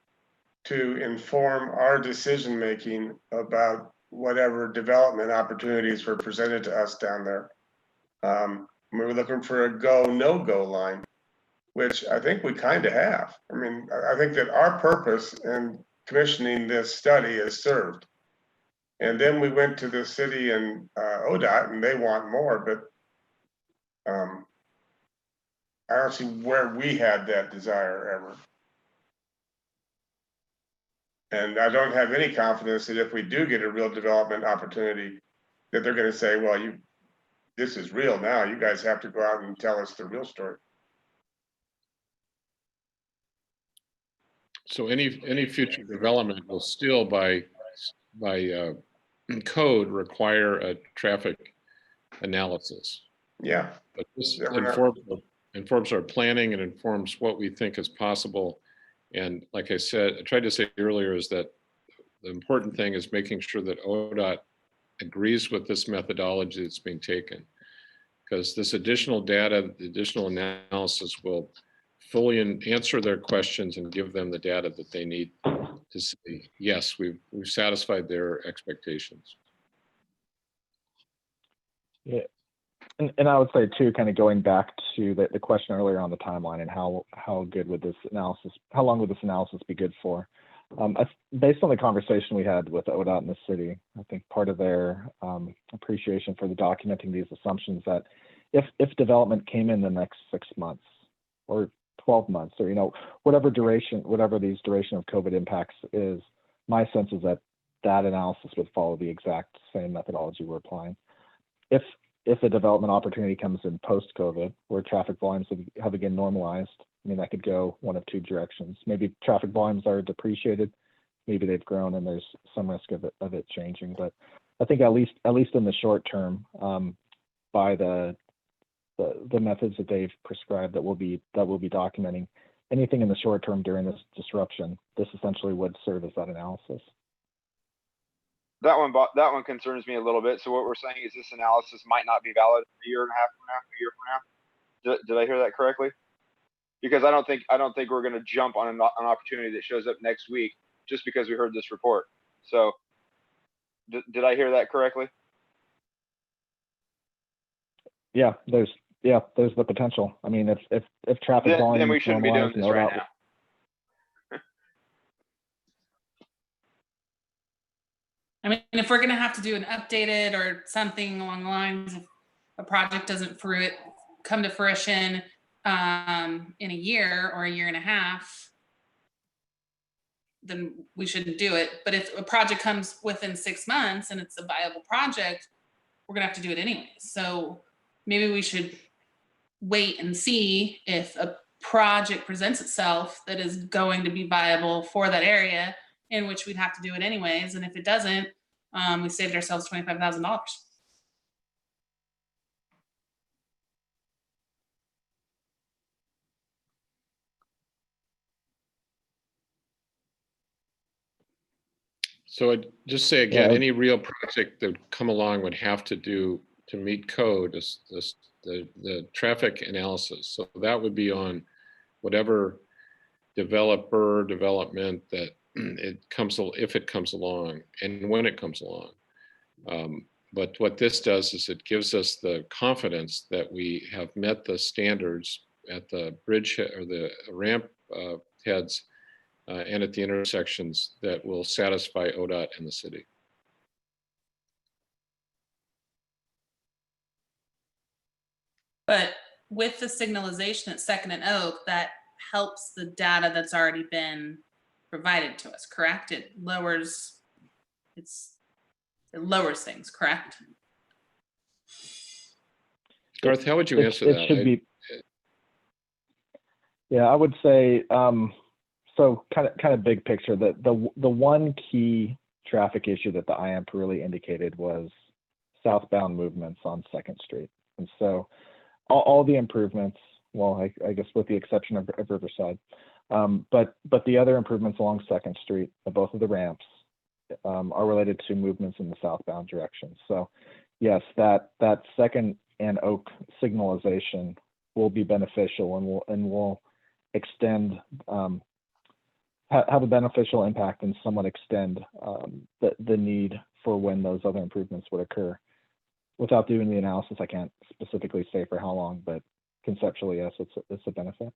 to inform our decision making about whatever development opportunities were presented to us down there. We were looking for a go, no-go line, which I think we kind of have. I mean, I think that our purpose in commissioning this study is served. And then we went to the city and ODOT, and they want more, but I don't see where we had that desire ever. And I don't have any confidence that if we do get a real development opportunity, that they're going to say, well, this is real now. You guys have to go out and tell us the real story. So any future development will still by code require a traffic analysis. Yeah. But this informs our planning and informs what we think is possible. And like I said, I tried to say earlier, is that the important thing is making sure that ODOT agrees with this methodology that's being taken, because this additional data, the additional analysis will fully answer their questions and give them the data that they need to say, yes, we've satisfied their expectations. Yeah, and I would say too, kind of going back to the question earlier on the timeline and how good would this analysis, how long would this analysis be good for? Based on the conversation we had with ODOT and the city, I think part of their appreciation for the documenting these assumptions that if development came in the next 6 months or 12 months, or whatever these duration of COVID impacts is, my sense is that analysis would follow the exact same methodology we're applying. If a development opportunity comes in post-COVID, where traffic volumes have again normalized, I mean, that could go one of two directions. Maybe traffic volumes are depreciated, maybe they've grown, and there's some risk of it changing. But I think at least in the short term, by the methods that they've prescribed that we'll be documenting, anything in the short term during this disruption, this essentially would serve as that analysis. that one concerns me a little bit. So what we're saying is this analysis might not be valid a year and a half from now, a year from now. Did I hear that correctly? Because I don't think we're going to jump on an opportunity that shows up next week just because we heard this report. So did I hear that correctly? Yeah, there's the potential. I mean, if traffic volume, then we shouldn't be doing this right now. I mean, if we're gonna have to do an updated or something along the lines, if a project doesn't come to fruition in a year or a year and a half, then we shouldn't do it. But if a project comes within 6 months and it's a viable project, we're gonna have to do it anyways. So maybe we should wait and see if a project presents itself that is going to be viable for that area, in which we'd have to do it anyways. And if it doesn't, we saved ourselves $25,000. So I'd just say again, Yeah. any real project that would come along would have to do to meet code the traffic analysis. So that would be on whatever development that if it comes along and when it comes along. But what this does is it gives us the confidence that we have met the standards at the bridge or the ramp heads and at the intersections that will satisfy ODOT and the city. But with the signalization at Second and Oak, that helps the data that's already been provided to us, correct? It lowers things, correct? Garth, how would you answer It that? should be. Yeah, I would say, so kind of big picture, the one key traffic issue that the IAMP really indicated was southbound movements on 2nd Street. And so all the improvements, well, I guess with the exception of Riverside, but the other improvements along 2nd Street, both of the ramps, are related to movements in the southbound direction. So yes, that 2nd and Oak signalization will be beneficial and will extend, have a beneficial impact and somewhat extend the need for when those other improvements would occur. Without doing the analysis, I can't specifically say for how long, but conceptually, yes, it's a benefit.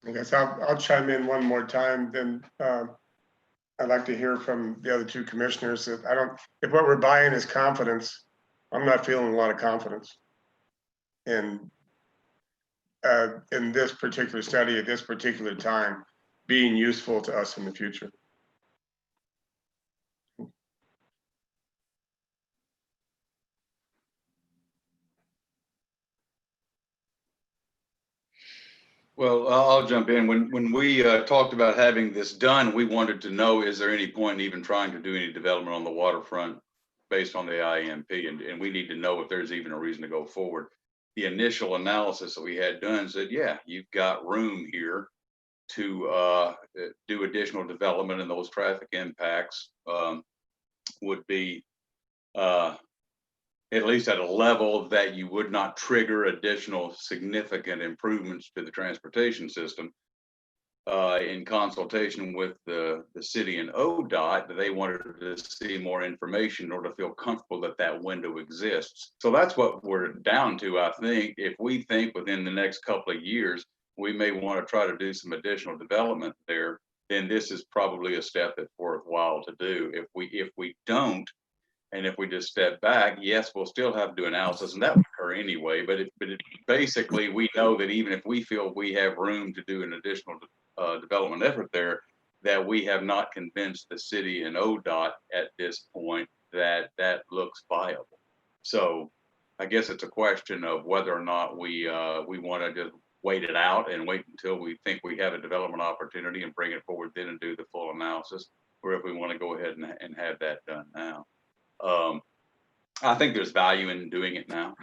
I guess I'll chime in one more time. Then I'd like to hear from the other two commissioners that if what we're buying is confidence, I'm not feeling a lot of confidence in this particular study at this particular time being useful to us in the future. Well, I'll jump in. When we talked about having this done, we wanted to know, is there any point in even trying to do any development on the waterfront based on the IMP? And we need to know if there's even a reason to go forward. The initial analysis that we had done said, yeah, you've got room here to do additional development, and those traffic impacts would be at least at a level that you would not trigger additional significant improvements to the transportation system. In consultation with the city and ODOT, they wanted to see more information in order to feel comfortable that that window exists. So that's what we're down to, I think. If we think within the next couple of years, we may want to try to do some additional development there, then this is probably a step that's worthwhile to do. If we don't, and if we just step back, yes, we'll still have to do analysis, and that would occur anyway. But basically, we know that even if we feel we have room to do an additional development effort there, that we have not convinced the city and ODOT at this point that that looks viable. So I guess it's a question of whether or not we want to just wait it out and wait until we think we have a development opportunity and bring it forward then and do the full analysis, or if we want to go ahead and have that done now. I think there's value in doing it now.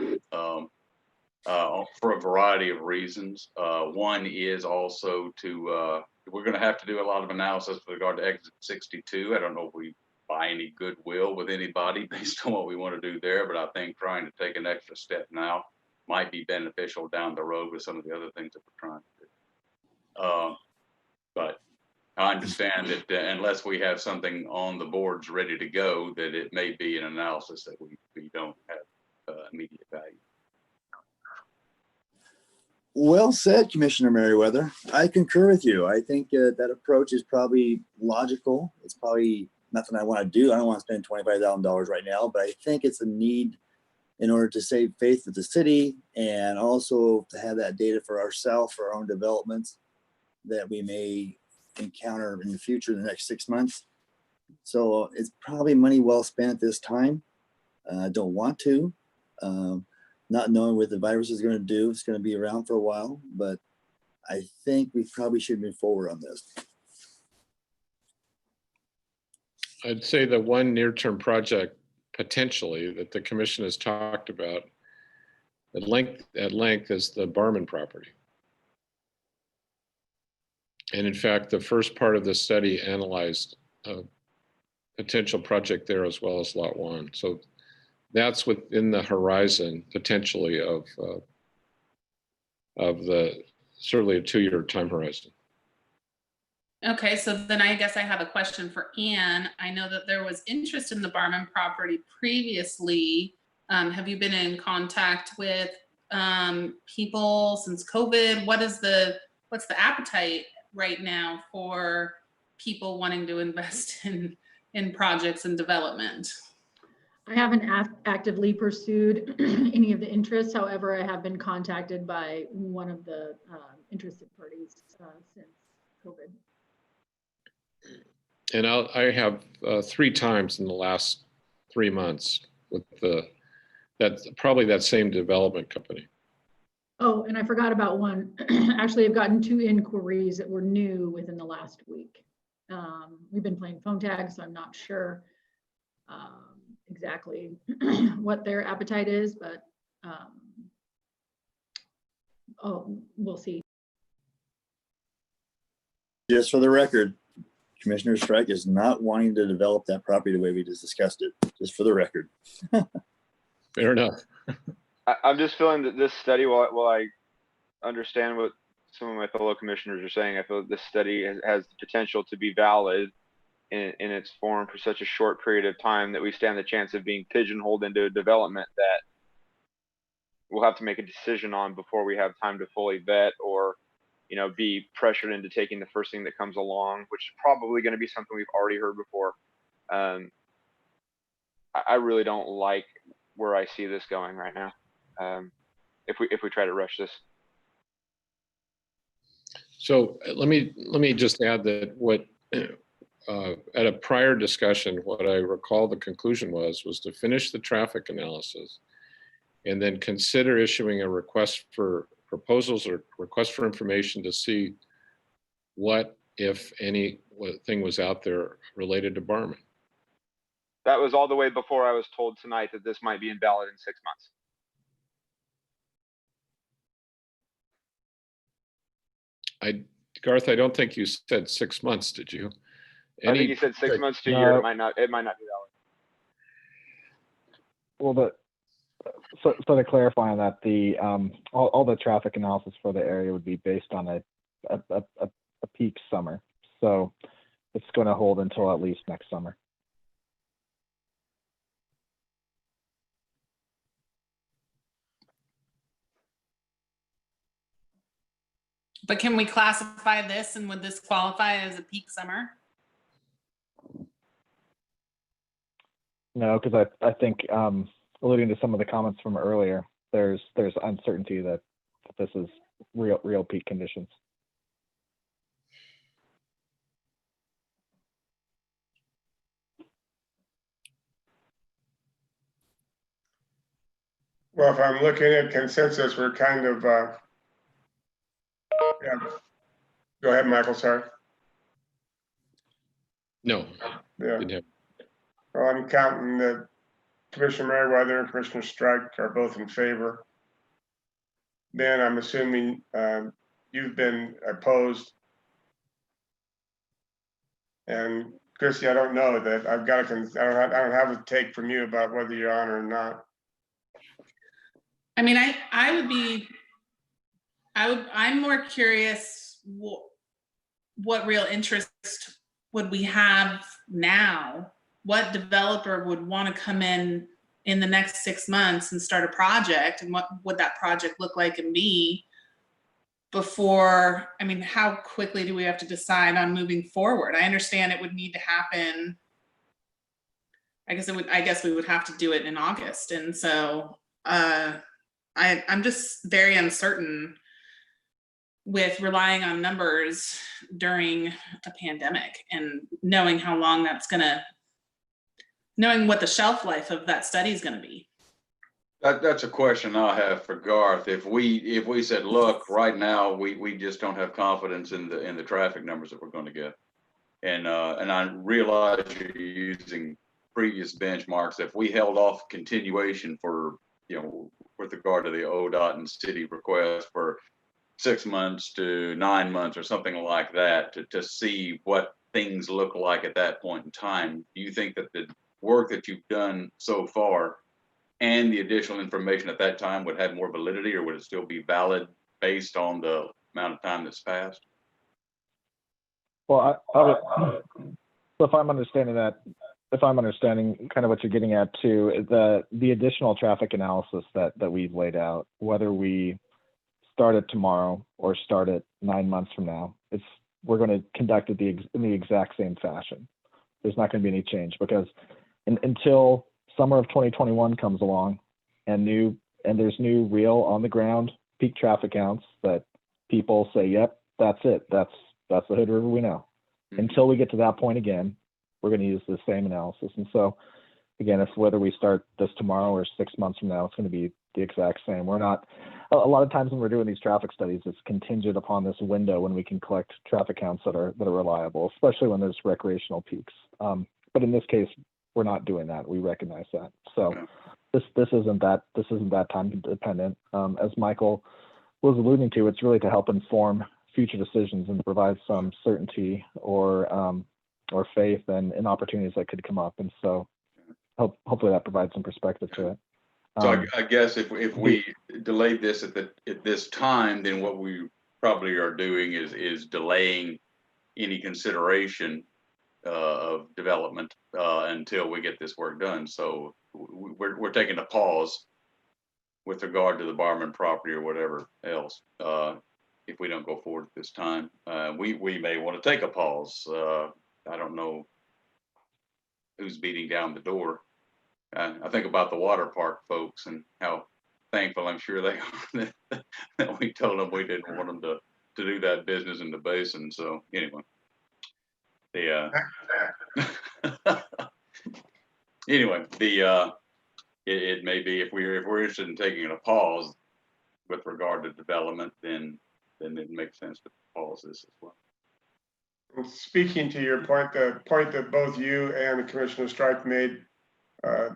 for a variety of reasons. One is also to, we're going to have to do a lot of analysis with regard to exit 62. I don't know if we buy any goodwill with anybody based on what we want to do there, but I think trying to take an extra step now might be beneficial down the road with some of the other things that we're trying to do. But I understand that unless we have something on the boards ready to go, that it may be an analysis that we don't have immediate value. Well said, Commissioner Merriweather. I concur with you. I think that approach is probably logical. It's probably nothing I want to do. I don't want to spend $25,000 right now, but I think it's a need in order to save faith with the city and also to have that data for ourselves, for our own developments that we may encounter in the future in the next 6 months. So it's probably money well spent at this time. I don't want to. Not knowing what the virus is going to do. It's going to be around for a while, but I think we probably should move forward on this. I'd say the one near-term project potentially that the commission has talked about at length is the Barman property. And in fact, the first part of the study analyzed a potential project there as well as Lot 1. So that's within the horizon potentially of the certainly a 2-year time horizon. Okay, so then I guess I have a question for Ann. I know that there was interest in the Barman property previously. Have you been in contact with people since COVID? What's the appetite right now for people wanting to invest in projects and development? I haven't actively pursued any of the interests. However, I have been contacted by one of the interested parties since COVID. And I have 3 times in the last 3 months with probably that same development company. Oh, and I forgot about one. Actually, I've gotten 2 inquiries that were new within the last week. We've been playing phone tag, so I'm not sure exactly what their appetite is, but we'll see. Just for the record, Commissioner Strike is not wanting to develop that property the way we just discussed it, just for the record. Fair enough. I'm just feeling that this study, while I understand what some of my fellow commissioners are saying, I feel that this study has the potential to be valid in its form for such a short period of time that we stand the chance of being pigeonholed into a development that we'll have to make a decision on before we have time to fully vet or, be pressured into taking the first thing that comes along, which is probably going to be something we've already heard before. I really don't like where I see this going right now. If we try to rush this. So let me just add that what at a prior discussion, what I recall the conclusion was to finish the traffic analysis and then consider issuing a request for proposals or request for information to see what, if any, thing was out there related to Barman. That was all the way before I was told tonight that this might be invalid in 6 months. Garth, I don't think you said 6 months, did you? I think you said 6 months to a year. It might not be valid. Well, so to clarify on that, the all the traffic analysis for the area would be based on a peak summer. So it's going to hold until at least next summer. But can we classify this, and would this qualify as a peak summer? No, because I think alluding to some of the comments from earlier, there's uncertainty that this is real peak conditions. Well, if I'm looking at consensus, we're kind of, yeah. Go ahead, Michael, sorry. No. Yeah. Well, I'm counting that Commissioner Merriweather and Commissioner Strike are both in favor. Ben, I'm assuming you've been opposed. And Chrissy, I don't know that I've got I don't have a take from you about whether you're on or not. I mean, I'm more curious what real interest would we have now? What developer would want to come in the next 6 months and start a project, and what would that project look like and be before, I mean, how quickly do we have to decide on moving forward? I understand it would need to happen. I guess we would have to do it in August. And so I'm just very uncertain with relying on numbers during a pandemic and knowing how long knowing what the shelf life of that study is going to be. That's a question I have for Garth. If we said, look, right now we just don't have confidence in the traffic numbers that we're going to get, and I realize you're using previous benchmarks. If we held off continuation for, with regard to the ODOT and city request for 6 months to 9 months or something like that, to see what things look like at that point in time, do you think that the work that you've done so far and the additional information at that time would have more validity, or would it still be valid based on the amount of time that's passed? Well, so if I'm understanding kind of what you're getting at too, is the additional traffic analysis that we've laid out, whether we start it tomorrow or start it 9 months from now, we're going to conduct it in the exact same fashion. There's not going to be any change, because until summer of 2021 comes along and there's new real on the ground peak traffic counts that people say, yep, that's it. That's the Hood River we know. Mm-hmm. Until we get to that point again, we're going to use the same analysis. And so again, if whether we start this tomorrow or 6 months from now, it's going to be the exact same. We're not, a lot of times when we're doing these traffic studies, it's contingent upon this window when we can collect traffic counts that are reliable, especially when there's recreational peaks. But in this case, we're not doing that. We recognize that. So this isn't that time dependent. As Michael was alluding to, it's really to help inform future decisions and to provide some certainty or faith in opportunities that could come up. And so hopefully that provides some perspective to it. So I guess if we delayed this at this time, then what we probably are doing is delaying any consideration of development until we get this work done. So we're taking a pause with regard to the Barman property or whatever else. If we don't go forward at this time, we may want to take a pause. I don't know who's beating down the door. I think about the water park folks and how thankful I'm sure they are that we told them we didn't want them to do that business in the basin. So anyway, it may be if we're interested in taking a pause with regard to development, then it makes sense to pause this as well. Speaking to your point, the point that both you and Commissioner Strike made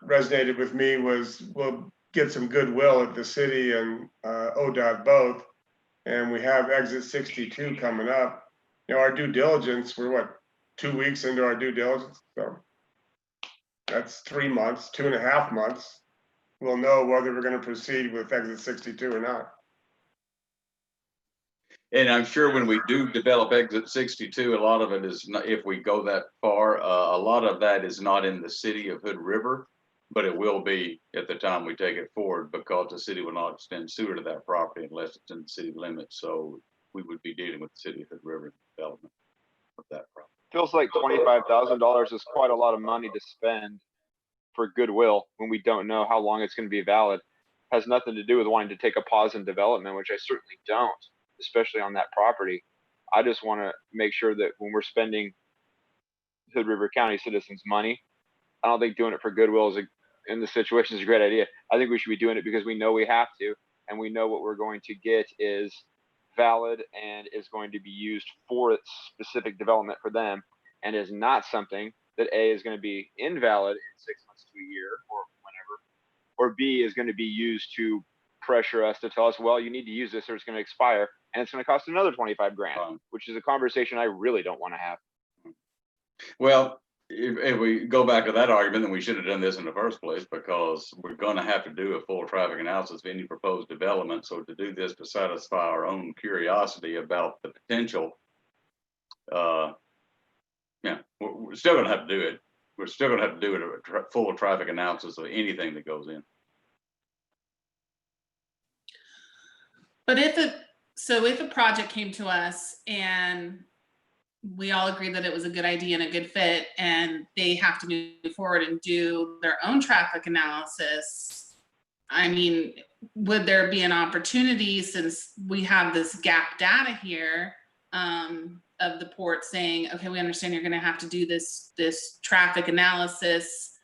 resonated with me was we'll get some goodwill at the city and ODOT both, and we have exit 62 coming up. Our due diligence, we're what, 2 weeks into our due diligence, so that's 3 months, 2.5 months. We'll know whether we're going to proceed with exit 62 or not. And I'm sure when we do develop exit 62, a lot of it is not, if we go that far, a lot of that is not in the city of Hood River, but it will be at the time we take it forward, because the city will not extend sewer to that property unless it's in the city limits. So we would be dealing with the city of Hood River development of that property. Feels like $25,000 is quite a lot of money to spend for goodwill when we don't know how long it's going to be valid. Has nothing to do with wanting to take a pause in development, which I certainly don't, especially on that property. I just want to make sure that when we're spending Hood River County citizens' money, I don't think doing it for goodwill in this situation is a great idea. I think we should be doing it because we know we have to, and we know what we're going to get is valid and is going to be used for specific development for them, and is not something that A, is going to be invalid in 6 months to a year or whenever, or B, is going to be used to pressure us to tell us, well, you need to use this or it's going to expire and it's going to cost another 25 grand, Fine. which is a conversation I really don't want to have. Well, if we go back to that argument, then we should have done this in the first place, because we're gonna have to do a full traffic analysis of any proposed development. So to do this to satisfy our own curiosity about the potential, yeah, we're still gonna have to do it. We're still gonna have to do a full traffic analysis of anything that goes in. But if a project came to us and we all agreed that it was a good idea and a good fit, and they have to move forward and do their own traffic analysis, I mean, would there be an opportunity, since we have this gap data here, of the port saying, okay, we understand you're going to have to do this traffic analysis.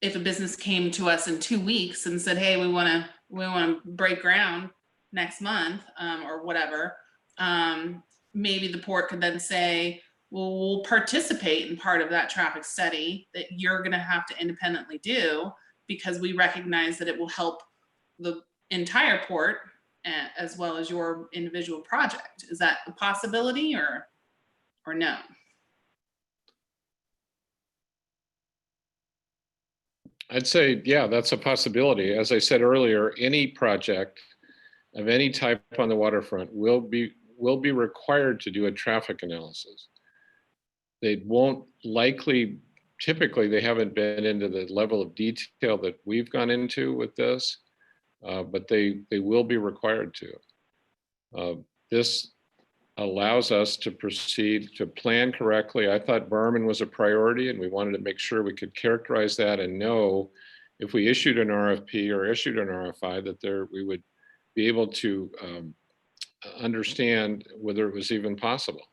If a business came to us in 2 weeks and said, hey, we want to break ground next month, or whatever, maybe the port could then say, well, we'll participate in part of that traffic study that you're going to have to independently do, because we recognize that it will help the entire port as well as your individual project. Is that a possibility or no? I'd say, yeah, that's a possibility. As I said earlier, any project of any type on the waterfront will be required to do a traffic analysis. They won't likely, typically they haven't been into the level of detail that we've gone into with this, but they will be required to. This allows us to proceed to plan correctly. I thought Berman was a priority, and we wanted to make sure we could characterize that and know if we issued an RFP or issued an RFI that we would be able to understand whether it was even possible.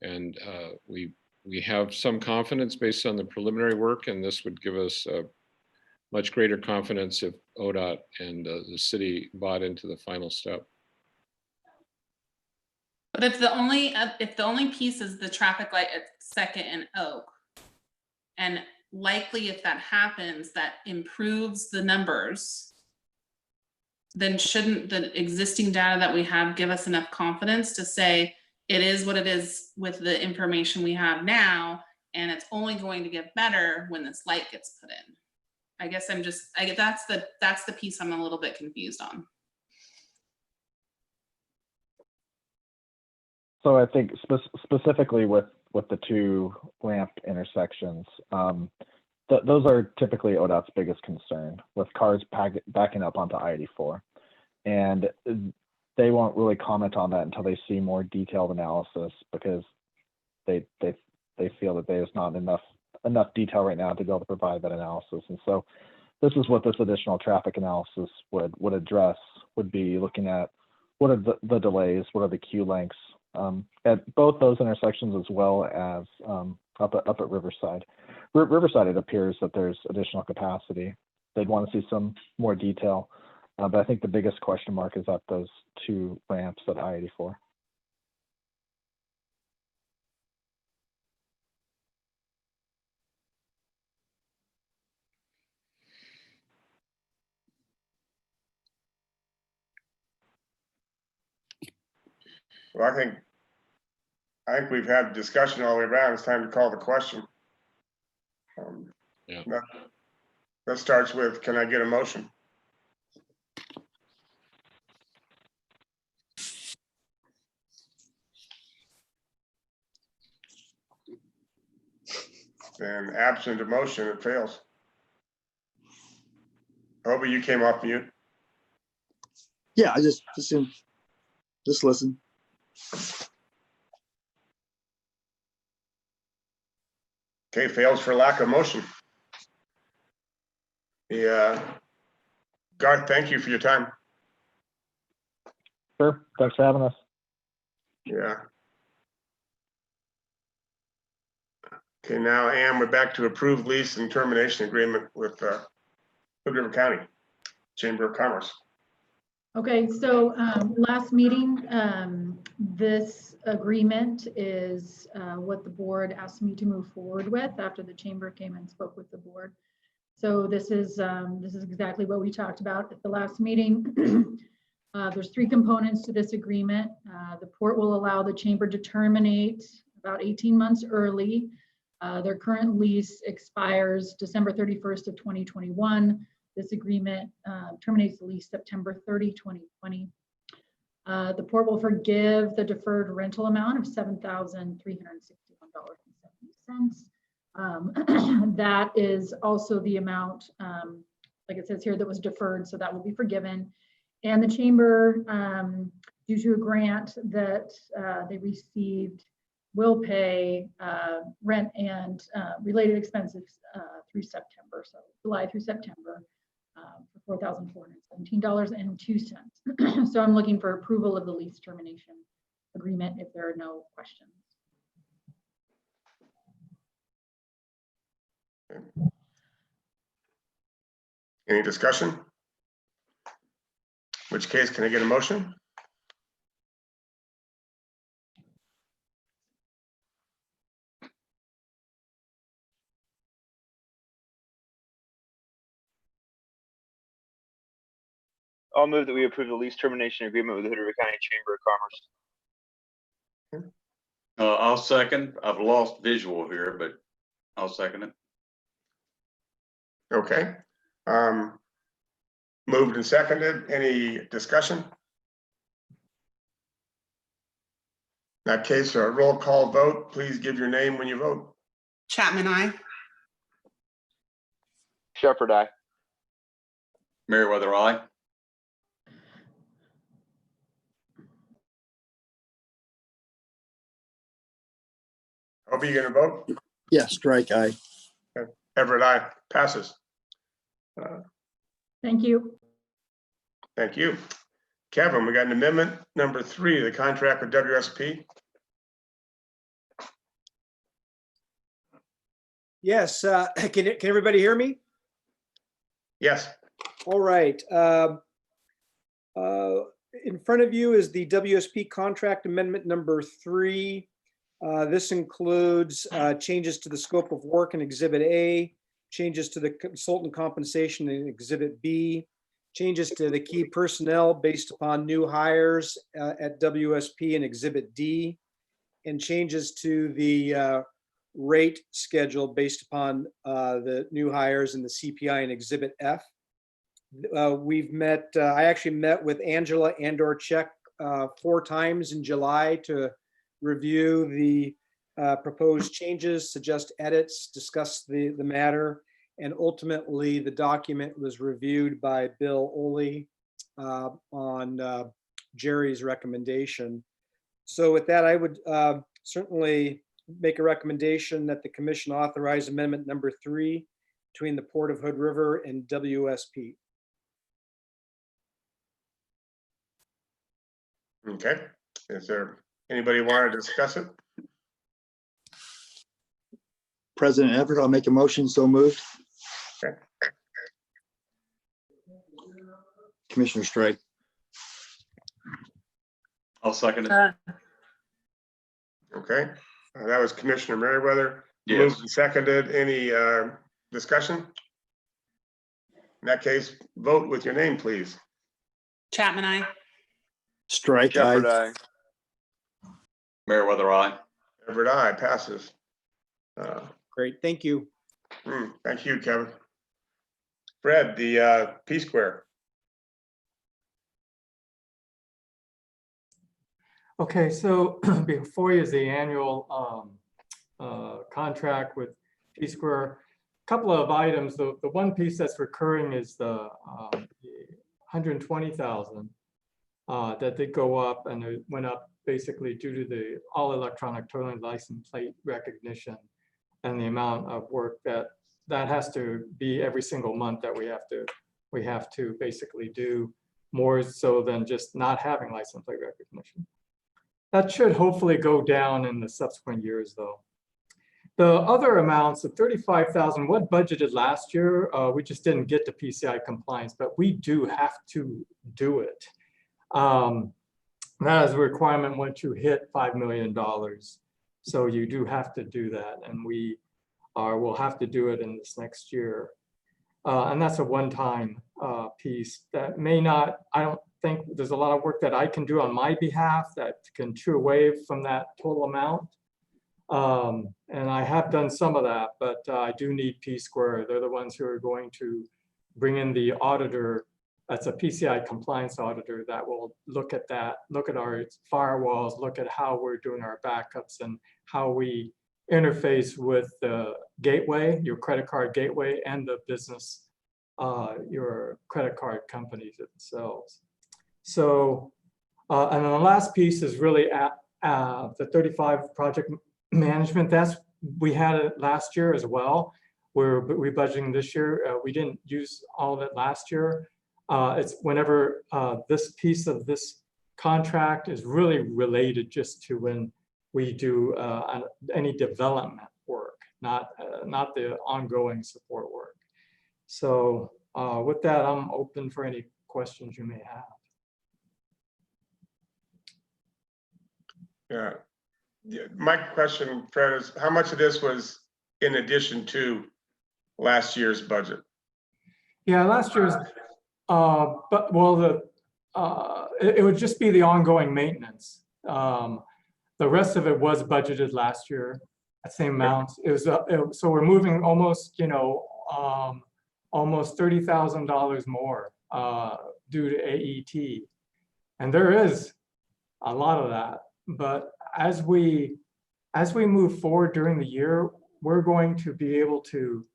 And we have some confidence based on the preliminary work, and this would give us much greater confidence if ODOT and the city bought into the final step. But if the only piece is the traffic light at Second and Oak, and likely if that happens, that improves the numbers, then shouldn't the existing data that we have give us enough confidence to say it is what it is with the information we have now, and it's only going to get better when this light gets put in? I guess that's the piece I'm a little bit confused on. So I think specifically with the two ramp intersections, those are typically ODOT's biggest concern, with cars backing up onto I-84. And they won't really comment on that until they see more detailed analysis, because they feel that there's not enough detail right now to be able to provide that analysis. And so this is what this additional traffic analysis would address, would be looking at what are the delays, what are the queue lengths at both those intersections, as well as up at Riverside. Riverside, it appears that there's additional capacity. They'd want to see some more detail, but I think the biggest question mark is at those two ramps at I-84. Well, I think we've had discussion all the way around. It's time to call the question. Yeah. That starts with, can I get a motion? And absent a motion, it fails. Hobie, you came off mute. Yeah, I just listen. Okay, fails for lack of motion. Yeah. Garth, thank you for your time. Sure, thanks for having us. Yeah. Okay, now, Ann, we're back to approved lease and termination agreement with Hood River County Chamber of Commerce. Okay, so last meeting, this agreement is what the board asked me to move forward with after the chamber came and spoke with the board. So this is exactly what we talked about at the last meeting. There's 3 components to this agreement. The port will allow the chamber to terminate about 18 months early. Their current lease expires December 31st of 2021. This agreement terminates the lease September 30, 2020. The port will forgive the deferred rental amount of $7,361.70. That is also the amount, like it says here, that was deferred, so that will be forgiven. And the chamber, due to a grant that they received, will pay rent and related expenses through September, so July through September, for $4,417.02. So I'm looking for approval of the lease termination agreement if there are no questions. Any discussion? In which case, can I get a motion? I'll move that we approve the lease termination agreement with the Hood River County Chamber of Commerce. I'll second. I've lost visual here, but I'll second it. Okay. Moved and seconded. Any discussion? In that case, a roll call vote. Please give your name when you vote. Chapman, aye. Shepherd, aye. Meriwether, aye. Are you gonna vote? Yeah, strike aye. Everett, aye. Passes. Thank you. Thank you. Kevin, we got an amendment number 3, the contract with WSP. Yes, can everybody hear me? Yes. All right. In front of you is the WSP contract amendment number 3. This includes changes to the scope of work in Exhibit A, changes to the consultant compensation in Exhibit B, changes to the key personnel based upon new hires at WSP in Exhibit D, and changes to the rate schedule based upon the new hires in the CPI in Exhibit F. We've met, I actually met with Angela Andorchek 4 times in July to review the proposed changes, suggest edits, discuss the matter, and ultimately the document was reviewed by Bill Oley on Jerry's recommendation. So with that, I would certainly make a recommendation that the commission authorize amendment number 3 between the Port of Hood River and WSP. Okay. Is there anybody want to discuss it? President Everett, I'll make a motion, so moved. Okay. Commissioner Strike. I'll second it. Okay. That was Commissioner Meriwether. Yes. Moved and seconded. Any discussion? In that case, vote with your name, please. Chapman, aye. Strike Shepherd, aye. aye. Meriwether, aye. Everett, aye. Passes. Great, thank you. Thank you, Kevin. Fred, the P Square. Okay, so before you is the annual contract with P Square. Couple of items. The one piece that's recurring is the $120,000 that did go up, and it went up basically due to the all electronic tolling license plate recognition and the amount of work that has to be every single month that we have to basically do, more so than just not having license plate recognition. That should hopefully go down in the subsequent years, though. The other amounts of $35,000, what budgeted last year, we just didn't get to PCI compliance, but we do have to do it. That is a requirement once you hit $5 million. So you do have to do that, and we'll have to do it in this next year. And that's a one-time piece that may not, I don't think there's a lot of work that I can do on my behalf that can chew away from that total amount. And I have done some of that, but I do need P Square. They're the ones who are going to bring in the auditor. That's a PCI compliance auditor that will look at that, look at our firewalls, look at how we're doing our backups and how we interface with the gateway, your credit card gateway, and the business, your credit card companies themselves. So, and then the last piece is really at the 35 project management. That's, we had it last year as well. We're rebudgeting this year. We didn't use all of it last year. It's whenever this piece of this contract is really related just to when we do any development work, not the ongoing support work. So with that, I'm open for any questions you may have. Yeah, my question, Fred, is how much of this was in addition to last year's budget? Yeah, last year's, but well, it would just be the ongoing maintenance. The rest of it was budgeted last year at same amount. It was so we're moving almost, you know, almost $30,000 more due to AET, and there is a lot of that. But as we move forward during the year, we're going to be able to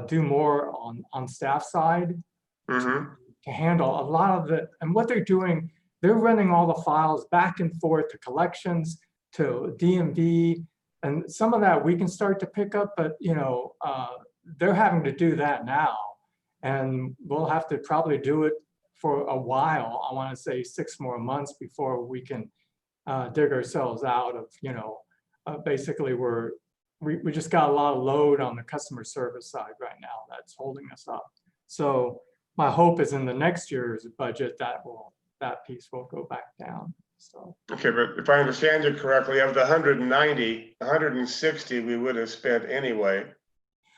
do more on staff side to handle a lot of it. And what they're doing, they're running all the files back and forth to collections, to DMV, and some of that we can start to pick up, but you know, they're having to do that now. And we'll have to probably do it for a while. I want to say 6 more months before we can dig ourselves out of, you know, basically we just got a lot of load on the customer service side right now that's holding us up. So my hope is in the next year's budget that piece will go back down. So okay, but if I understand you correctly, of the 190, 160 we would have spent anyway,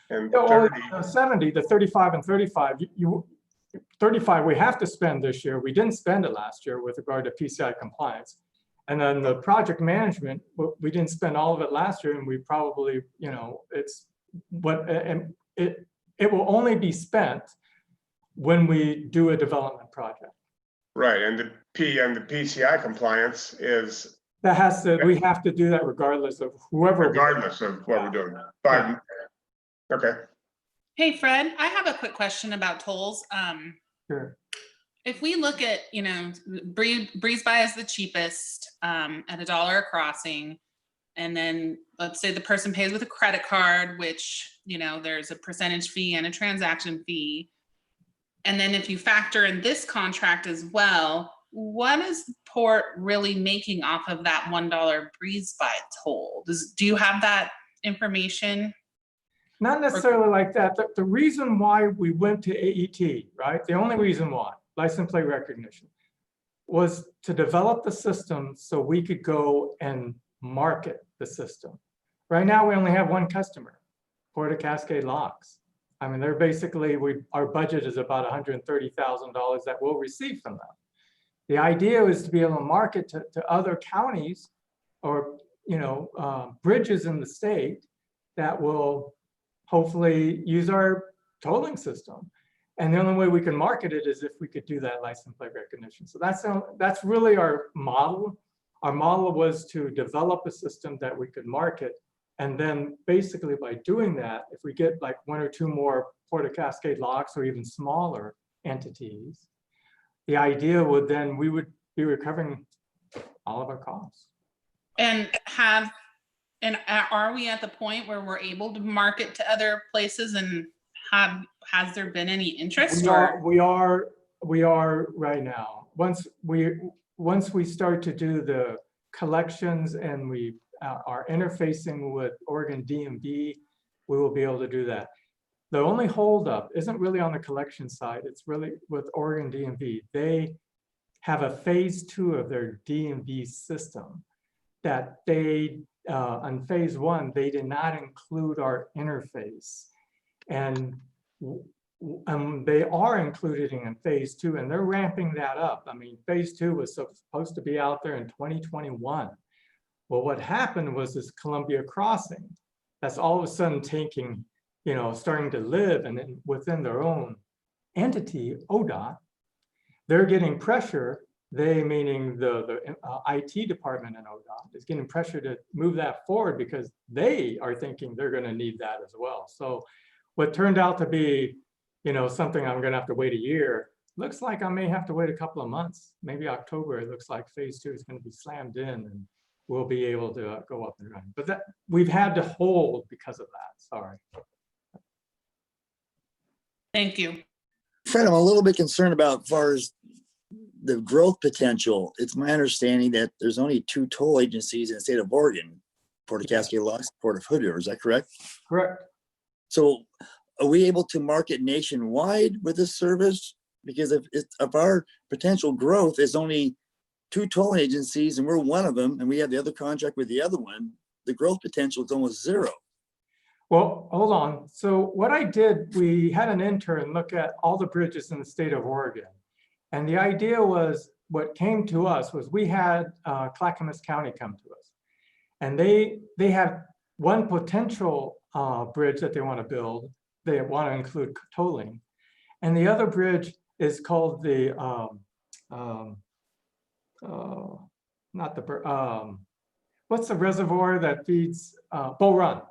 and 30. 70, the 35 and 35, 35 we have to spend this year. We didn't spend it last year with regard to PCI compliance. And then the project management, we didn't spend all of it last year, and we probably, you know, it's what it will only be spent when we do a development project. Right, and the PCI compliance is that has to, we have to do that regardless of whoever. Regardless of what we're doing. Fine. Okay. Hey, Fred, I have a quick question about tolls. Sure. If we look at, you know, Breeze By is the cheapest at $1 a crossing. And then let's say the person pays with a credit card, which, you know, there's a percentage fee and a transaction fee. And then if you factor in this contract as well, what is the port really making off of that $1 Breeze By toll? Do you have that information? Not necessarily like that. The reason why we went to AET, right? The only reason why, license plate recognition, was to develop the system so we could go and market the system. Right now, we only have one customer, Port of Cascade Locks. I mean, they're basically, our budget is about $130,000 that we'll receive from them. The idea is to be able to market to other counties or, you know, bridges in the state that will hopefully use our tolling system. And the only way we can market it is if we could do that license plate recognition. So that's really our model. Our model was to develop a system that we could market. And then basically by doing that, if we get like 1 or 2 more Port of Cascade Locks or even smaller entities, the idea would then, we would be recovering all of our costs. And are we at the point where we're able to market to other places, and has there been any interest? We are right now. Once we start to do the collections and we are interfacing with Oregon DMV, we will be able to do that. The only holdup isn't really on the collection side. It's really with Oregon DMV. They have a phase 2 of their DMV system that they, on phase 1, they did not include our interface. And they are included in phase 2, and they're ramping that up. I mean, phase 2 was supposed to be out there in 2021. Well, what happened was this Columbia Crossing, that's all of a sudden taking, starting to live and then within their own entity, ODOT, they're getting pressure. They, meaning the IT department in ODOT, is getting pressure to move that forward because they are thinking they're going to need that as well. So what turned out to be, something I'm going to have to wait a year, looks like I may have to wait a couple of months. Maybe October, it looks like phase 2 is going to be slammed in and we'll be able to go up and running. But that we've had to hold because of that. Sorry. Thank you. Fred, I'm a little bit concerned about as far as the growth potential. It's my understanding that there's only 2 toll agencies in the state of Oregon, Port of Cascade Locks, Port of Hood River. Is that correct? Correct. So are we able to market nationwide with this service? Because if our potential growth is only 2 tolling agencies and we're one of them and we have the other contract with the other one, the growth potential is almost 0. Well, hold on. So what I did, we had an intern look at all the bridges in the state of Oregon. And the idea was, what came to us was we had Clackamas County come to us. And they have one potential bridge that they want to build. They want to include tolling. And the other bridge is called the, what's the reservoir that feeds Bull Run?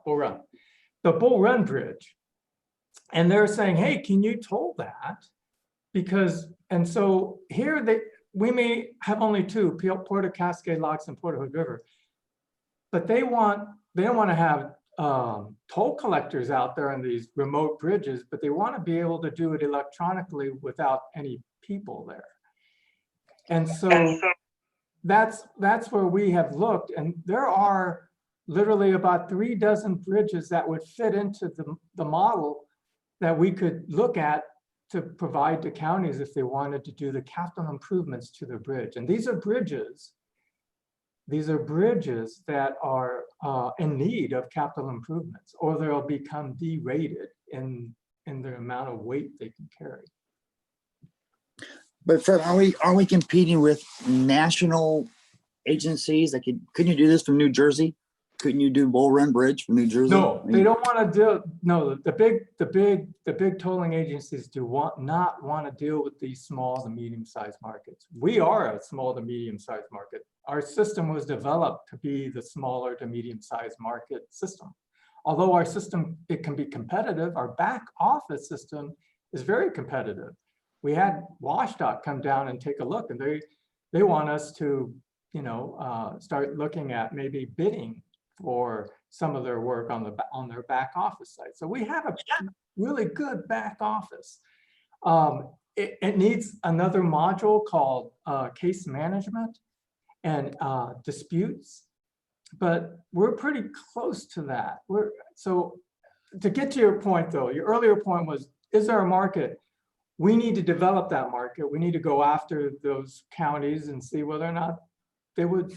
The Bull Run Bridge. And they're saying, hey, can you toll that? Because, and so here we may have only 2, Port of Cascade Locks and Port of Hood River, but they don't want to have toll collectors out there on these remote bridges, but they want to be able to do it electronically without any people there. And so that's where we have looked, and there are literally about 3 dozen bridges that would fit into the model that we could look at to provide to counties if they wanted to do the capital improvements to the bridge. And these are bridges that are in need of capital improvements, or they'll become derated in the amount of weight they can carry. But Fred, are we competing with national agencies? Couldn't you do this from New Jersey? Couldn't you do Bull Run Bridge from New Jersey? No, they don't want to do. No, the big tolling agencies not want to deal with these small to medium-sized markets. We are a small to medium-sized market. Our system was developed to be the smaller to medium-sized market system. Although our system, it can be competitive, our back office system is very competitive. We had WSP come down and take a look, and they want us to, start looking at maybe bidding for some of their work on their back office side. So we have a really good back office. It needs another module called case management and disputes, but we're pretty close to that. So to get to your point though, your earlier point was, is there a market? We need to develop that market. We need to go after those counties and see whether or not they would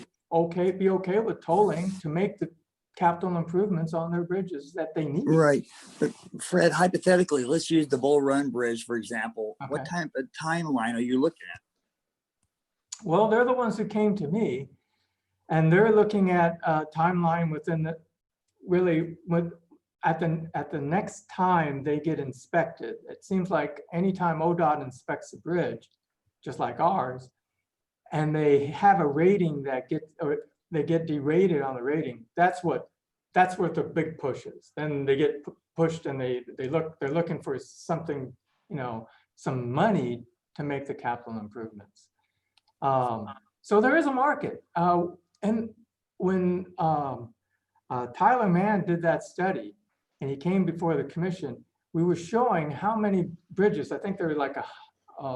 be okay with tolling to make the capital improvements on their bridges that they need. Right. But Fred, hypothetically, let's use the Bull Run Bridge, for example. Okay. What type of timeline are you looking at? Well, they're the ones who came to me, and they're looking at a timeline within at the next time they get inspected. It seems like anytime ODOT inspects a bridge, just like ours, and they have a rating that they get derated on the rating, that's what the big push is. Then they get pushed and they're looking for something, some money to make the capital improvements. So there is a market. And when Tyler Mann did that study and he came before the commission, we were showing how many bridges. I think there were like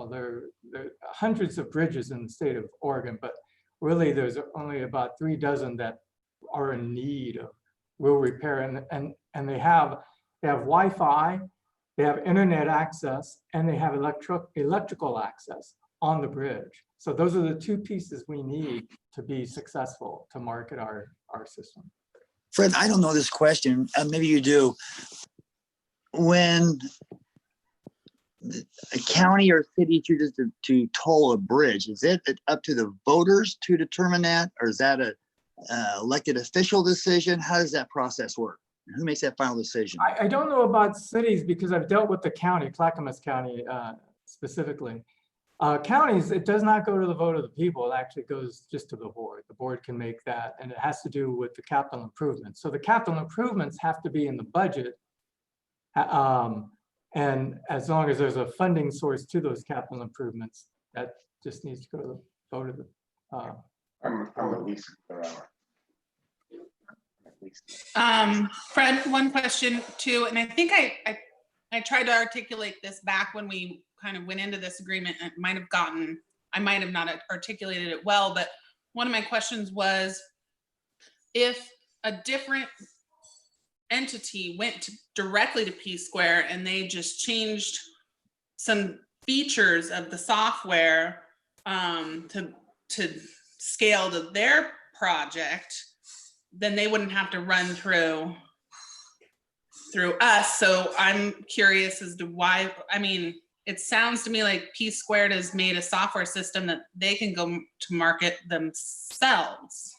there are hundreds of bridges in the state of Oregon, but really there's only about 3 dozen that are in need of real repair, and they have Wi-Fi, they have internet access, and they have electrical access on the bridge. So those are the 2 pieces we need to be successful to market our system. Fred, I don't know this question. Maybe you do. When a county or city chooses to toll a bridge, is it up to the voters to determine that? Or is that a elected official decision? How does that process work? Who makes that final decision? I don't know about cities because I've dealt with the county, Clackamas County specifically. Counties, it does not go to the vote of the people. It actually goes just to the board. The board can make that, and it has to do with the capital improvements. So the capital improvements have to be in the budget. And as long as there's a funding source to those capital improvements, that just needs to go to the vote of the. I'm at least per hour. Fred, one question too, and I think I tried to articulate this back when we kind of went into this agreement. I might have not articulated it well, but one of my questions was if a different entity went directly to P Square and they just changed some features of the software to scale to their project, then they wouldn't have to run through us. So I'm curious as to why. I mean, it sounds to me like P Squared has made a software system that they can go to market themselves.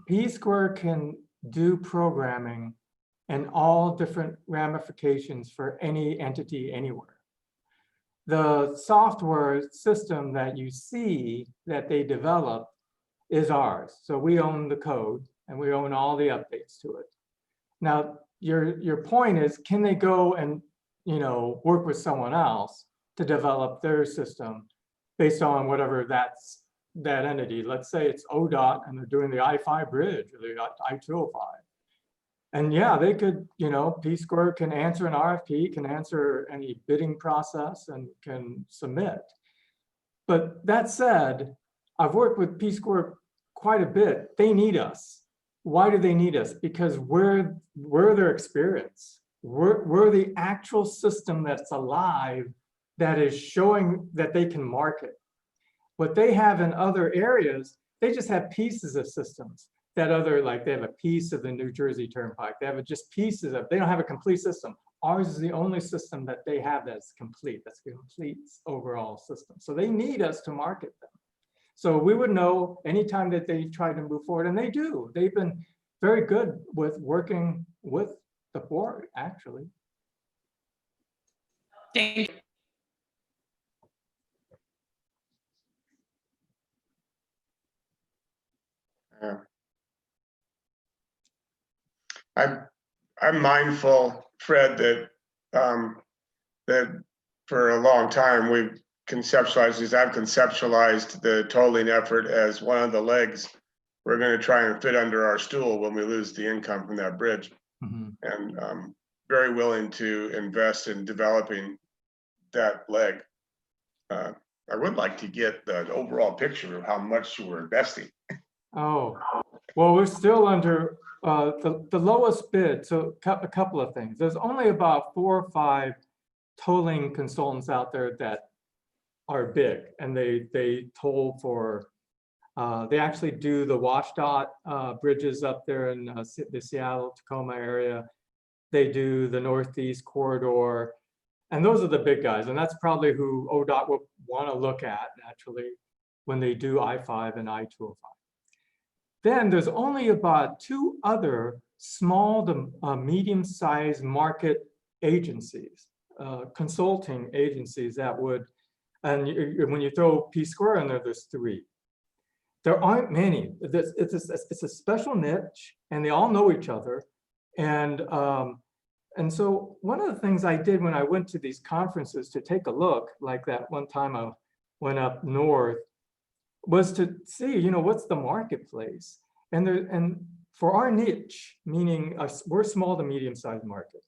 P Square can do programming and all different ramifications for any entity anywhere. The software system that you see that they develop is ours. So we own the code and we own all the updates to it. Now, your point is, can they go and work with someone else to develop their system based on whatever that entity? Let's say it's ODOT and they're doing the I-5 bridge or the I-205. And yeah, they could, P Square can answer an RFP, can answer any bidding process and can submit. But that said, I've worked with P Square quite a bit. They need us. Why do they need us? Because we're their experience. We're the actual system that's alive that is showing that they can market. What they have in other areas, they just have pieces of systems that they have a piece of the New Jersey Turnpike. They have just pieces of, they don't have a complete system. Ours is the only system that they have that's complete. That's the complete overall system. So they need us to market them. So we would know anytime that they try to move forward, and they do. They've been very good with working with the board, actually. Thank you. I'm mindful, Fred, that that for a long time we've conceptualized, I've conceptualized the tolling effort as one of the legs we're going to try and fit under our stool when we lose the income from that bridge. Mm-hmm. And I'm very willing to invest in developing that leg. I would like to get the overall picture of how much we're investing. Oh, well, we're still under the lowest bid. So a couple of things. There's only about 4 or 5 tolling consultants out there that are big, and they toll for, they actually do the WashDOT bridges up there in the Seattle, Tacoma area. They do the Northeast Corridor, and those are the big guys. And that's probably who ODOT will want to look at naturally when they do I-5 and I-205. Then there's only about 2 other small to medium-sized market agencies, consulting agencies that would, and when you throw P Square in there, there's 3. There aren't many. It's a special niche, and they all know each other. And so one of the things I did when I went to these conferences to take a look, like that one time I went up north, was to see, what's the marketplace? And for our niche, meaning we're small to medium-sized market,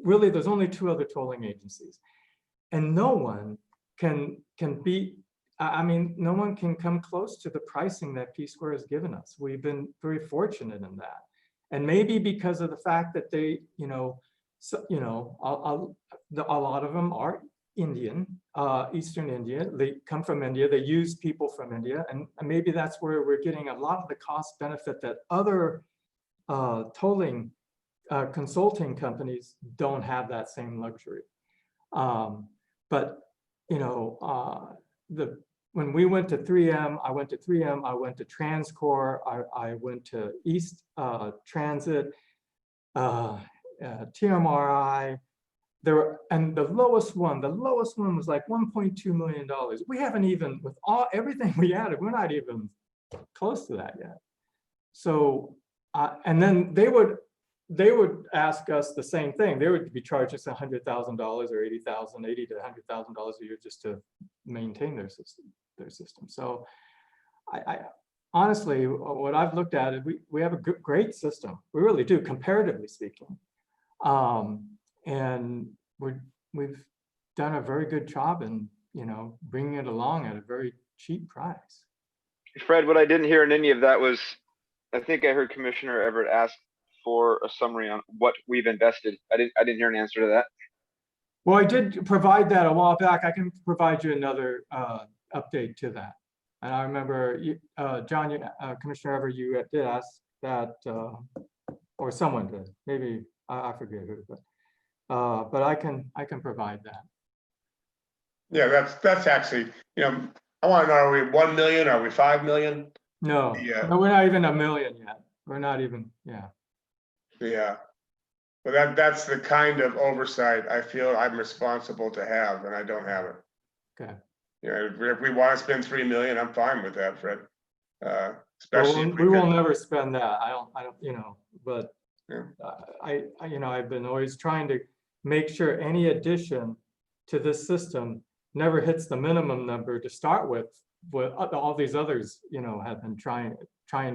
really there's only 2 other tolling agencies. And no one can beat, no one can come close to the pricing that P Square has given us. We've been very fortunate in that. And maybe because of the fact that they, a lot of them are Indian, Eastern India. They come from India. They use people from India. And maybe that's where we're getting a lot of the cost benefit that other tolling consulting companies don't have that same luxury. But you know, when we went to 3M, I went to 3M, I went to Transcore, I went to East Transit, TMRI. And the lowest one was like $1.2 million. We haven't even, with everything we added, we're not even close to that yet. So, and then they would ask us the same thing. They would be charging us $100,000 or $80,000 to $100,000 a year just to maintain their system. So, I honestly, what I've looked at is we have a great system. We really do, comparatively speaking. And we've done a very good job in, you know, bringing it along at a very cheap price. Fred, what I didn't hear in any of that was, I think I heard Commissioner Everett ask for a summary on what we've invested. I didn't hear an answer to that. Well, I did provide that a while back. I can provide you another update to that. And I remember, John, Commissioner Everett, you did ask that, or someone did. Maybe I forget who, but I can provide that. Yeah, that's actually, you know, I want to know, are we 1 million? Are we 5 million? No, Yeah. no, we're not even a million yet. We're not even, yeah. Yeah. But that's the kind of oversight I feel I'm responsible to have, and I don't have it. Okay. You know, if we want to spend 3 million, I'm fine with that, Fred. Especially we will never spend that. I don't, you know, but yeah. you know, I've been always trying to make sure any addition to this system never hits the minimum number to start with. What all these others, you know, have been trying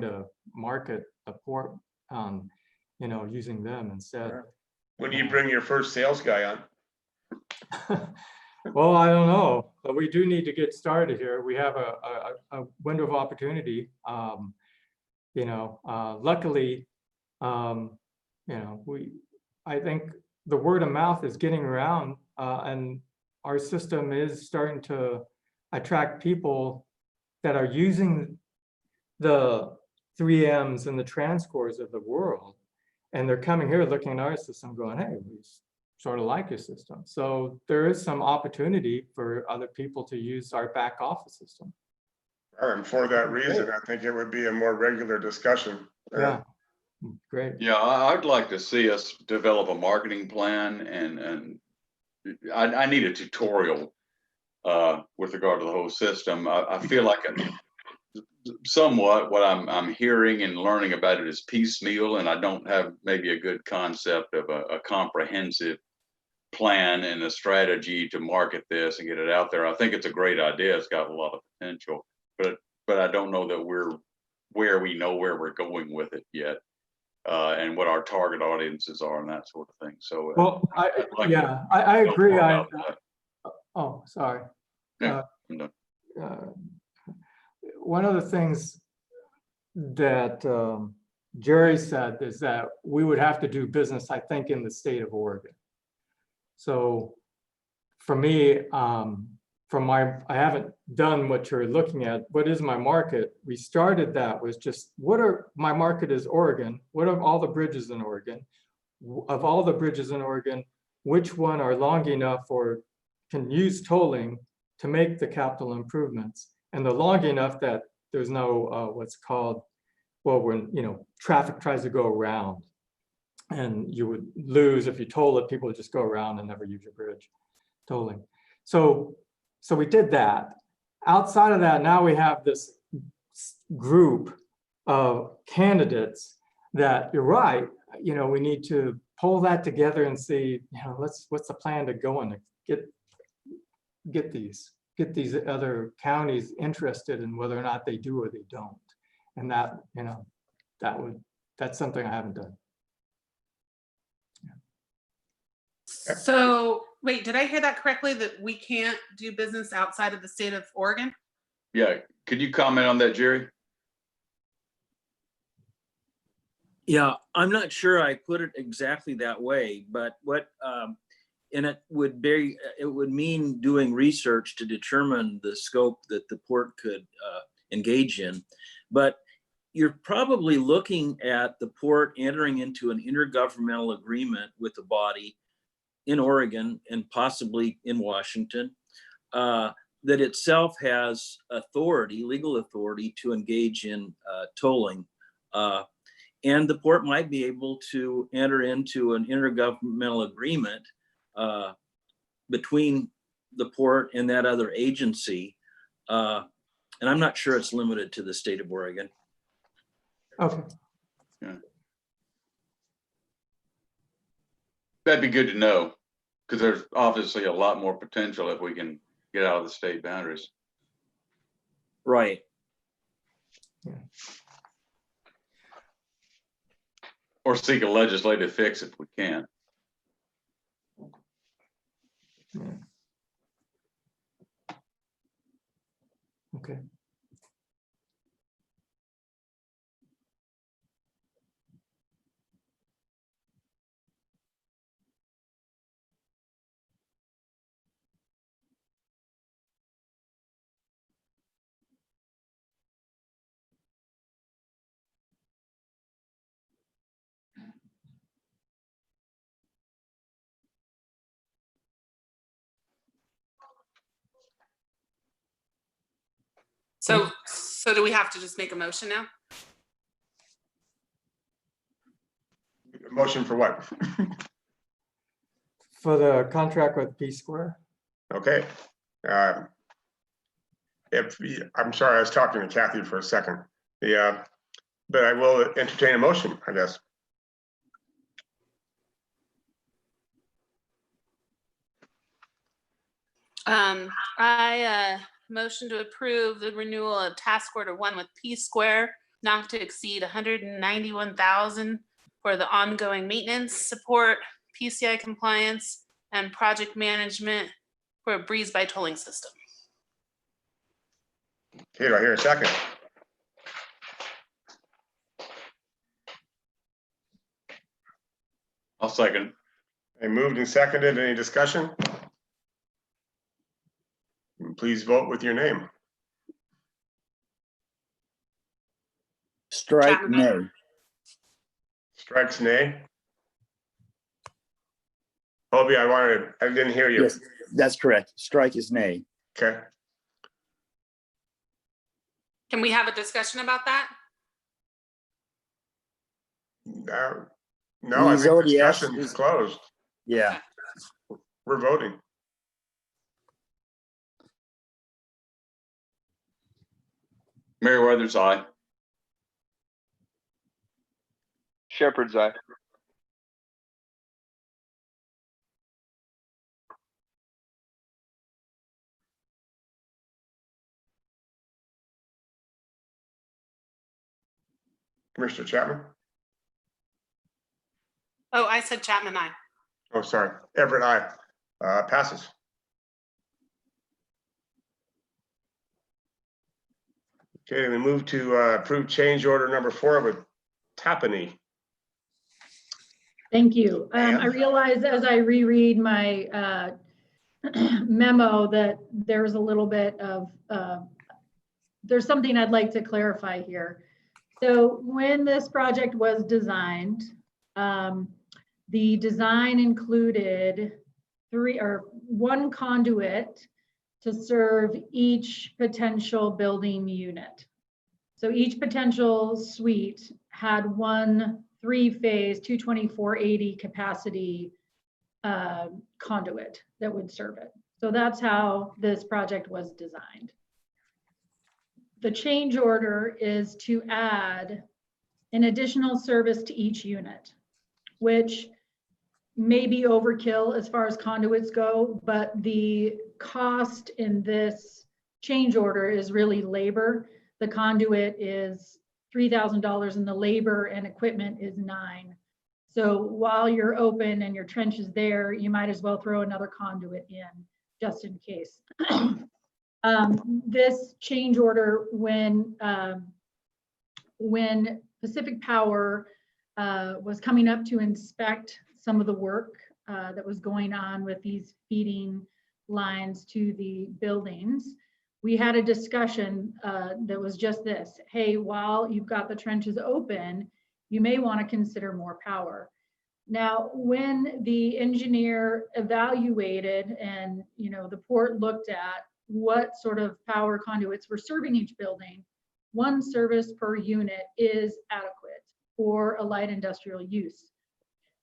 to market the port, you know, using them instead. When do you bring your first sales guy on? Well, I don't know, but we do need to get started here. We have a window of opportunity. You know, luckily, you know, I think the word of mouth is getting around, and our system is starting to attract people that are using the 3Ms and the Transcores of the world. And they're coming here looking at our system going, hey, we sort of like your system. So there is some opportunity for other people to use our back office system. And for that reason, I think it would be a more regular discussion. Yeah, great. Yeah, I'd like to see us develop a marketing plan, and I need a tutorial with regard to the whole system. I feel like somewhat what I'm hearing and learning about it is piecemeal, and I don't have maybe a good concept of a comprehensive plan and a strategy to market this and get it out there. I think it's a great idea. It's got a lot of potential, but I don't know that we're where we're going with it yet, and what our target audiences are and that sort of thing. So, well, I agree. Oh, sorry. Yeah, one of the things that Jerry said is that we would have to do business, I think, in the state of Oregon. So for me, I haven't done what you're looking at. What is my market? We started that was just, my market is Oregon. What are all the bridges in Oregon? Of all the bridges in Oregon, which one are long enough or can use tolling to make the capital improvements? And the long enough that there's no what's called, well, when, you know, traffic tries to go around, and you would lose if you toll it, people would just go around and never use your bridge tolling. So we did that. Outside of that, now we have this group of candidates that, you're right, you know, we need to pull that together and see, you know, what's the plan to go and get these other counties interested in whether or not they do or they don't. And that, you know, that's something I haven't done. So wait, did I hear that correctly, that we can't do business outside of the state of Oregon? yeah. Could you comment on that, Jerry? Yeah, I'm not sure I put it exactly that way, but and it would mean doing research to determine the scope that the port could engage in. But you're probably looking at the port entering into an intergovernmental agreement with the body in Oregon and possibly in Washington, that itself has authority, legal authority to engage in tolling. And the port might be able to enter into an intergovernmental agreement between the port and that other agency. And I'm not sure it's limited to the state of Oregon. Okay. Yeah. That'd be good to know, because there's obviously a lot more potential if we can get out of the state boundaries. Right. Yeah. Or seek a legislative fix if we can. Yeah. Okay. So do we have to just make a motion now? Motion for what? For the contract with P Square. Okay. I'm sorry, I was talking to Kathy for a second. But I will entertain a motion, I guess. I motion to approve the renewal of task order 1 with P Square, not to exceed $191,000 for the ongoing maintenance, support, PCI compliance, and project management for a Breeze by tolling system. Okay, do I hear a second? I'll second. I moved and seconded. Any discussion? Please vote with your name. Strike Chapman. nay. Strikes nay. Hobie, I didn't hear you. Yes, that's correct. Strike is nay. Okay. Can we have a discussion about that? No, I He's think already asked- discussion is closed. Yeah. We're voting. Meriwether's aye. Shepherd's eye. Commissioner Chapman? Oh, I said Chapman, aye. Oh, sorry. Everett, aye. Passes. Okay, we move to approve change order number 4 with Tapani. Thank you. I Ma'am? realize as I reread my memo that there's a little bit of, there's something I'd like to clarify here. So when this project was designed, the design included one conduit to serve each potential building unit. So each potential suite had one 3-phase 224/80 capacity conduit that would serve it. So that's how this project was designed. The change order is to add an additional service to each unit, which may be overkill as far as conduits go, but the cost in this change order is really labor. The conduit is $3,000 and the labor and equipment is $9,000. So while you're open and your trench is there, you might as well throw another conduit in just in case. This change order, when Pacific Power was coming up to inspect some of the work that was going on with these feeding lines to the buildings, we had a discussion that was just this. Hey, while you've got the trenches open, you may want to consider more power. Now, when the engineer evaluated and the port looked at what sort of power conduits were serving each building, one service per unit is adequate for a light industrial use.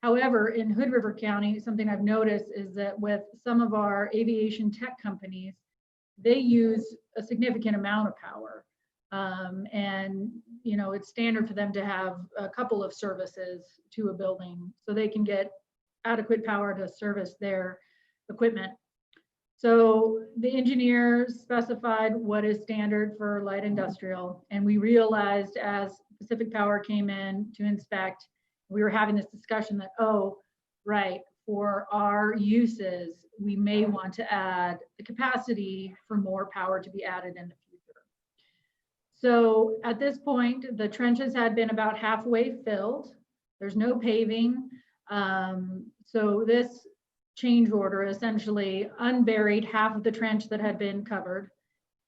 However, in Hood River County, something I've noticed is that with some of our aviation tech companies, they use a significant amount of power. And it's standard for them to have a couple of services to a building so they can get adequate power to service their equipment. So the engineers specified what is standard for light industrial, and we realized as Pacific Power came in to inspect, we were having this discussion that, oh, right, for our uses, we may want to add the capacity for more power to be added in the future. So at this point, the trenches had been about halfway filled. There's no paving. So this change order essentially unburied half of the trench that had been covered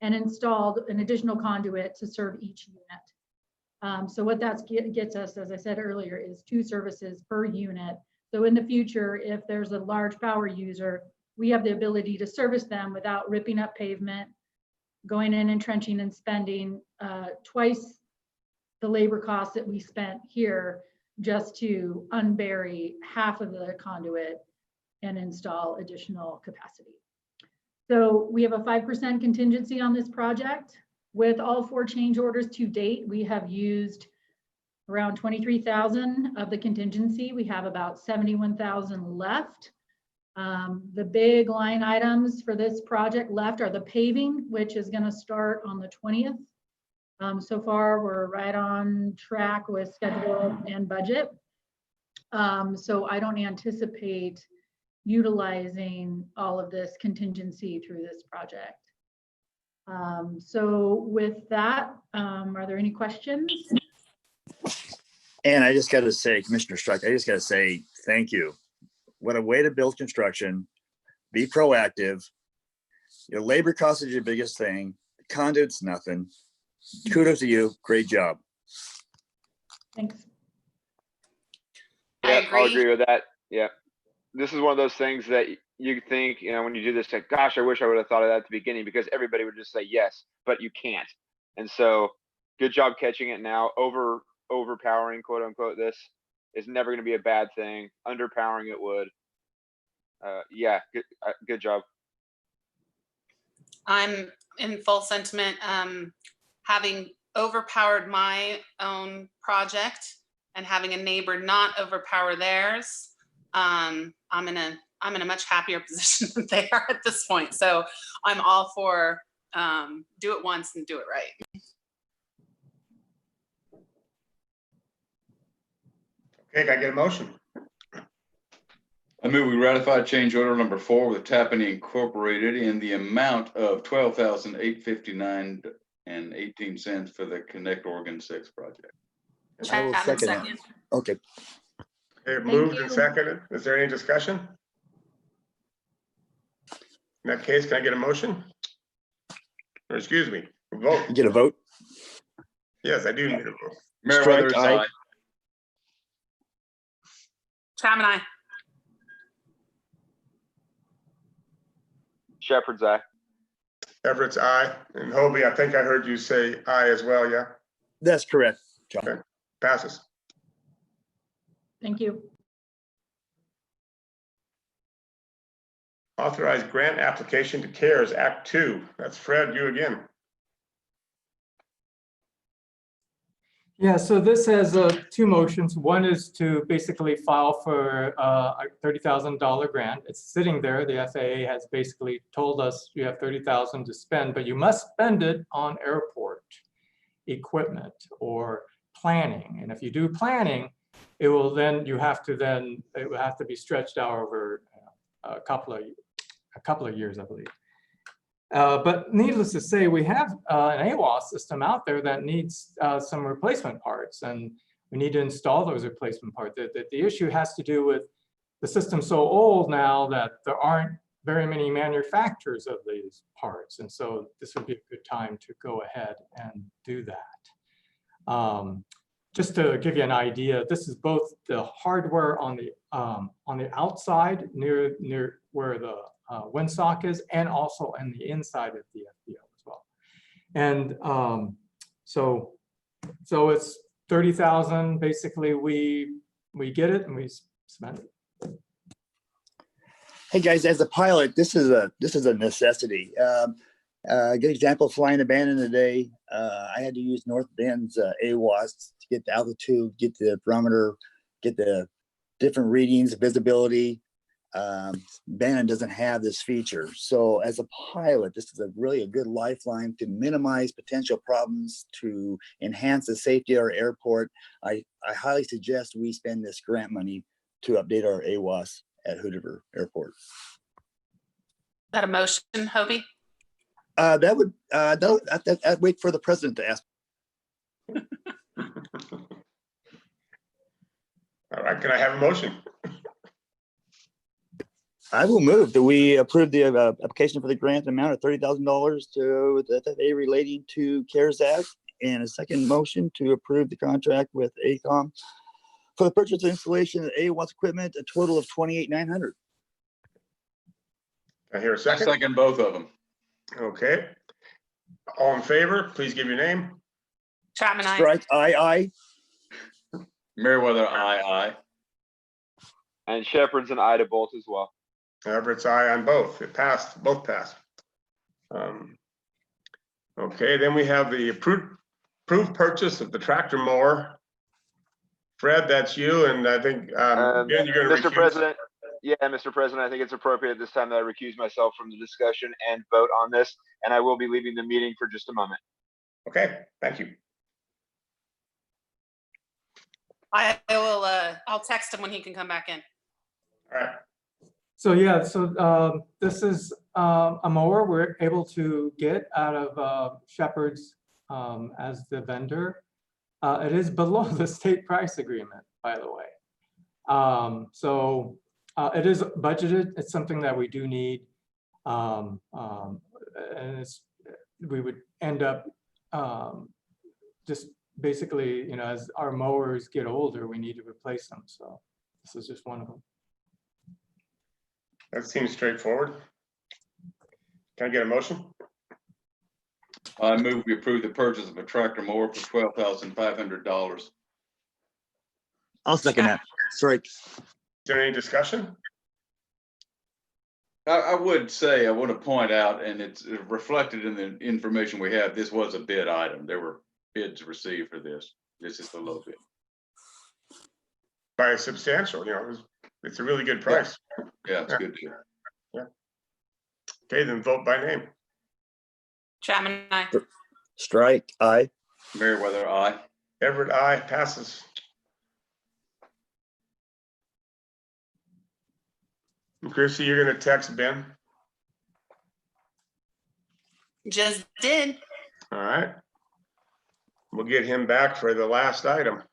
and installed an additional conduit to serve each unit. So what that gets us, as I said earlier, is 2 services per unit. So in the future, if there's a large power user, we have the ability to service them without ripping up pavement, going in and trenching and spending twice the labor costs that we spent here just to unbury half of the conduit and install additional capacity. So we have a 5% contingency on this project. With all 4 change orders to date, we have used around 23,000 of the contingency. We have about 71,000 left. The big line items for this project left are the paving, which is going to start on the 20th. So far, we're right on track with schedule and budget. So I don't anticipate utilizing all of this contingency through this project. So with that, are there any questions? And I just got to say, Commissioner Struck, I just got to say thank you. What a way to build construction. Be proactive. Your labor cost is your biggest thing. The conduit's nothing. Kudos to you. Great job. Thanks. Yeah, I'll agree with that. Yeah. This is one of those things that you think, when you do this, like, gosh, I wish I would have thought of that at the beginning, because everybody would just say yes, but you can't. And so good job catching it now. Overpowering, quote unquote, this is never going to be a bad thing. Underpowering it would. Yeah, good job. I'm in full sentiment. Having overpowered my own project and having a neighbor not overpower theirs, I'm in a much happier position than they are at this point. So I'm all for do it once and do it right. Okay, can I get a motion? I move we ratify change order number 4 with Tappan Incorporated in the amount of $12,859.18 for the Connect Oregon 6 project. I will Chapman, second it. Okay. Okay, moved and seconded. Is there any discussion? In that case, can I get a motion? Or excuse me, a vote? You get a vote? Yes, I do need a vote. Mayor Strike, Weathers, aye. aye. Chapman, aye. Shepherd's eye. Everett's aye. And Hobie, I think I heard you say aye as well, yeah? That's correct, John. Okay, passes. Thank you. Authorized grant application to CARES Act 2. That's Fred, you again. Yeah, so this has 2 motions. One is to basically file for a $30,000 grant. It's sitting there. The FAA has basically told us you have $30,000 to spend, but you must spend it on airport equipment or planning. And if you do planning, it will then it will have to be stretched out over a couple of years, I believe. But needless to say, we have an AWOS system out there that needs some replacement parts, and we need to install those replacement parts. The issue has to do with the system so old now that there aren't very many manufacturers of these parts. And so this would be a good time to go ahead and do that. Just to give you an idea, this is both the hardware on the outside near where the windsock is, and also in the inside of the FBO as well. And so it's 30,000. Basically, we get it and we spend it. Hey guys, as a pilot, this is a necessity. A good example, flying a band in the day. I had to use North Bend's AWAS to get the altitude, get the barometer, get the different readings, visibility. Bannon doesn't have this feature. So as a pilot, this is really a good lifeline to minimize potential problems, to enhance the safety of our airport. I highly suggest we spend this grant money to update our AWAS at Hood River Airport. That a motion, Hobie? That would, I'd wait for the president to ask. All right, can I have a motion? I will move that we approve the application for the grant amount of $30,000 to the FAA relating to CARES Act, and a second motion to approve the contract with AECOM for the purchase and installation of AWAS equipment, a total of $28,900. I hear a I second. second both of them. Okay. All in favor, please give your name. Chapman, aye. Strike, aye. Meriwether, aye. And Shepherd's an aye to both as well. Everett's aye on both. It passed, both passed. Okay, then we have the approved purchase of the tractor mower. Fred, that's you, and I think Ben, you're going to Mr. President, Mr. President, I think it's appropriate at this time that I recuse myself from the discussion and vote on this, and I will be leaving the meeting for just a moment. Okay, thank you. I will, I'll text him when he can come back in. All right. So yeah, so this is a mower we're able to get out of Shepherd's as the vendor. It is below the state price agreement, by the way. So it is budgeted. It's something that we do need. And we would end up just basically, you know, as our mowers get older, we need to replace them. So this is just one of them. That seems straightforward. Can I get a motion? I move we approve the purchase of a tractor mower for $12,500. I'll second that. Strike. Is there any discussion? I would say, I want to point out, and it's reflected in the information we have, this was a bid item. There were bids received for this. This is the low bid. By a substantial, you know, it's a really good price. Yeah, it's good too. Yeah. Okay, then vote by name. Chapman, aye. Strike, aye. Meriwether, aye. Everett, aye, passes. Chrissy, you're gonna text Ben? Just did. All right. We'll get him back for the last item.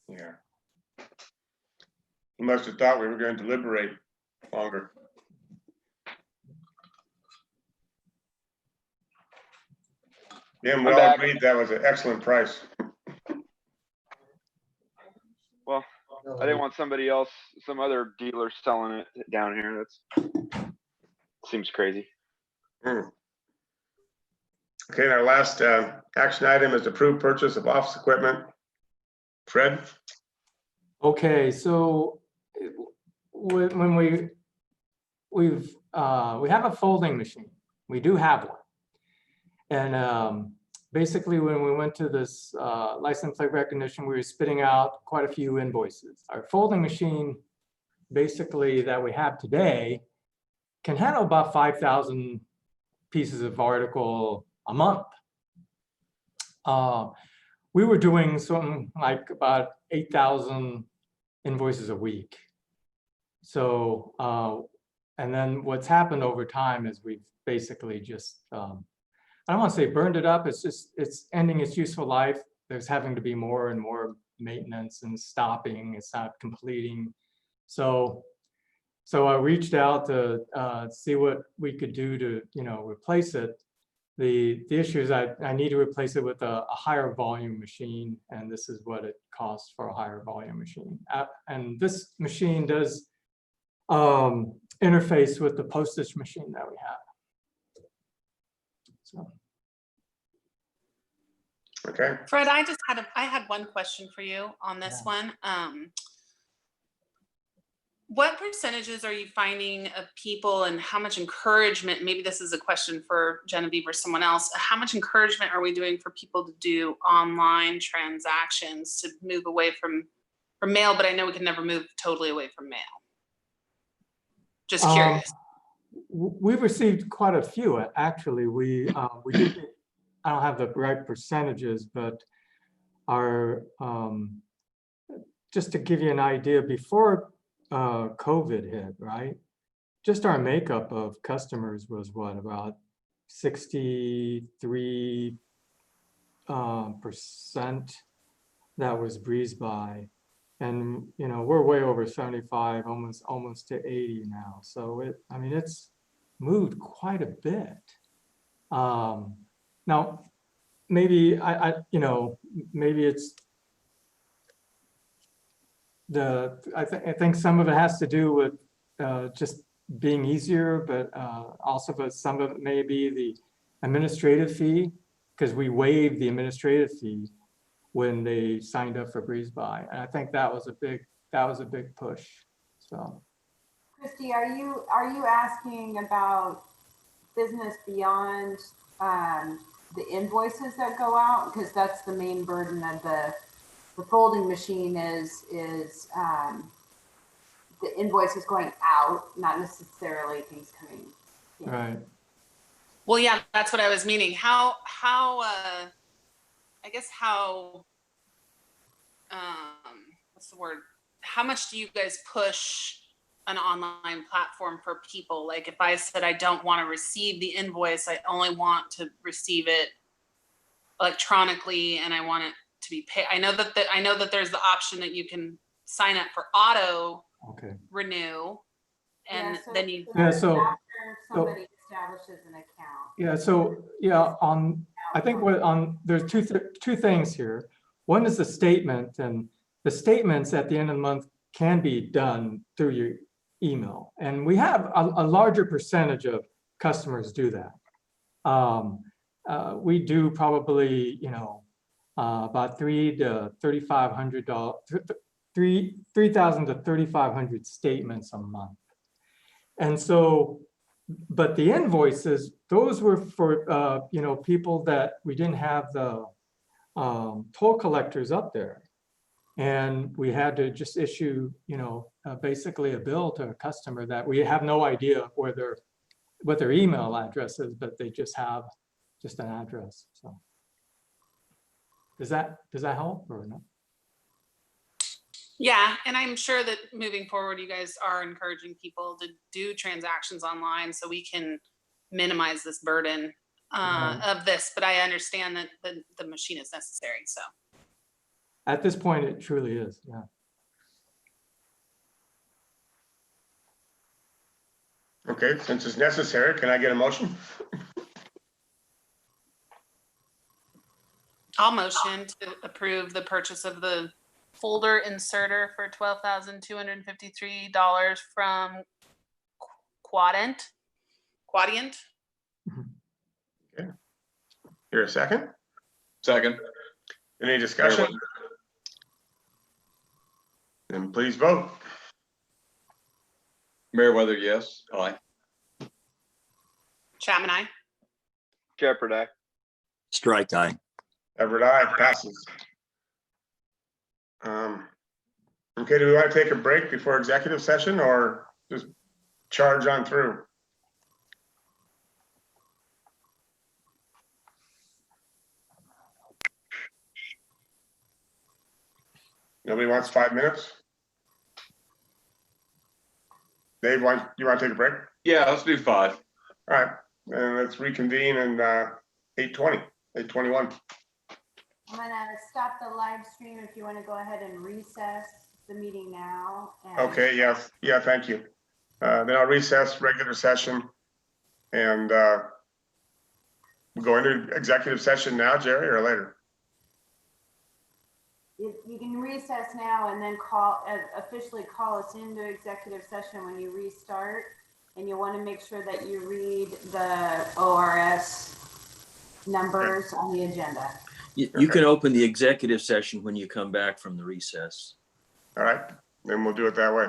Yeah. He must have thought we were going to deliberate longer. Yeah, we all agreed that was an excellent price. Well, I didn't want somebody else, some other dealer selling it down here. That's seems crazy. Okay, and our last action item is approved purchase of office equipment. Fred? Okay, so when we have a folding machine, we do have one, and basically when we went to this license plate recognition, we were spitting out quite a few invoices. Our folding machine, basically that we have today, can handle about 5,000 pieces of article a month. we were doing something like about 8,000 invoices a week. So, and then what's happened over time is we've basically just, I don't want to say burned it up. It's just, it's ending its useful life. There's having to be more and more maintenance and stopping. It's not completing. So I reached out to see what we could do to, replace it. The issue is I need to replace it with a higher volume machine, and this is what it costs for a higher volume machine. And this machine does interface with the postage machine that we have. So. Okay. Fred, I had one question for you on this one. What percentages are you finding of people, and how much encouragement, maybe this is a question for Genevieve or someone else, how much encouragement are we doing for people to do online transactions to move away from mail? But I know we can never move totally away from mail. Just curious. We've received quite a few, actually. We did, I don't have the right percentages, but our, just to give you an idea, before COVID hit, right? Just our makeup of customers was what, about 63% that was breezed by, and we're way over 75, almost to 80 now. So it's moved quite a bit. Now, maybe maybe it's I think some of it has to do with just being easier, but also, but some of it may be the administrative fee, because we waived the administrative fee when they signed up for Breeze By, and I think that was a big push. So, Christy, are you asking about business beyond the invoices that go out? Because that's the main burden of the folding machine is the invoices going out, not necessarily things coming in. right. Well, yeah, that's what I was meaning. How I guess how what's the word? How much do you guys push an online platform for people? Like if I said I don't want to receive the invoice, I only want to receive it electronically, and I want it to be paid. I know that there's the option that you can sign up for auto renew, and then you after somebody establishes an account. Yeah. So I think there's two things here. One is the statement, and the statements at the end of the month can be done through your email, and we have a larger percentage of customers do that. We do probably about $3,000 to $3,500 statements a month, and so. But the invoices, those were for people that we didn't have the toll collectors up there, and we had to just issue basically a bill to a customer that we have no idea what their email address is, but they just have an address. So does that help or no? Yeah, and I'm sure that moving forward, you guys are encouraging people to do transactions online so we can minimize this burden of this. But I understand that the machine is necessary. So at this point, it truly is. Yeah. Okay, since it's necessary, can I get a motion? I'll motion to approve the purchase of the folder inserter for $12,253 from Quadient. Okay. Here a second. Second. Any discussion? Then please vote. Meriwether, yes. Aye. Chapman, aye. Shepherd, aye. Strike aye. Everett, aye. Passes. Okay, do we want to take a break before executive session or just charge on through? Nobody wants 5 minutes? Dave, you want to take a break? Yeah, let's do 5. All right, and let's reconvene in 8:20, 8:21. I'm gonna stop the live stream if you want to go ahead and recess the meeting now. and- Okay, yes, yeah, thank you. Then I'll recess regular session and we'll go into executive session now, Jerry, or later? You can recess now and then officially call us into executive session when you restart. And you want to make sure that you read the ORS numbers on the agenda. You can open the executive session when you come back from the recess. All right, then we'll do it that way.